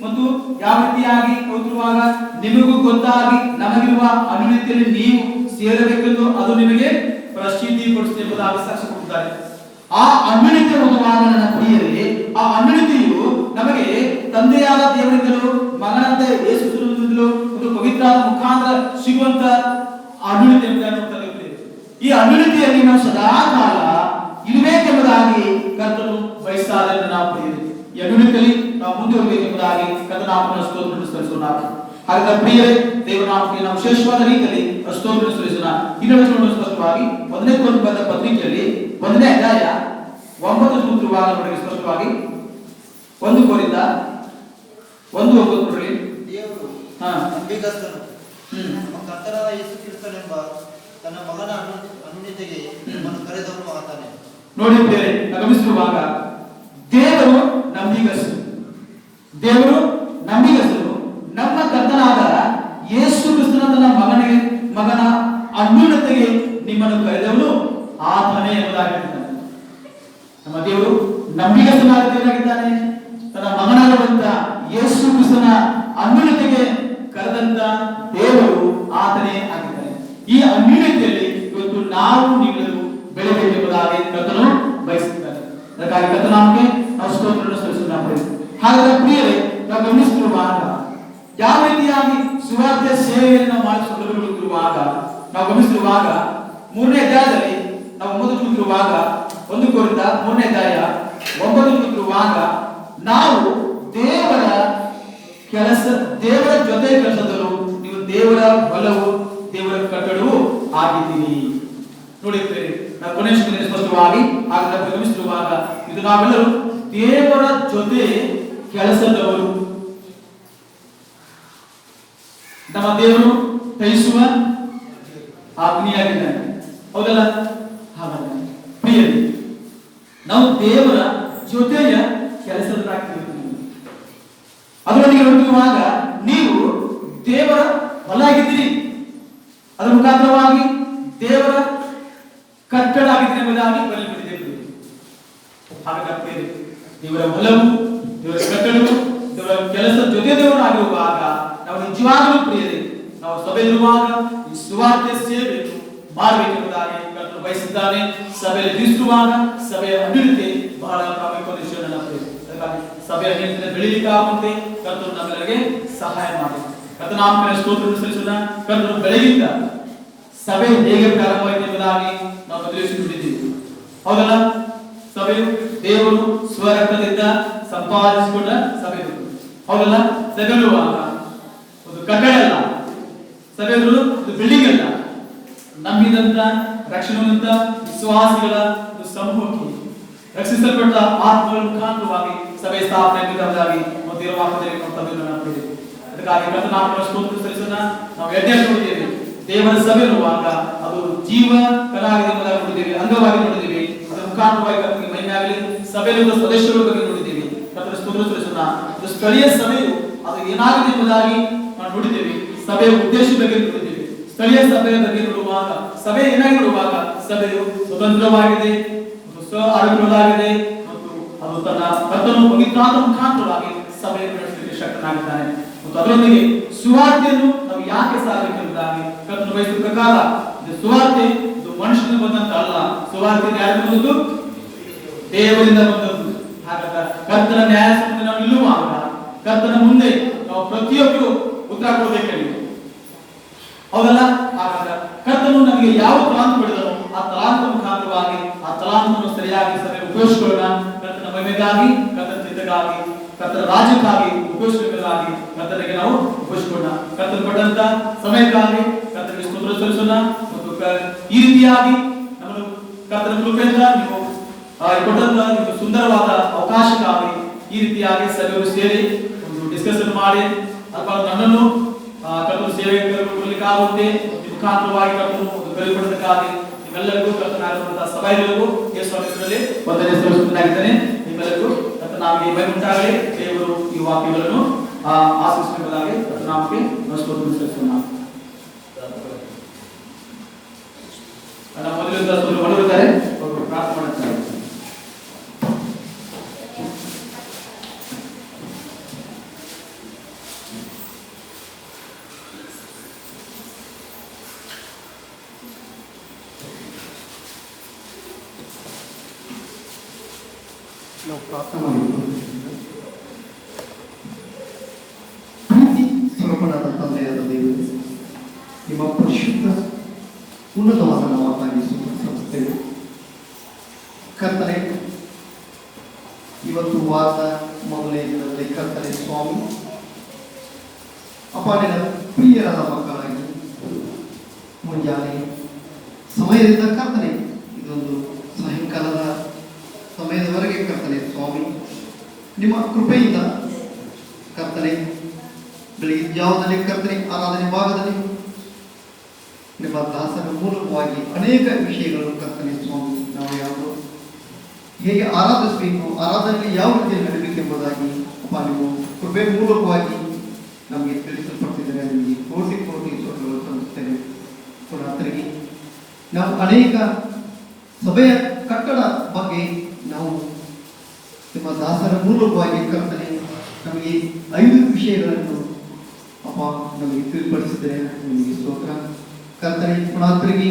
ಮತ್ತು ಯಾವ ರೀತಿಯಾಗಿ ಹೋಗಿರುವಾಗ ನಿಮಗೂ ಗೊತ್ತಾಗಿ ನಮಗಿರುವ ಅನುಮತಿಯಲ್ಲಿ ನೀವು ಸೇರಬೇಕೆಂದು ಅದು ನಿಮಗೆ ಪ್ರಸಿದ್ಧಿಪಡಿಸುತ್ತೆ ಎಂಬುದಾಗಿ ಸಾಕ್ಷಿ ಕೊಟ್ಟಿದ್ದಾರೆ. ಆ ಅನುಮತಿ ಹೋಗುವಾಗ ನನ್ನ ಪ್ರಿಯರೇ, ಆ ಅನುಮತಿಯು ನಮಗೆ ತಂದೆಯಾದ ದೇವರಿಂದಲೂ ಮಗನಾದ ಯೇಸು ಕ್ರಿಸ್ತನಿಂದಲೂ ಮತ್ತು ಪವಿತ್ರ ಮುಖಾಂತರ ಸಿಗುವಂತ ಅನುಮತಿ ಎಂಬುದಾಗಿ ನೋಡ್ತಾರೆ. ಈ ಅನುಮತಿಯಲ್ಲಿ ನಾವು ಸದಾ ಕಾಲ ಇರಬೇಕೆಂಬುದಾಗಿ ಕರ್ತನು ಬಯಸ್ತಾರೆ ನಾವು ಪ್ರಿಯರೇ. ಈ ಅನುಮತಿಯಲ್ಲಿ ನಾವು ಮುಂದೆ ಹೋಗಬೇಕೆಂಬುದಾಗಿ ಕರ್ತನಾಮನ ಸ್ತೋತ್ರವನ್ನು ಸಲ್ಲಿಸೋಣ. ಹಾಗಾದರೆ ಪ್ರಿಯರೇ, ದೇವರ ನಾಮಕ್ಕೆ ನಾವು ವಿಶೇಷವಾದ ರೀತಿಯಲ್ಲಿ ಸ್ತೋತ್ರವನ್ನು ಸಲ್ಲಿಸೋಣ. ಇನ್ನೊಂದು ಸ್ಪಷ್ಟವಾಗಿ 1ನೇ ಕೊರಿಂಥದ ಪತ್ರಿಕೆಯಲ್ಲಿ 1ನೇ ಅಧ್ಯಾಯ 9 ಓದುತ್ತಿರುವಾಗ ನೋಡಿ ಸ್ಪಷ್ಟವಾಗಿ 1 ಕೊರಿಂಥ 1:9 ನೋಡ್ರಿ. ದೇವರು ನಂಬಿಗಸ್ತನು, ನಮ್ಮ ಕರ್ತನಾದ ಯೇಸು ಕ್ರಿಸ್ತನೆಂಬ ತನ್ನ ಮಗನ ಅನುಮತಿಗೆ ನಮ್ಮನ್ನು ಕರೆದವನು ಆತನೇ. ನೋಡಿ ಪ್ರಿಯರೇ, ಗಮನಿಸುವಾಗ ದೇವರು ನಂಬಿಗಸ್ತನು, ನಮ್ಮ ಕರ್ತನಾದ ಯೇಸು ಕ್ರಿಸ್ತನ ತನ್ನ ಮಗನ ಅನ್ಯೋನ್ಯತೆಗೆ ನಿಮ್ಮನ್ನು ಕರೆದವನು ಆತನೇ ಎಂಬುದಾಗಿ ಹೇಳ್ತಾನೆ. ನಮ್ಮ ದೇವರು ನಂಬಿಗಸ್ತನಾದ ದೇವರಾಗಿದ್ದಾನೆ. ತನ್ನ ಮಗನಾಗಿರುವಂತ ಯೇಸು ಕ್ರಿಸ್ತನ ಅನ್ಯೋನ್ಯತೆಗೆ ಕರೆದಂತ ದೇವರು ಆತನೇ ಆಗಿದ್ದಾನೆ. ಈ ಅನ್ಯೋನ್ಯತೆಯಲ್ಲಿ ಇವತ್ತು ನಾವು ನೀವೆಲ್ಲರೂ ಬೆಳೆಯಬೇಕೆಂಬುದಾಗಿ ಕರ್ತನು ಬಯಸುತ್ತಾನೆ. ಅದಕ್ಕಾಗಿ ಕರ್ತನಾಮಕ್ಕೆ ನಾವು ಸ್ತೋತ್ರವನ್ನು ಸಲ್ಲಿಸೋಣ. ಹಾಗಾದರೆ ಪ್ರಿಯರೇ, ನಾವು ಗಮನಿಸುತ್ತಿರುವಾಗ ಯಾವ ರೀತಿಯಾಗಿ ಸುವಾರ್ತೆ ಸೇವೆಯನ್ನು ಮಾಡಿಸಿಕೊಳ್ಳುತ್ತಿರುವಾಗ ನಾವು ಗಮನಿಸುತ್ತಿರುವಾಗ 3ನೇ ಅಧ್ಯಾಯದಲ್ಲಿ ನಾವು ಓದುತ್ತಿರುವಾಗ 1 ಕೊರಿಂಥ 3ನೇ ಅಧ್ಯಾಯ 9 ಓದುತ್ತಿರುವಾಗ ನಾವು ದೇವರ ಜೊತೆ ಕೆಲಸದಲ್ಲೂ ನೀವು ದೇವರ ಬಲವು ದೇವರ ಕಟ್ಟಡವು ಆಗಿದ್ದೀರಿ. ನೋಡಿ ನಾವು ಕೊನೆಯ ಸ್ಪಷ್ಟವಾಗಿ ಹಾಗಾದ್ರೆ ಗಮನಿಸುತ್ತಿರುವಾಗ ಇದು ನಾವೆಲ್ಲರೂ ದೇವರ ಜೊತೆ ಕೆಲಸದವರು. ನಮ್ಮ ದೇವರು ತಯಿಸುವ ಅಗ್ನಿಯಾಗಿದ್ದಾನೆ, ಹೌದಲ್ಲ? ಹಾಗಾದ್ರೆ ಪ್ರಿಯರೇ, ನಾವು ದೇವರ ಜೊತೆಯ ಕೆಲಸದಾಗ್ತೀವಿ. ಅದರೊಂದಿಗೆ ನೋಡುತ್ತಿರುವಾಗ ನೀವು ದೇವರ ಹೊಲ ಆಗಿದ್ದೀರಿ, ಅದರ ಮುಖಾಂತರವಾಗಿ ದೇವರ ಕಟ್ಟಡ ಆಗಿದ್ದೀರಿ ಎಂಬುದಾಗಿ ಬರೆಯಲ್ಪಟ್ಟಿದೆ. ಹಾಗಾದ್ರೆ ದೇವರ ಹೊಲವು, ದೇವರ ಕಟ್ಟಡವು, ದೇವರ ಕೆಲಸ ಜೊತೆ ದೇವರು ಆಗಿರುವಾಗ ನಾವು ನಿಜವಾಗಲೂ ಪ್ರಿಯರೇ, ನಾವು ಸಭೆಯಿರುವಾಗ ಈ ಸುವಾರ್ತೆ ಸೇವೆಯನ್ನು ಮಾಡಬೇಕೆಂಬುದಾಗಿ ಕರ್ತನು ಬಯಸಿದ್ದಾನೆ. ಸಭೆಯಲ್ಲಿ ಜೀವಿಸುವಾಗ ಸಭೆಯ ಅಭಿವೃದ್ಧಿ ಬಹಳ ಪ್ರಾಮುಖ್ಯವಾದ ವಿಷಯವನ್ನು ಹಾಗಾಗಿ ಸಭೆಯ ಅಭಿವೃದ್ಧಿ ಬೆಳೀಲಿಕ್ಕಾಗುವಂತೆ ಕರ್ತನು ನಮ್ಮೆಲ್ಲರಿಗೆ ಸಹಾಯ ಮಾಡಿ. ಕರ್ತನಾಮಕ್ಕೆ ಸ್ತೋತ್ರವನ್ನು ಸಲ್ಲಿಸೋಣ. ಕರ್ತನು ಬೆಳಗಿಂದ ಸಭೆ ಹೇಗೆ ಪ್ರಾರಂಭವಾಯಿತು ಎಂಬುದಾಗಿ ನಾವು ತಿಳಿಸಿಕೊಂಡಿದ್ದೀವಿ. ಹೌದಲ್ಲ? ಸಭೆಯು ದೇವರು ಸ್ವರಕ್ತದಿಂದ ಸಂಪಾದಿಸಿಕೊಂಡ ಸಭೆ. ಹೌದಲ್ಲ? ಸಭೆಯುವಾಗ ಒಂದು ಕಟ್ಟಡ ಅಲ್ಲ, ಸಭೆಗಳು ಒಂದು ಬಿಲ್ಡಿಂಗ್ ಅಲ್ಲ, ನಂಬಿದಂತ ರಕ್ಷಣೆವಂತ ವಿಶ್ವಾಸಿಗಳ ಒಂದು ಸಮೂಹಕ್ಕೆ ರಕ್ಷಿಸಲ್ಪಟ್ಟ ಆತ್ಮಗಳ ಮುಖಾಂತರವಾಗಿ ಸಭೆ ಸ್ಥಾಪನೆ ಅದಕ್ಕಾಗಿ ಕರ್ತನಾಮಕ್ಕೆ ಸ್ತೋತ್ರ ಸಲ್ಲಿಸೋಣ. ನಾವು ಎಡ್ಡೆ ನೋಡಿದ್ದೇವೆ, ದೇವರ ಸಭೆ ಇರುವಾಗ ಅದು ಜೀವ ಕಲಾಗಿದೆ ಎಂಬುದಾಗಿ ನೋಡಿದ್ದೇವೆ, ಅಂಗವಾಗಿ ನೋಡಿದ್ದೇವೆ. ಅದರ ಮುಖಾಂತರವಾಗಿ ಕರ್ತನಿಗೆ ಮಹಿಮೆ ಆಗಲಿ. ಸಭೆಯ ಸದಸ್ಯರ ಬಗ್ಗೆ ನೋಡಿದ್ದೇವೆ. ಕರ್ತನ ಸ್ತೋತ್ರ ಸಲ್ಲಿಸೋಣ. ಅದು ಸ್ಥಳೀಯ ಸಭೆಯು ಅದು ಏನಾಗಿದೆ ಎಂಬುದಾಗಿ ನಾವು ನೋಡಿದ್ದೇವೆ. ಸಭೆಯ ಉದ್ದೇಶ ಬಗ್ಗೆ ನೋಡಿದ್ದೇವೆ. ಸ್ಥಳೀಯ ಸಭೆಯ ಬಗ್ಗೆ ನೋಡುವಾಗ ಸಭೆ ಏನಾಗಿ ನೋಡುವಾಗ ಸಭೆಯು ಸ್ವತಂತ್ರವಾಗಿದೆ, ಸ್ವ ಆರೋಗ್ಯವಾಗಿದೆ ಮತ್ತು ಅದು ತನ್ನ ಕರ್ತನು ಪವಿತ್ರಾತ್ಮ ಮುಖಾಂತರವಾಗಿ ಸಭೆಯನ್ನು ನಡೆಸಲಿಕ್ಕೆ ಶಕ್ತನಾಗಿದ್ದಾನೆ. ಮತ್ತು ಅದರೊಂದಿಗೆ ಸುವಾರ್ತೆಯನ್ನು ನಾವು ಯಾಕೆ ಸಾರಬೇಕೆಂಬುದಾಗಿ ಕರ್ತನು ಬಯಸಿದ ಪ್ರಕಾರ ಇದು ಸುವಾರ್ತೆ ಇದು ಮನುಷ್ಯನಿಂದ ಬಂದಂತ ಅಲ್ಲ, ಸುವಾರ್ತೆ ಯಾರಿಂದ ಬಂದದ್ದು? ದೇವರಿಂದ ಬಂದದ್ದು. ಹಾಗಾದ್ರೆ ಕರ್ತನ ನ್ಯಾಯಸಮ್ಮುಖದಲ್ಲಿ ನಾವು ನಿಲ್ಲುವಾಗ ಕರ್ತನ ಮುಂದೆ ನಾವು ಪ್ರತಿಯೊಬ್ಬರು ಉತ್ತರ ಕೊಡಬೇಕಲ್ಲಿ. ಹೌದಲ್ಲ? ಹಾಗಾದ್ರೆ ಕರ್ತನು ನಮಗೆ ಯಾವ ತಲಾಂತು ಪಡೆದನು ಆ ತಲಾಂತ ಮುಖಾಂತರವಾಗಿ ಆ ತಲಾಂತವನ್ನು ಸರಿಯಾಗಿ ಸಭೆ ಉಪಯೋಗಿಸಿಕೊಳ್ಳೋಣ. ಕರ್ತನ ಮಹಿಮೆಗಾಗಿ, ಕರ್ತನ ಚಿತ್ತಕ್ಕಾಗಿ, ಕರ್ತನ ರಾಜ್ಯಕ್ಕಾಗಿ ಉಪಯೋಗಿಸಬೇಕಾಗಿ ಕರ್ತನಿಗೆ ನಾವು ಉಪಯೋಗಿಸಿಕೊಳ್ಳೋಣ. ಕರ್ತನ ಪಟ್ಟಂತ ಸಮಯಕ್ಕಾಗಿ ಕರ್ತನಿಗೆ ಸ್ತೋತ್ರ ಸಲ್ಲಿಸೋಣ. ಮತ್ತು ಈ ರೀತಿಯಾಗಿ ನಮ್ಮನ್ನು ಕರ್ತನ ಕೃಪೆಯಿಂದ ನೀವು ಕೊಟ್ಟಂತ ಒಂದು ಸುಂದರವಾದ ಅವಕಾಶಕ್ಕಾಗಿ ಈ ರೀತಿಯಾಗಿ ಸಭೆಯವರು ಸೇರಿ ಒಂದು ಡಿಸ್ಕಷನ್ ಮಾಡಿ ಅಥವಾ ನನ್ನನ್ನು ಕರ್ತನ ಸೇವೆಗೆ ಕೊಡಲಿಕ್ಕಾಗುತ್ತೆ ಮುಖಾಂತರವಾಗಿ ಕರ್ತನು ಒಂದು ಕಲಿಪಡೋದಕ್ಕಾಗಿ ನಿಮ್ಮೆಲ್ಲರಿಗೂ ಕರ್ತನಾಗಿರುವಂತಹ ಸಭೆಗಳಿಗೂ ಯೇಸುವಿನಲ್ಲಿ ವಂದನೆ ಸಲ್ಲಿಸುತ್ತೇನೆ. ನಿಮ್ಮೆಲ್ಲರಿಗೂ ಕರ್ತನಾಮಕ್ಕೆ ಮಹಿಮೆ ಉಂಟಾಗಲಿ. ದೇವರು ಈ ವಾಕ್ಯಗಳನ್ನು ಆಶೀರ್ವದಿಸಬೇಕಾಗಿ ಕರ್ತನಾಮಕ್ಕೆ ಸ್ತೋತ್ರ ಸಲ್ಲಿಸೋಣ. ನಮ್ಮ ಮೊದಲಿಂದ ಹೊರಡುತ್ತಾರೆ, ಅವರು ಪ್ರಾರ್ಥನೆ ಮಾಡುತ್ತಾರೆ. ನಾವು ಪ್ರಾರ್ಥನೆ ಮಾಡಿಕೊಂಡು ಪ್ರೀತಿ ಸ್ವರೂಪನಾದ ತಂದೆಯಾದ ದೇವರು, ನಿಮ್ಮ ಪರಿಶುದ್ಧ ಉನ್ನತವಾದ ನಾಮಕ್ಕಾಗಿ ಸ್ತುತಿಸುತ್ತೇವೆ. ಕರ್ತನೆ, ಇವತ್ತು ವಾರದ ಮೊದಲನೇ ದಿನದಲ್ಲಿ ಕರ್ತನೆ ಸ್ವಾಮಿ ಅಪಾನಿನ ಪ್ರಿಯರಾದ ಮಕ್ಕಳಾಗಿ ಮುಂಜಾನೆ ಸಮಯದಿಂದ ಕರ್ತನೆ ಇದೊಂದು ಸಾಯಂಕಾಲದ ಸಮಯದವರೆಗೆ ಕರ್ತನೆ ಸ್ವಾಮಿ ನಿಮ್ಮ ಕೃಪೆಯಿಂದ ಕರ್ತನೆ ಬೆಳಿಗ್ಗೆ ಜಾವದಲ್ಲಿ ಕರ್ತನೆ ಆರಾಧನೆ ಭಾಗದಲ್ಲಿ ನಿಮ್ಮ ದಾಸನ ಮೂಲಕವಾಗಿ ಅನೇಕ ವಿಷಯಗಳನ್ನು ಕರ್ತನೆ ಸ್ವಾಮಿ ನಾವು ಯಾವುದು ಹೇಗೆ ಆರಾಧಿಸಬೇಕು, ಆರಾಧನೆಯಲ್ಲಿ ಯಾವ ರೀತಿಯಲ್ಲಿ ನಡೀಬೇಕೆಂಬುದಾಗಿ ಅಪ್ಪ ನೀವು ಕೃಪೆ ಮೂಲಕವಾಗಿ ನಮಗೆ ತಿಳಿಸಲ್ಪಡ್ತಿದ್ದಾರೆ. ನಿಮಗೆ ಕೋಟಿ ಕೋಟಿ ಸ್ವರ್ಗಗಳು ಸಲ್ಲಿಸುತ್ತೇವೆ. ಪುರಾತನಿಗೆ ನಾವು ಅನೇಕ ಸಭೆಯ ಕಟ್ಟಡ ಬಗ್ಗೆ ನಾವು ನಿಮ್ಮ ದಾಸರ ಮೂಲಕವಾಗಿ ಕರ್ತನೆ ನಮಗೆ 5 ವಿಷಯಗಳನ್ನು ಅಪ್ಪ ನಮಗೆ ತಿಳಿಪಡಿಸಿದರೆ ನಿಮಗೆ ಸ್ತೋತ್ರ. ಕರ್ತನೆ ಪುರಾತನಿಗೆ